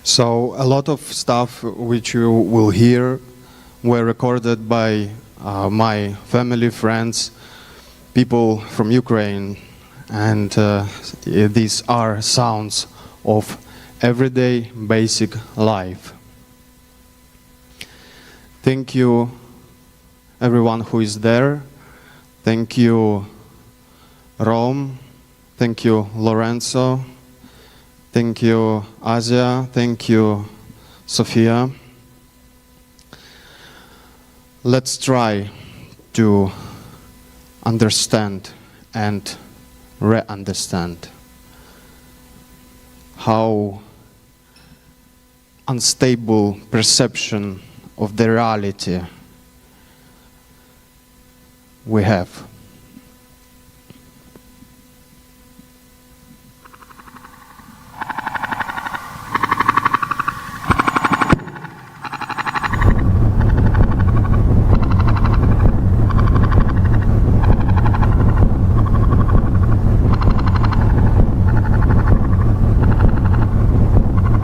[SPEAKER 18] So a lot of stuff which you will hear were recorded by my family, friends, people from Ukraine, and these are sounds of everyday basic life. Thank you everyone who is there. Thank you Rome, thank you Lorenzo, thank you Asia, thank you Sofia. Let's try to understand and re-understand how unstable perception of the reality we have.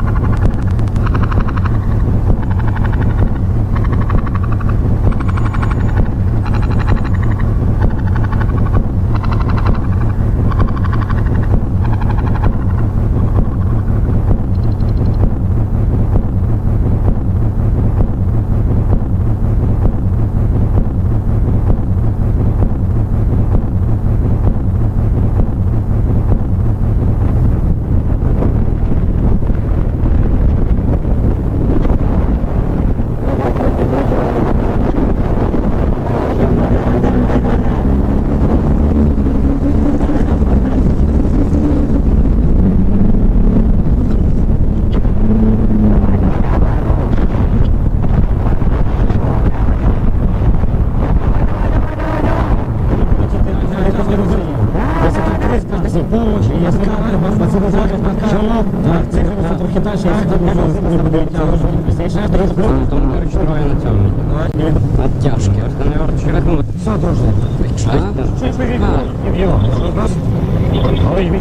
[SPEAKER 19] Простріли його нахуй!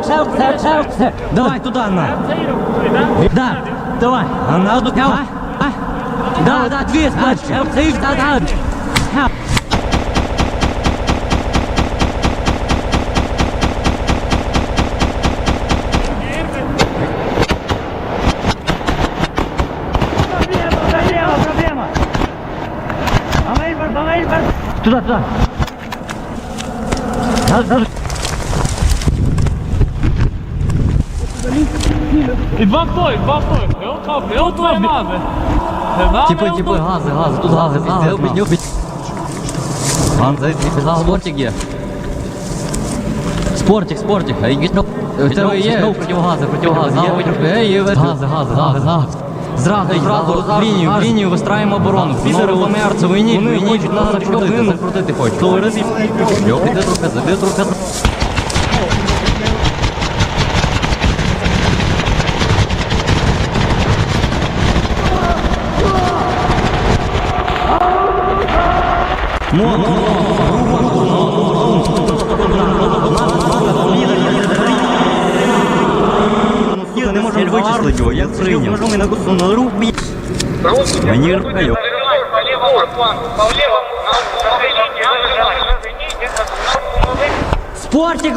[SPEAKER 19] СПшка, давай туда на. Да, давай. На одну давай. Да, две спачки. Да. Проблема. Туда.
[SPEAKER 20] І два в той. Я от твоя мати.
[SPEAKER 19] Типа, газы, тут газы. Вон, спортик где? Спортик. Второй противогазы. Газы. Зразу в лінію вистраємо оборону. Підери померці, вони хочуть нас закрутити хочуть. Забий трохи. Не можемо вичислити його, як прийняв. Мені рукаю. Спортик,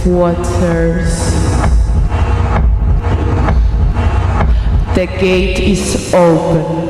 [SPEAKER 11] waters. The gate is open.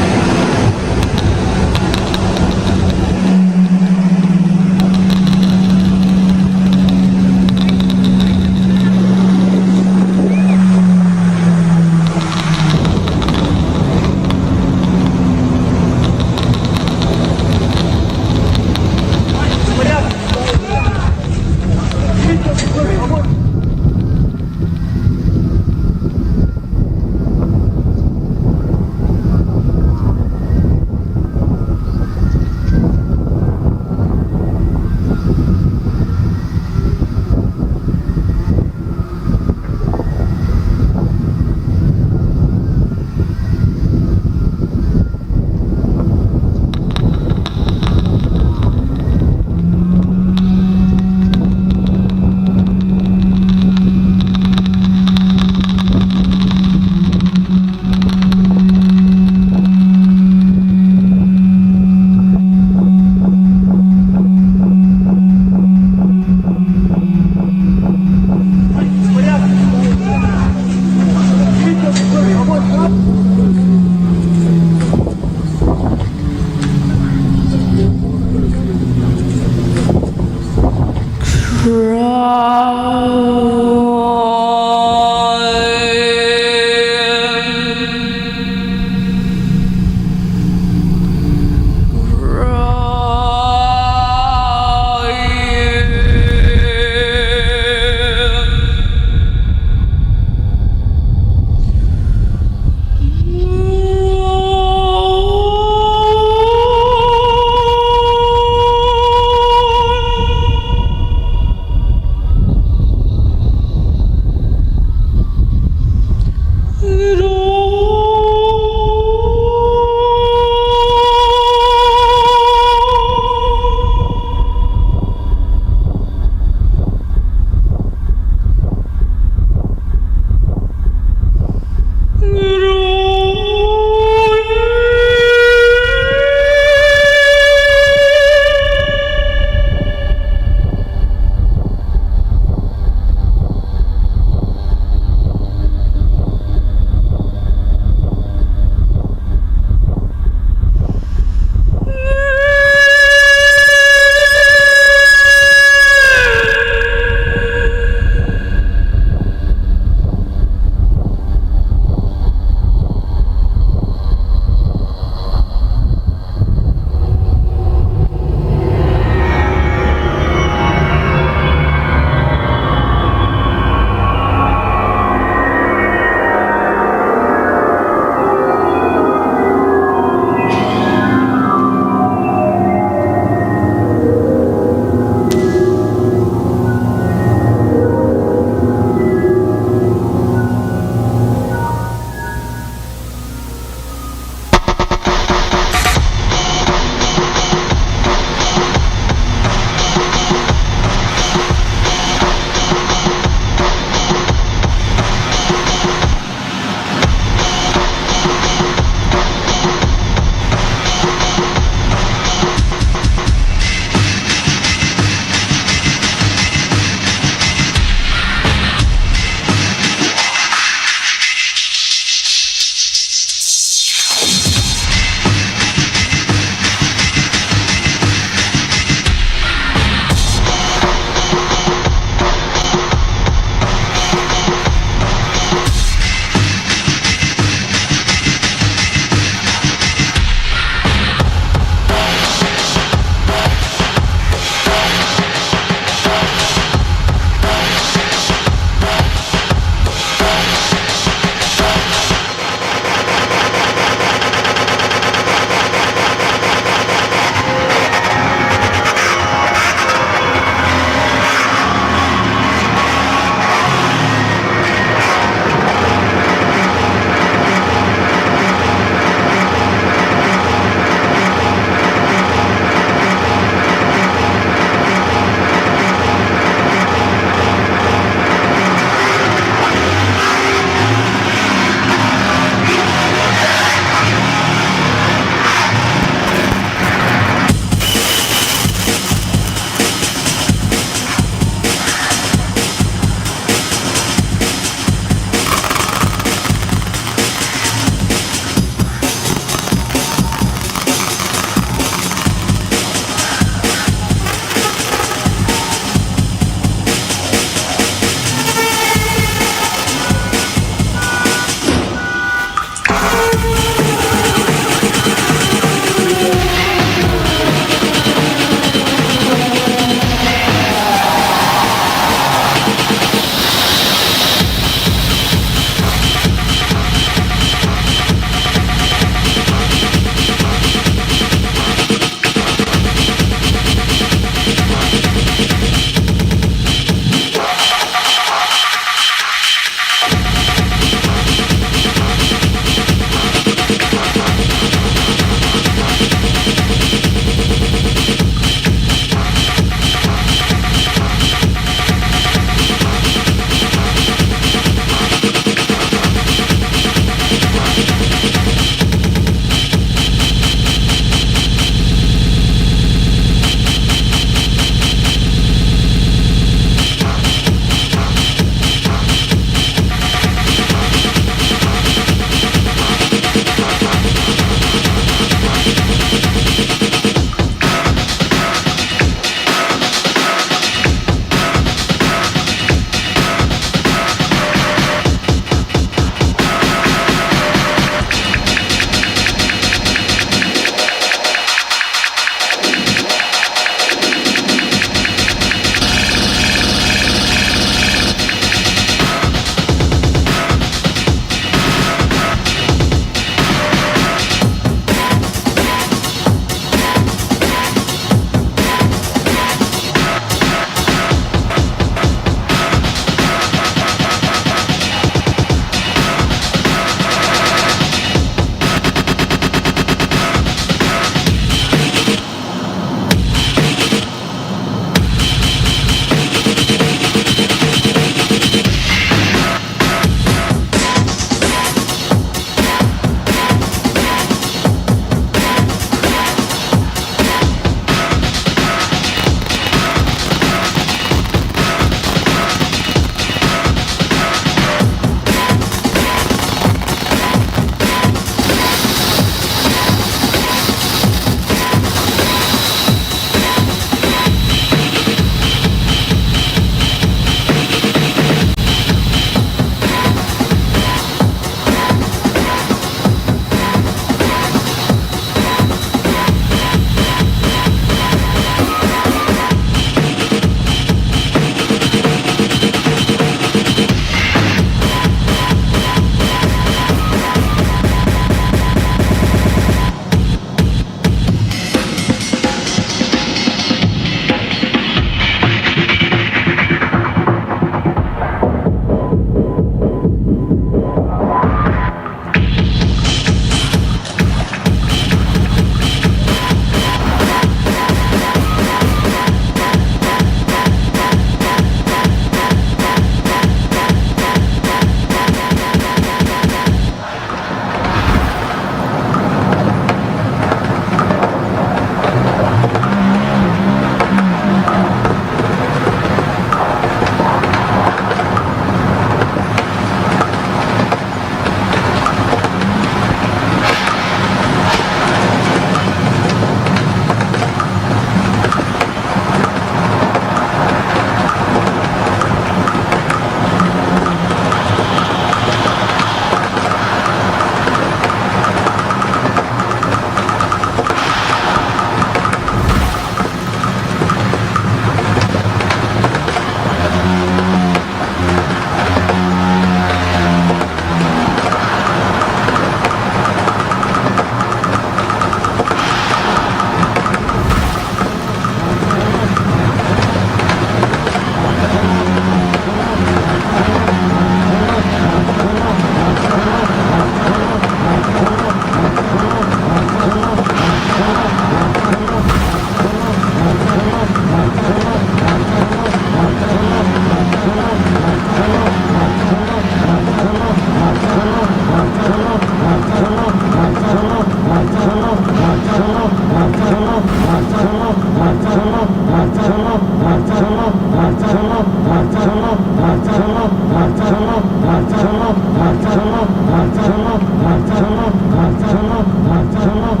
[SPEAKER 21] Naszą,